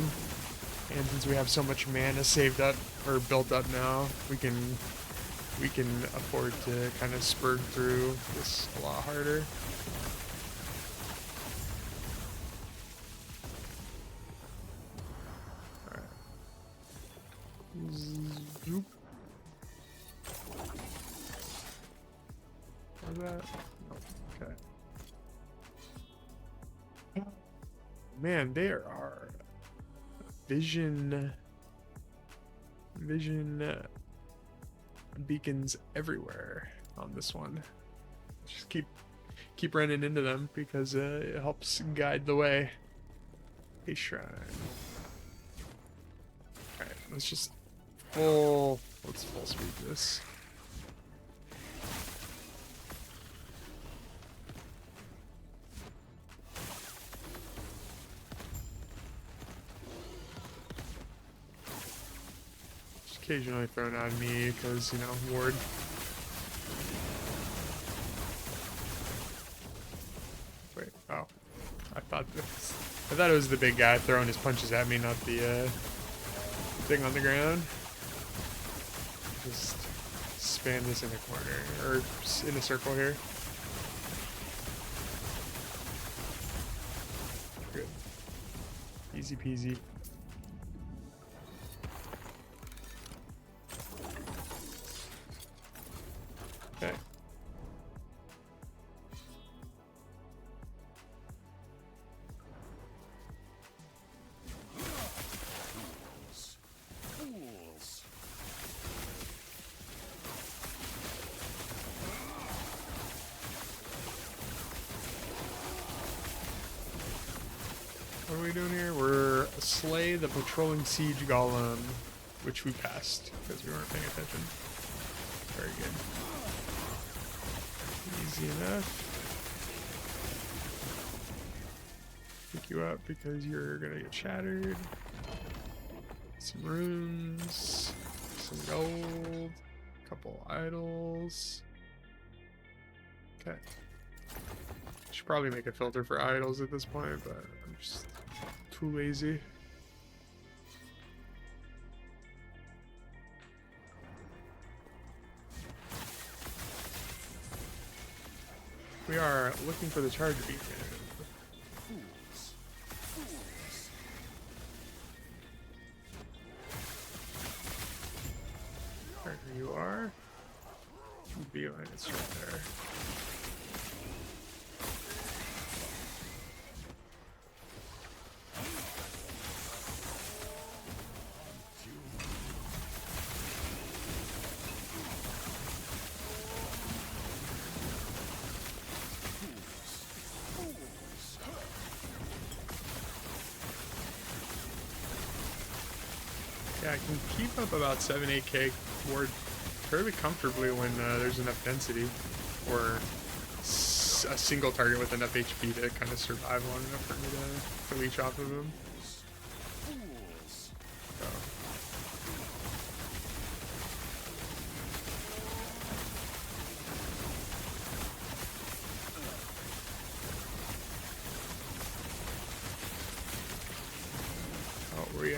A: And since we have so much mana saved up or built up now, we can afford to kind of spur through this a lot harder. Zoop. What's that? Oh, okay. Man, there are vision beacons everywhere on this one. Just keep running into them because it helps guide the way. A shrine. All right, let's full speed this. Just occasionally thrown on me because, you know, ward. Wait, oh. I thought it was the big guy throwing his punches at me, not the thing on the ground. Just spam this in a corner, or in a circle here. Good. Easy peasy. Okay. What are we doing here? We're slay the patrolling siege golem, which we passed because we weren't paying attention. Very good. Easy enough. Pick you up because you're gonna get shattered. Some runes, some gold, a couple idols. Okay. Should probably make a filter for idols at this point, but I'm just too lazy. We are looking for the charge beacon. There you are. Beeline, it's right there. Yeah, I can keep up about 7-8k ward fairly comfortably when there's enough density, or a single target with enough HP to kind of survive long enough for me to leech off of him.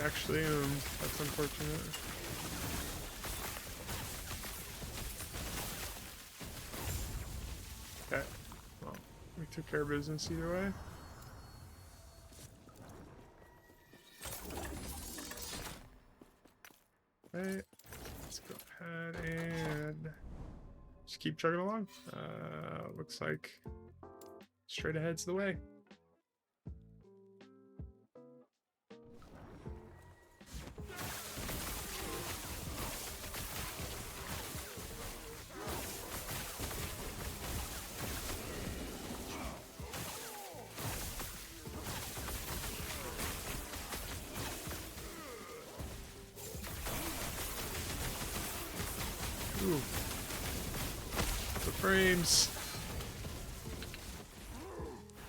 A: actually owned. That's unfortunate. Okay. Well, we took care of business either way. Okay. Let's go ahead and just keep chugging along. Looks like straight ahead's the way. Ooh. The frames.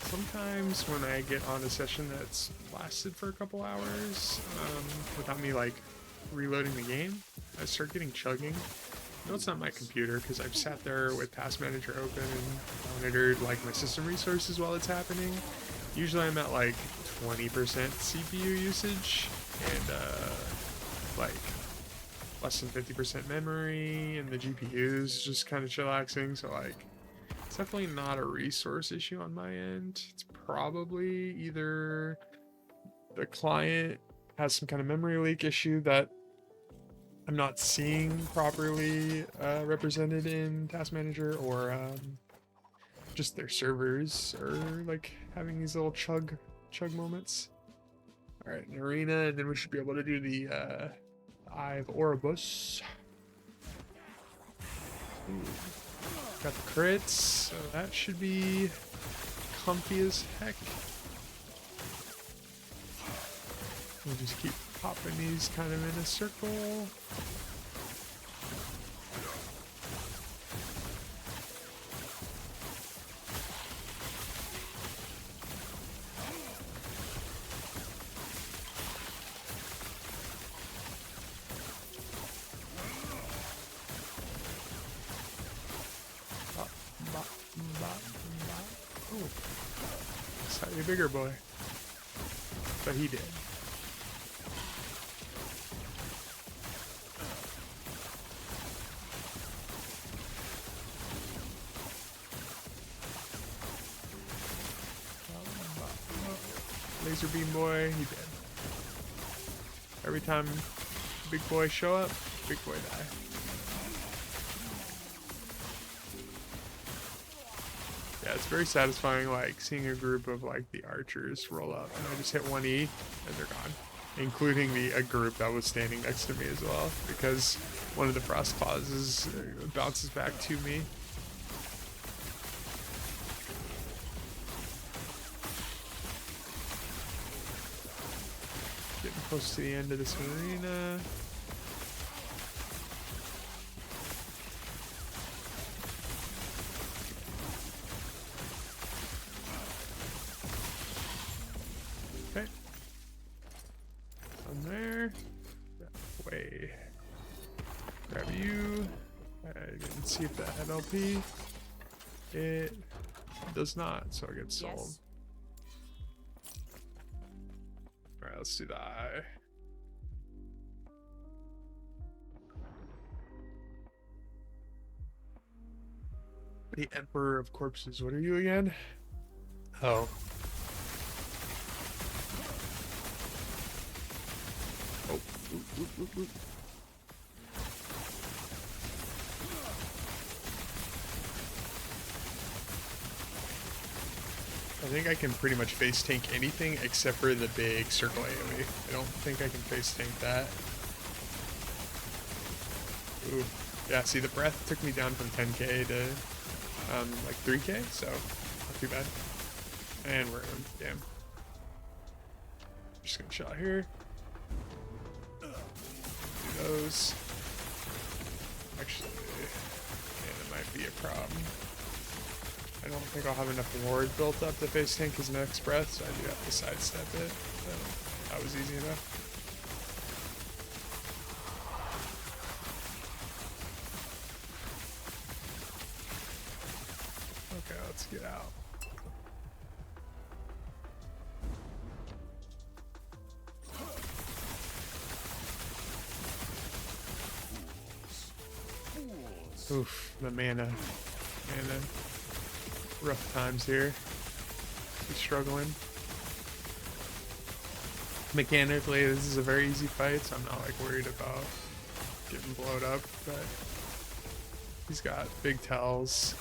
A: Sometimes when I get on a session that's lasted for a couple hours, without me like reloading the game, I start getting chugging. No, it's not my computer because I've sat there with Task Manager open and monitored like my system resources while it's happening. Usually I'm at like 20% CPU usage and like less than 50% memory, and the GPU is just kind of chillaxing. So like, it's definitely not a resource issue on my end. It's probably either the client has some kind of memory leak issue that I'm not seeing properly represented in Task Manager, or just their servers are like having these little chug moments. All right, an arena, and then we should be able to do the Eye of Oribus. Ooh. Got the crits, so that should be comfy as heck. We'll just keep popping these kind of in a circle. Oh, slightly bigger boy, but he did. Laser beam boy, he did. Every time big boys show up, big boy die. Yeah, it's very satisfying, like seeing a group of like the archers roll up, and I just hit 1E and they're gone, including a group that was standing next to me as well, because one of the Frostclaws bounces back to me. Getting close to the end of this arena. Okay. On there. That way. Grab you. And see if that had LP. It does not, so I get sold.
D: Yes.
A: Alright, let's do the eye. The Emperor of Corpses. What are you again? Oh. Oh. Oop, oop, oop, oop. I think I can pretty much face tank anything except for the big circle AoE. I don't think I can face tank that. Ooh. Yeah, see, the breath took me down from 10k to like 3k, so not too bad. And we're in. Damn. Just gonna shot here. Do those. Actually, yeah, that might be a problem. I don't think I'll have enough ward built up to face tank his next breath, so I do have to sidestep it. So that was easy enough. Okay, let's get out. Oof, the mana. Rough times here. He's struggling. Mechanically, this is a very easy fight, so I'm not like worried about getting blowed up, but he's got big tells.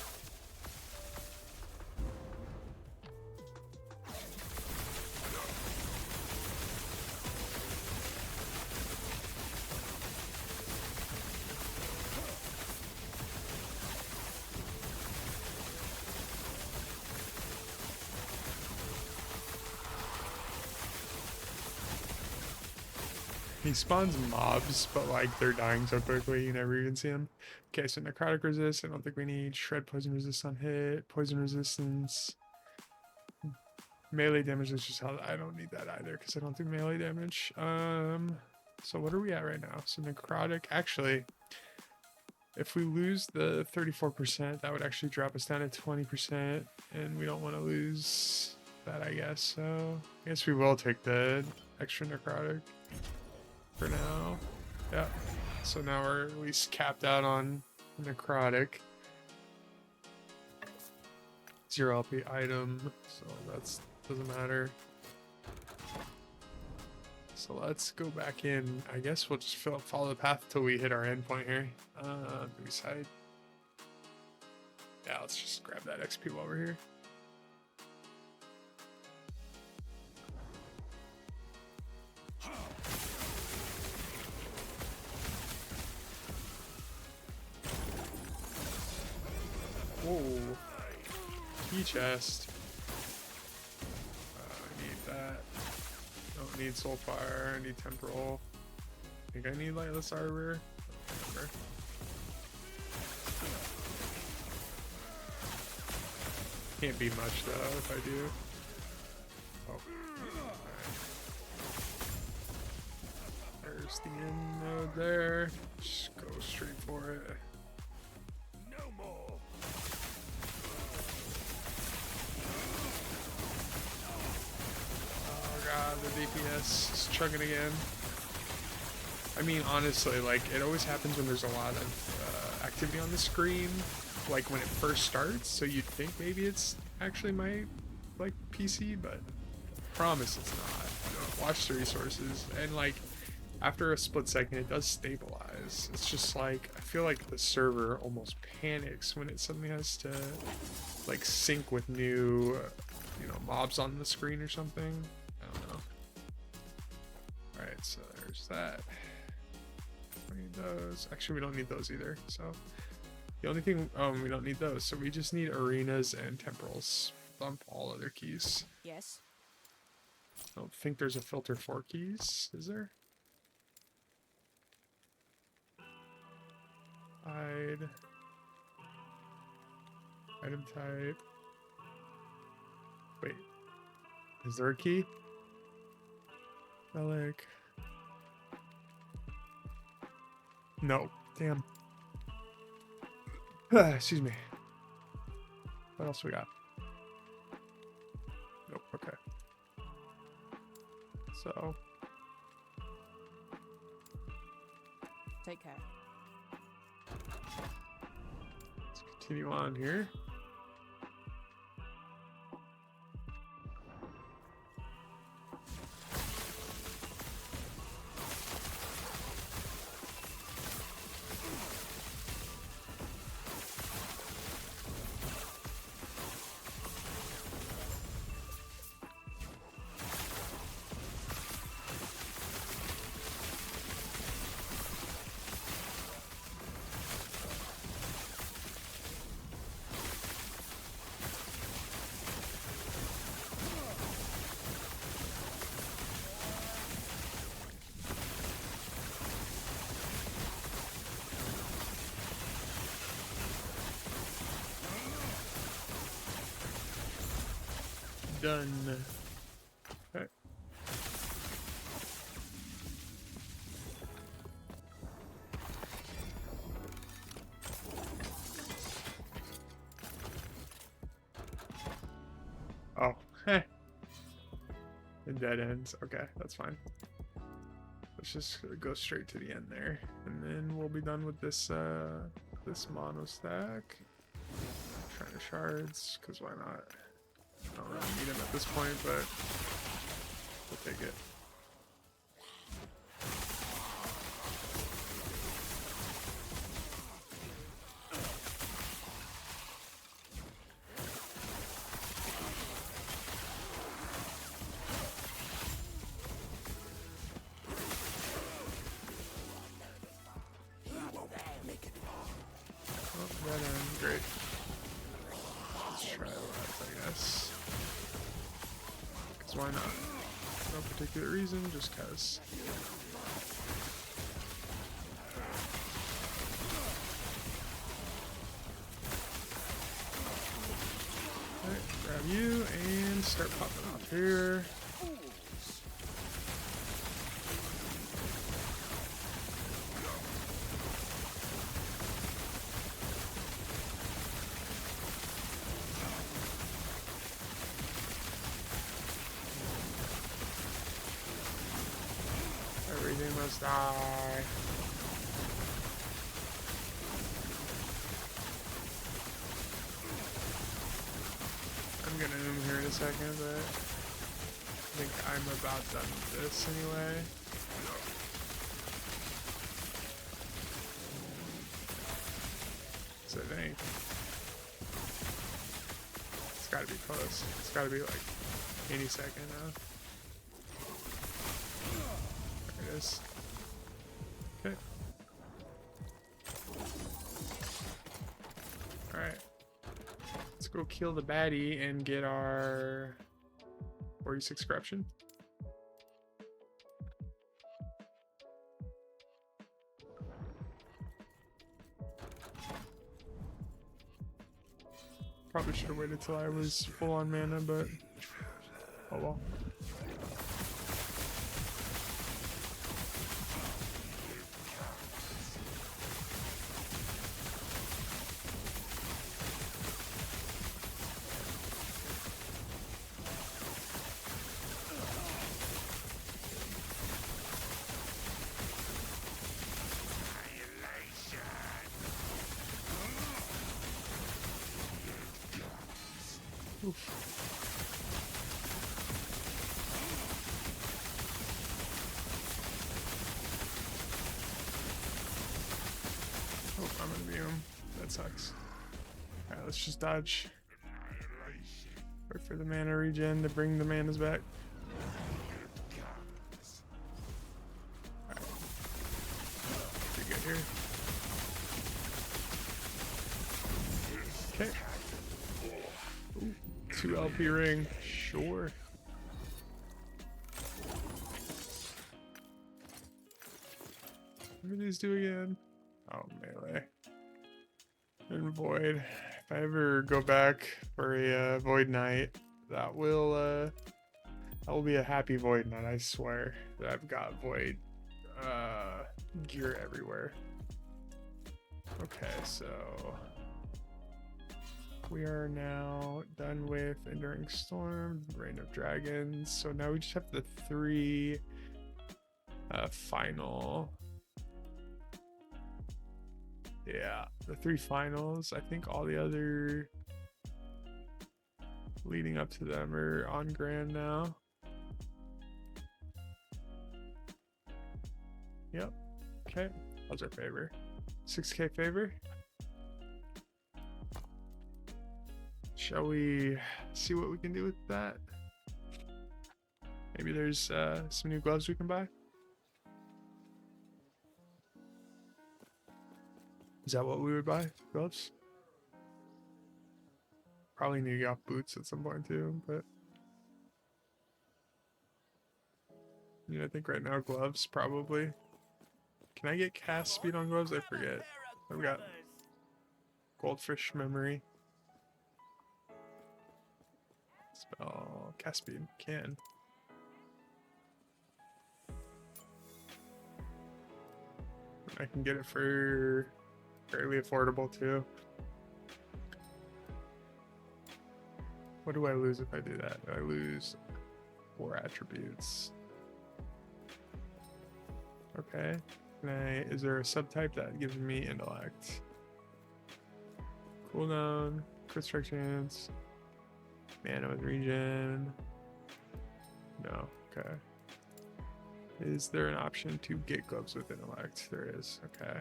A: He spawns mobs, but like they're dying so quickly you never even see them. Okay, so necrotic resist, I don't think we need. Shred poison resist on hit, poison resistance. Melee damage is just how I don't need that either because I don't do melee damage. So what are we at right now? So necrotic, actually, if we lose the 34%, that would actually drop us down to 20%, and we don't want to lose that, I guess. So I guess we will take the extra necrotic for now. Yeah, so now we're at least capped out on necrotic. 0 LP item, so that's doesn't matter. So let's go back in. I guess we'll just follow the path till we hit our endpoint here. Do we side? Yeah, let's just grab that XP while we're here. Whoa. Key chest. I need that. Don't need soulfire. I need temporal. I think I need lightless arbor. Whatever. Can't be much though if I do. Oh. Alright. There's the end node there. Just go straight for it. The DPS is chugging again. I mean, honestly, like, it always happens when there's a lot of activity on the screen, like when it first starts, so you'd think maybe it's actually my, like, PC, but I promise it's not. Watch the resources, and, like, after a split second, it does stabilize. It's just, like, I feel like the server almost panics when it suddenly has to, like, sync with new, mobs on the screen or something. I don't know. Alright, so there's that. We need those. Actually, we don't need those either. So the only thing, we don't need those. So we just need arenas and temporals. Dump all other keys.
D: Yes.
A: I don't think there's a filter for keys, is there? Hide. Item type. Wait. Is there a key? Relic. No. Damn. Excuse me. What else we got? Nope. Okay. So.
D: Take care.
A: Let's continue on here. Done. Okay. Oh, heh. The dead ends. Okay, that's fine. Let's just go straight to the end there, and then we'll be done with this This mono stack. Trainer shards, because why not? I don't really need them at this point, but we'll take it. Oh, that end, great. Let's try that, I guess. Because why not? No particular reason, just cause. Alright, grab you and start popping off here. Everything must die. I'm gonna zoom here in a second, but I think I'm about done with this anyway. So I think it's gotta be close. It's gotta be like any second now. There it is. Okay. Alright. Let's go kill the baddie and get our 46 corruption. Probably should have waited till I was full on mana, but oh well. Oh, I'm gonna be him. That sucks. Alright, let's just dodge. Wait for the mana regen to bring the manas back. Alright. Pretty good here. Okay. Ooh, 2 LP ring. Sure. What do these do again? Oh, melee. And void. If I ever go back for a void knight, that will be a happy void knight. I swear that I've got void gear everywhere. Okay, so we are now done with Enduring Storm, Reign of Dragons. So now we just have the 3 final. Yeah, the 3 finals. I think all the other leading up to them are on Grand now. Yep. Okay. How's our favor? 6k favor? Shall we see what we can do with that? Maybe there's some new gloves we can buy? Is that what we would buy? Gloves? Probably need to get off boots at some point too, but yeah, I think right now gloves probably. Can I get cast speed on gloves? I forget. I've got goldfish memory. Spell cast speed. Can. I can get it for fairly affordable too. What do I lose if I do that? I lose 4 attributes. Okay. Can I, is there a subtype that gives me intellect? Cooldown, crit strike chance, mana with regen. No, okay. Is there an option to get gloves with intellect? There is, okay.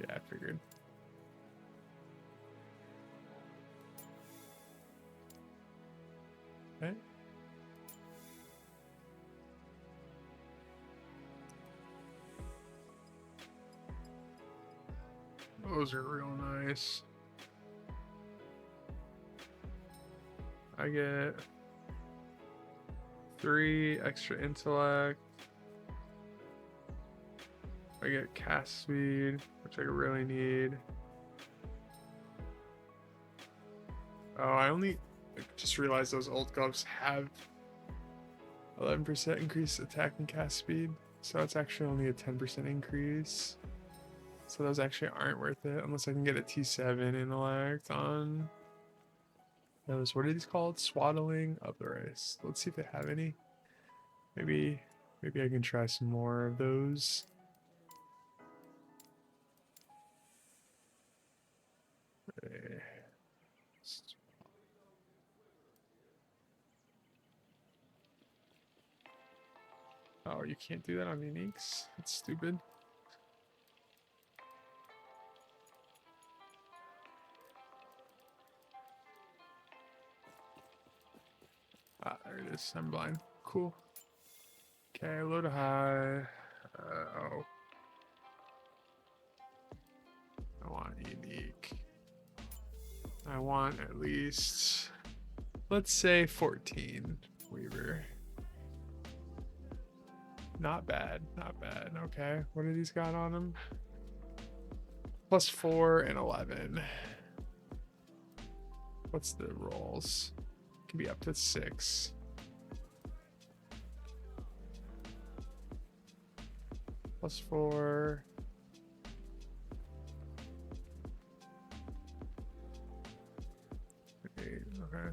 A: Yeah, I figured. Okay. Those are real nice. I get 3 extra intellect. I get cast speed, which I really need. Oh, I just realized those old gloves have 11% increased attack and cast speed. So it's actually only a 10% increase. So those actually aren't worth it unless I can get a T7 intellect on those. What are these called? Swaddling of the Race. Let's see if they have any. Maybe I can try some more of those. Okay. Oh, you can't do that on uniques? That's stupid. Ah, there it is. I'm blind. Cool. Okay, low to high. Oh. I want unique. I want at least, let's say 14 Weaver. Not bad, not bad. Okay, what do these got on them? +4 and 11. What's the rolls? Can be up to 6. +4. Okay.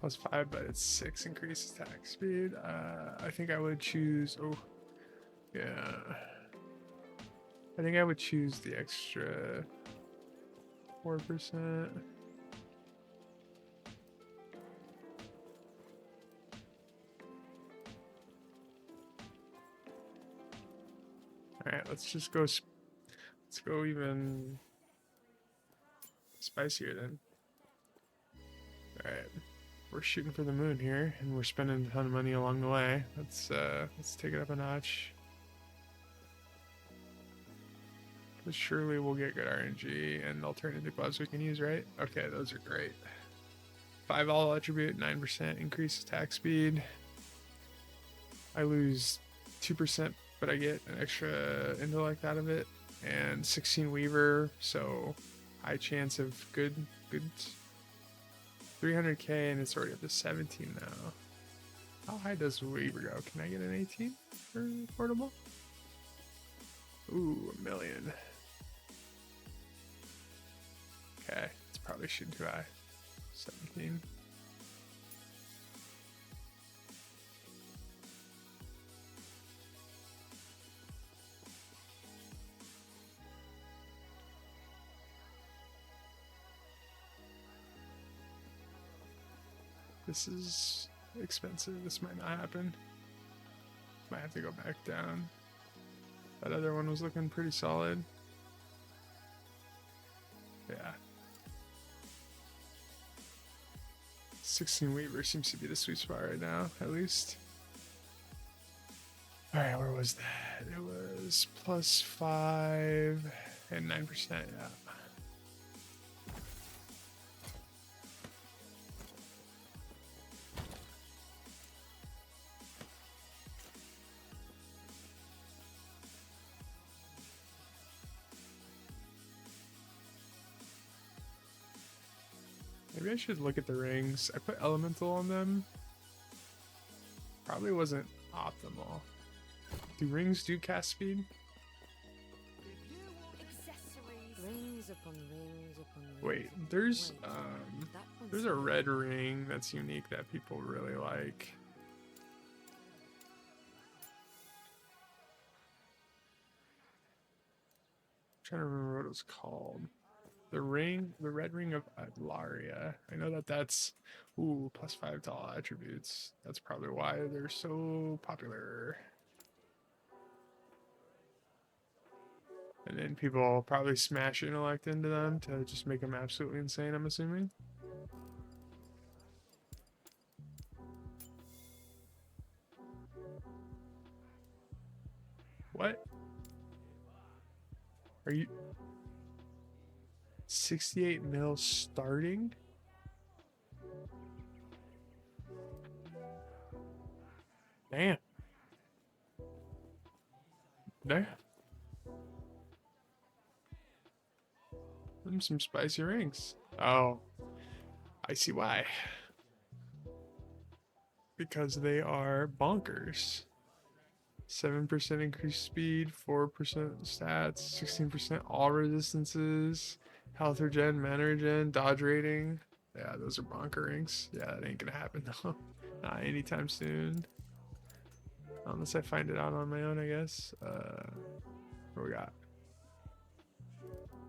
A: +5, but it's 6 increased attack speed. I think I would choose. Oh, yeah. I think I would choose the extra 4%. All right, let's just go. Let's go even spicier then. All right. We're shooting for the moon here, and we're spending a ton of money along the way. Let's take it up a notch. But surely we'll get good RNG, and they'll turn into gloves we can use, right? Okay, those are great. 5 all attribute, 9% increased attack speed. I lose 2%, but I get an extra intellect out of it, and 16 Weaver, so high chance of good. 300k, and it's already up to 17 now. How high does Weaver go? Can I get an 18 for portable? Ooh, 1 million. Okay, it's probably shooting too high. 17. This is expensive. This might not happen. Might have to go back down. That other one was looking pretty solid. Yeah. 16 Weaver seems to be the sweet spot right now, at least. Alright, where was that? It was +5 and 9%, yeah. Maybe I should look at the rings. I put elemental on them. Probably wasn't optimal. Do rings do cast speed?
D: Accessories. Rings upon rings upon rings.
A: Wait, there's a red ring that's unique that people really like. I'm trying to remember what it was called. The red ring of Adlaria. I know that's +5 to all attributes. That's probably why they're so popular. And then people probably smash intellect into them to just make them absolutely insane, I'm assuming. What? Are you 68 mil starting? Damn. There. Some spicy rings. Oh, I see why. Because they are bonkers. 7% increased speed, 4% stats, 16% all resistances, health regen, mana regen, dodge rating. Yeah, those are bonker rings. Yeah, that ain't gonna happen though. Not anytime soon. Unless I find it out on my own, I guess. What we got?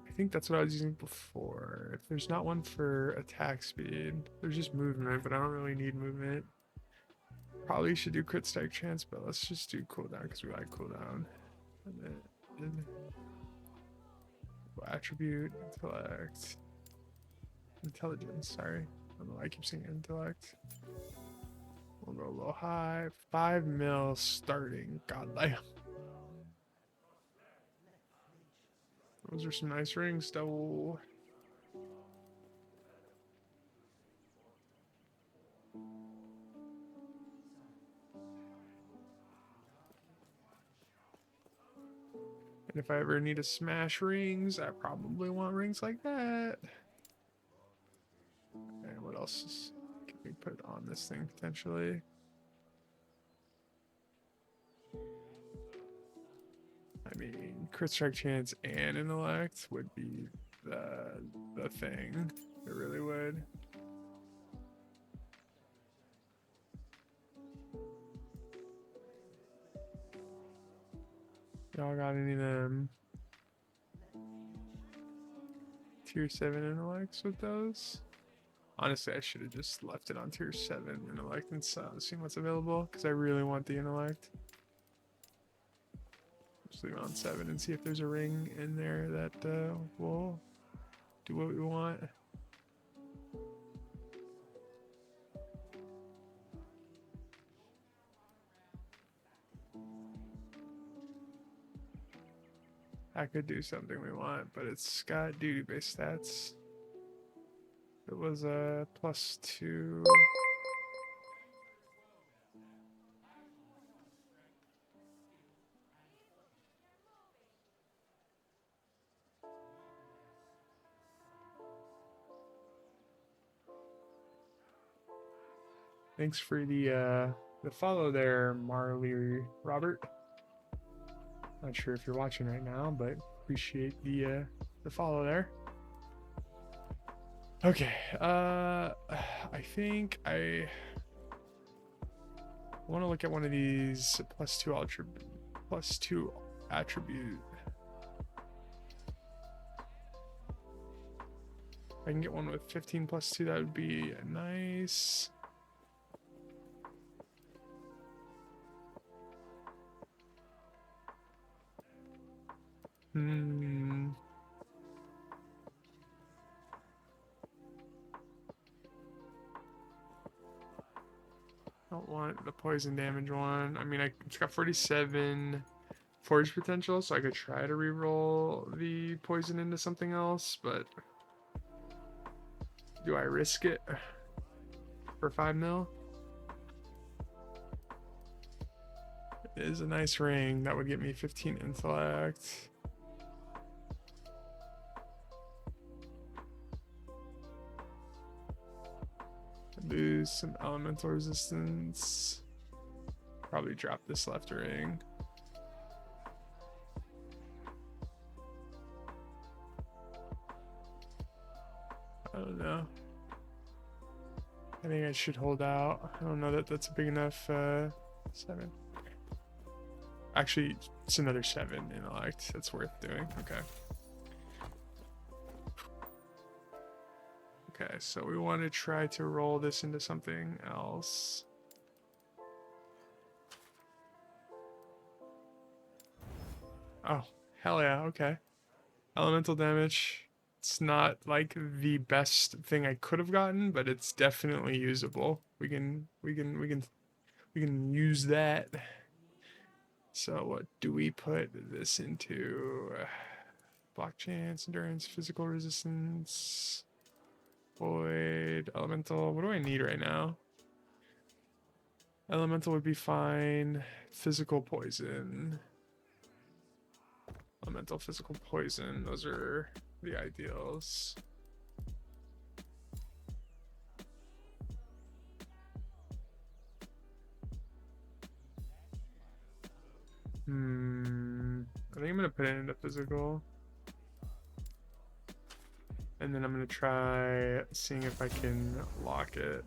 A: I think that's what I was using before. If there's not one for attack speed, there's just movement, but I don't really need movement. Probably should do crit strike chance, but let's just do cooldown because we like cooldown. And then attribute, intellect, intelligence. Sorry, I don't know why I keep saying intellect. We'll go low high. 5 mil starting. God damn. Those are some nice rings, though. And if I ever need to smash rings, I probably want rings like that. And what else can we put on this thing potentially? I mean, crit strike chance and intellect would be the thing. It really would. Y'all got any of them tier 7 intellects with those? Honestly, I should have just left it on tier 7 intellect and seen what's available because I really want the intellect. Just leave it on 7 and see if there's a ring in there that will do what we want. I could do something we want, but it's got duty-based stats. It was a +2. Thanks for the follow there, Marley Robert. Not sure if you're watching right now, but appreciate the follow there. Okay, I think I want to look at one of these +2 attribute. If I can get one with 15 +2, that would be nice. Don't want the poison damage one. I mean, it's got 47 forge potential, so I could try to reroll the poison into something else, but do I risk it for 5 mil? It is a nice ring. That would get me 15 intellect. lose some elemental resistance. Probably drop this left ring. I don't know. I think I should hold out. I don't know that that's a big enough 7. Actually, it's another 7 intellect. That's worth doing. Okay. Okay, so we want to try to roll this into something else. Oh, hell yeah, okay. Elemental damage. It's not like the best thing I could have gotten, but it's definitely usable. We can use that. So what do we put this into? Block chance, endurance, physical resistance, void, elemental. What do I need right now? Elemental would be fine. Physical poison. Elemental, physical poison. Those are the ideals. I think I'm gonna put it into physical. And then I'm gonna try seeing if I can lock it.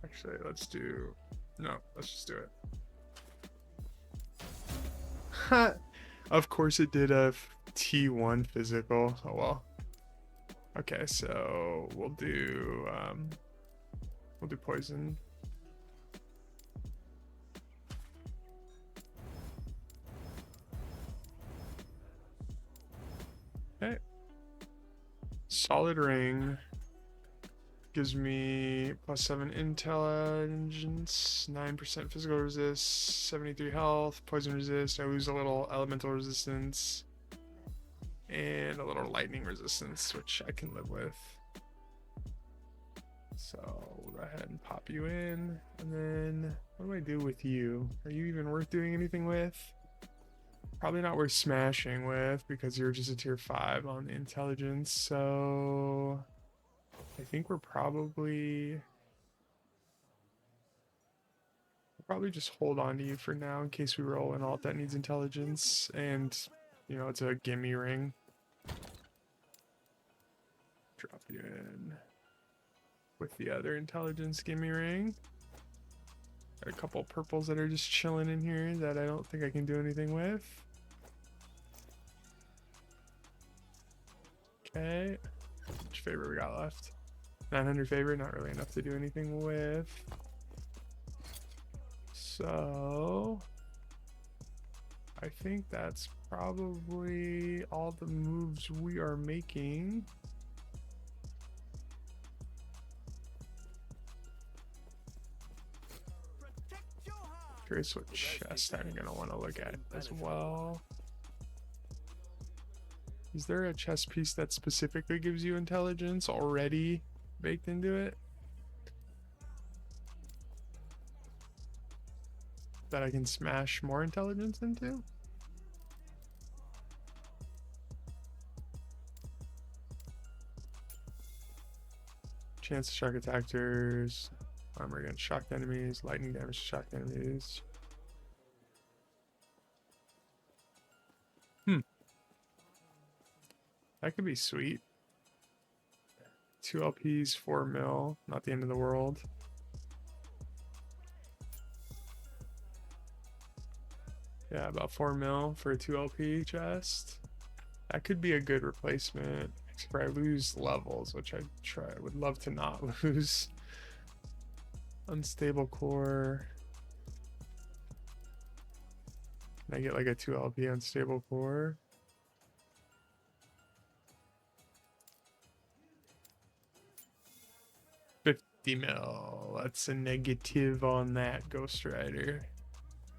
A: Actually, let's just do it. Of course it did a T1 physical. Oh well. Okay, so we'll do poison. Okay. Solid ring gives me +7 intelligence, 9% physical resist, 73 health, poison resist. I lose a little elemental resistance and a little lightning resistance, which I can live with. So we'll go ahead and pop you in. And then what do I do with you? Are you even worth doing anything with? Probably not worth smashing with because you're just a tier 5 on intelligence. So I think we'll probably just hold on to you for now in case we roll an alt that needs intelligence. And, you know, it's a gimme ring. Drop you in with the other intelligence gimme ring. Got a couple purples that are just chilling in here that I don't think I can do anything with. Okay. Which favor we got left? 900 favor, not really enough to do anything with. So I think that's probably all the moves we are making. Curious what chest I'm gonna want to look at as well. Is there a chest piece that specifically gives you intelligence already baked into it? That I can smash more intelligence into? Chance to shock attackers, armor against shocked enemies, lightning damage to shocked enemies. That could be sweet. 2 LPs, 4 mil, not the end of the world. Yeah, about 4 mil for a 2 LP chest. That could be a good replacement. Except for I lose levels, which I would love to not lose. Unstable core. Can I get like a 2 LP unstable core? Mil. That's a negative on that Ghost Rider.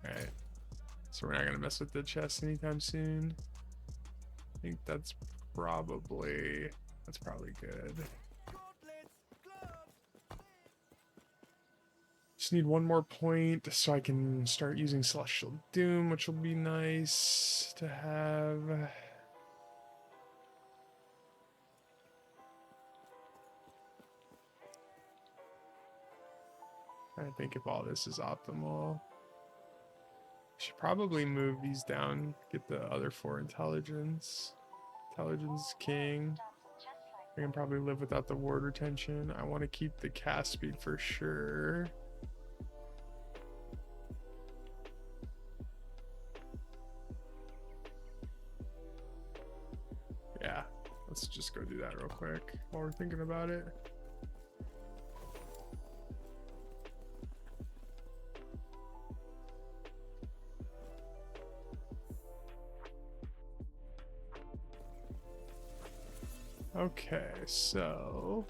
A: Alright. So we're not gonna mess with the chest anytime soon. I think that's probably good. Just need one more point so I can start using Celestial Doom, which will be nice to have. I think if all this is optimal. Should probably move these down, get the other 4 intelligence. Intelligence king. I can probably live without the ward retention. I want to keep the cast speed for sure. Yeah, let's just go do that real quick while we're thinking about it. Okay, so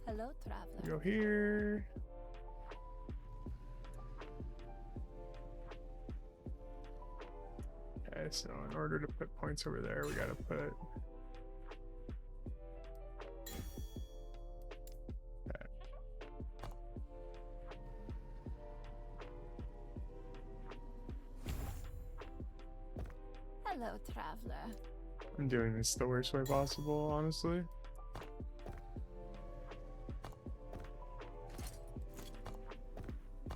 D: Hello, traveler.
A: go here. Okay, so in order to put points over there, we gotta put. Okay.
D: Hello, traveler.
A: I'm doing this the worst way possible, honestly.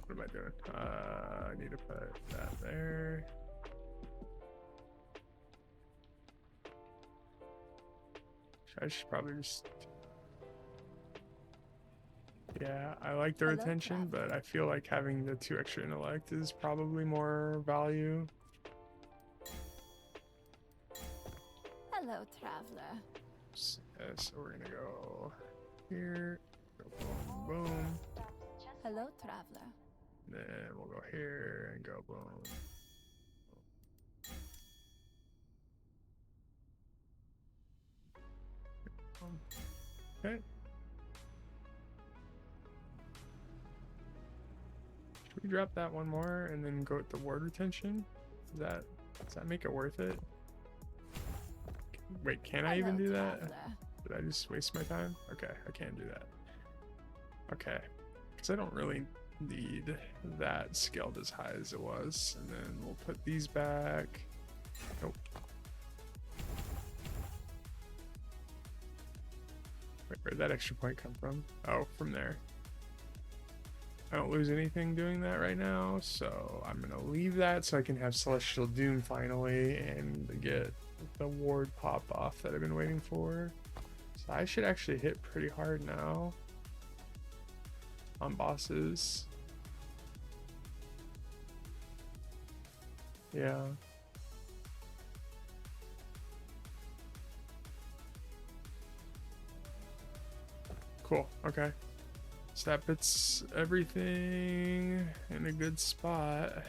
A: What am I doing? I need to put that there. I should probably just. Yeah, I like the
D: Hello,
A: retention,
D: traveler.
A: but I feel like having the 2 extra intellect is probably more value.
D: Hello, traveler.
A: So we're gonna go here, go boom, boom.
D: Hello, traveler.
A: Then we'll go here and go boom. Okay. Should we drop that one more and then go with the ward retention? Does that make it worth it? Wait, can I even
D: Hello,
A: do that?
D: traveler.
A: Did I just waste my time? Okay, I can do that. Okay, because I don't really need that scaled as high as it was. And then we'll put these back. Nope. Wait, where'd that extra point come from? Oh, from there. I don't lose anything doing that right now, so I'm gonna leave that so I can have Celestial Doom finally and get the ward pop off that I've been waiting for. So I should actually hit pretty hard now on bosses. Yeah. Cool, okay. So that puts everything in a good spot.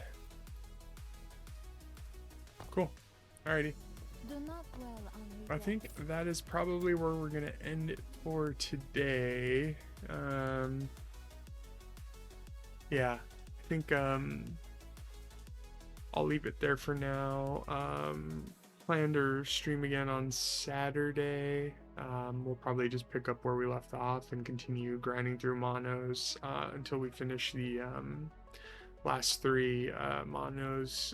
A: Cool. Alrighty.
D: Do not dwell on
A: I think that is probably where we're gonna end it for today. Yeah, I think I'll leave it there for now. Plan to stream again on Saturday. We'll probably just pick up where we left off and continue grinding through monos until we finish the last 3 monos,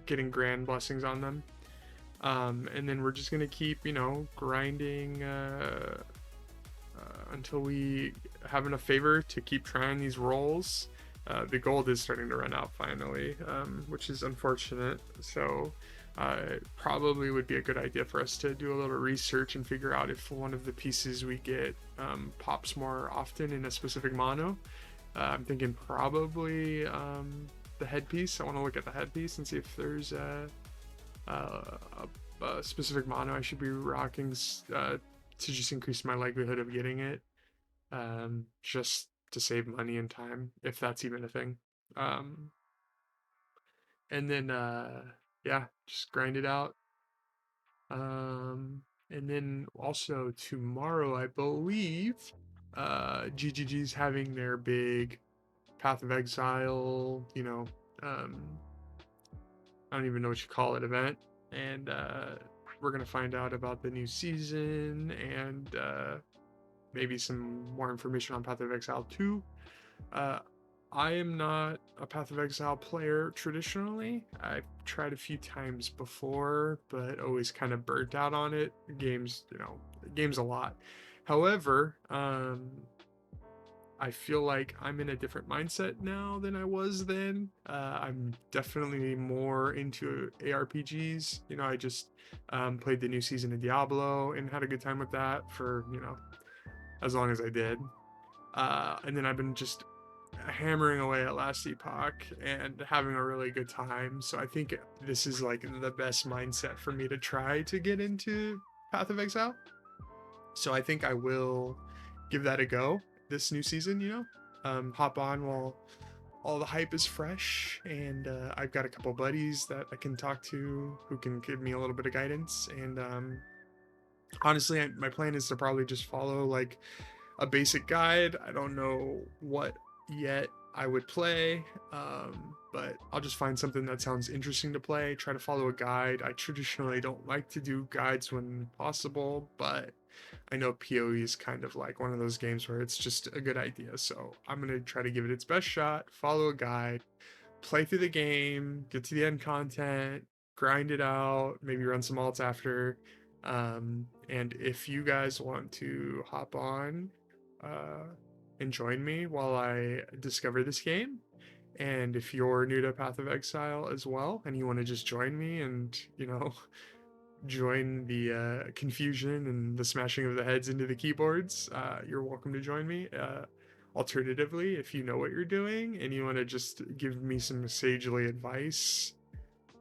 A: getting grand blessings on them. And then we're just gonna keep, grinding until we have enough favor to keep trying these rolls. The gold is starting to run out finally, which is unfortunate. So it probably would be a good idea for us to do a little research and figure out if one of the pieces we get pops more often in a specific mono. I'm thinking probably the headpiece. I want to look at the headpiece and see if there's a specific mono I should be rocking to just increase my likelihood of getting it, just to save money and time, if that's even a thing. And then yeah, just grind it out. And then also tomorrow, I believe, GGG's having their big Path of Exile, I don't even know what you call it, event. And we're going to find out about the new season and maybe some more information on Path of Exile 2. I am not a Path of Exile player traditionally. I've tried a few times before, but always kind of burnt out on it. The game's a lot. However, I feel like I'm in a different mindset now than I was then. I'm definitely more into ARPGs. You know, I just played the new season of Diablo and had a good time with that for, you know, as long as I did. And then I've been just hammering away at Last Epoch and having a really good time. So I think this is like the best mindset for me to try to get into Path of Exile. So I think I will give that a go this new season, you know, hop on while all the hype is fresh. And I've got a couple buddies that I can talk to who can give me a little bit of guidance. And honestly, my plan is to probably just follow like a basic guide. I don't know what yet I would play, but I'll just find something that sounds interesting to play, try to follow a guide. I traditionally don't like to do guides when possible, but I know PoE is kind of like one of those games where it's just a good idea. So I'm going to try to give it its best shot, follow a guide, play through the game, get to the end content, grind it out, maybe run some alts after. And if you guys want to hop on and join me while I discover this game, and if you're new to Path of Exile as well and you want to just join me and, you know, join the confusion and the smashing of the heads into the keyboards, you're welcome to join me. Alternatively, if you know what you're doing and you want to just give me some sagely advice,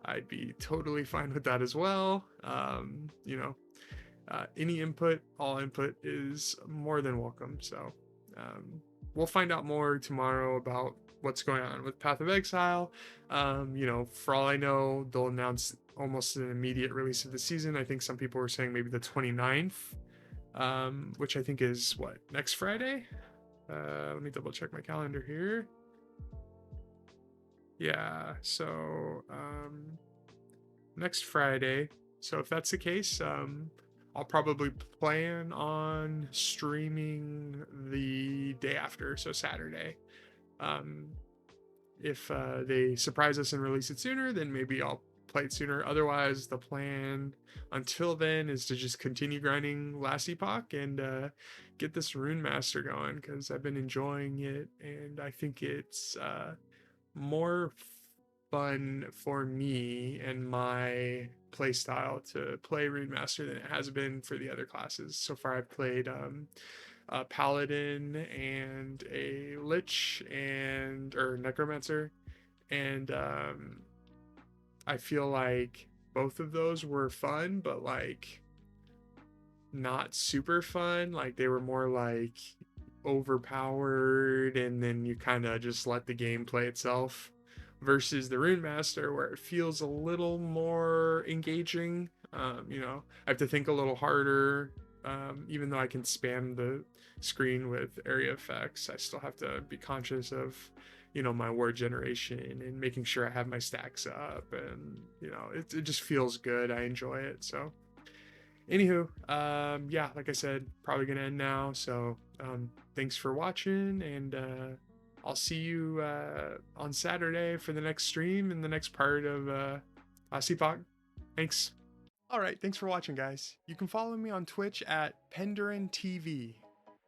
A: I'd be totally fine with that as well. You know, any input, all input is more than welcome. So we'll find out more tomorrow about what's going on with Path of Exile. You know, for all I know, they'll announce almost an immediate release of the season. I think some people were saying maybe the 29th, which I think is what, next Friday? Let me double check my calendar here. Yeah, so next Friday. So if that's the case, I'll probably plan on streaming the day after, so Saturday. If they surprise us and release it sooner, then maybe I'll play it sooner. Otherwise, the plan until then is to just continue grinding Last Epoch and get this Runemaster going, because I've been enjoying it and I think it's more fun for me and my playstyle to play Runemaster than it has been for the other classes. So far I've played a Paladin and a Lich or Necromancer, and I feel like both of those were fun, but like not super fun. Like they were more like overpowered and then you kind of just let the game play itself, versus the Runemaster where it feels a little more engaging. You know, I have to think a little harder. Even though I can spam the screen with area effects, I still have to be conscious of, you know, my word generation and making sure I have my stacks up, and you know, it just feels good. I enjoy it. So anywho, yeah, like I said, probably gonna end now. So thanks for watching, and I'll see you on Saturday for the next stream and the next part of Last Epoch. Thanks. All right, thanks for watching, guys. You can follow me on Twitch at Pendurin TV.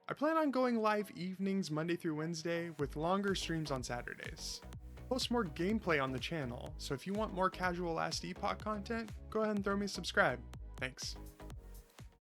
A: I plan on going live evenings Monday through Wednesday with longer streams on Saturdays. Post more gameplay on the channel, so if you want more casual Last Epoch content, go ahead and throw me a subscribe. Thanks.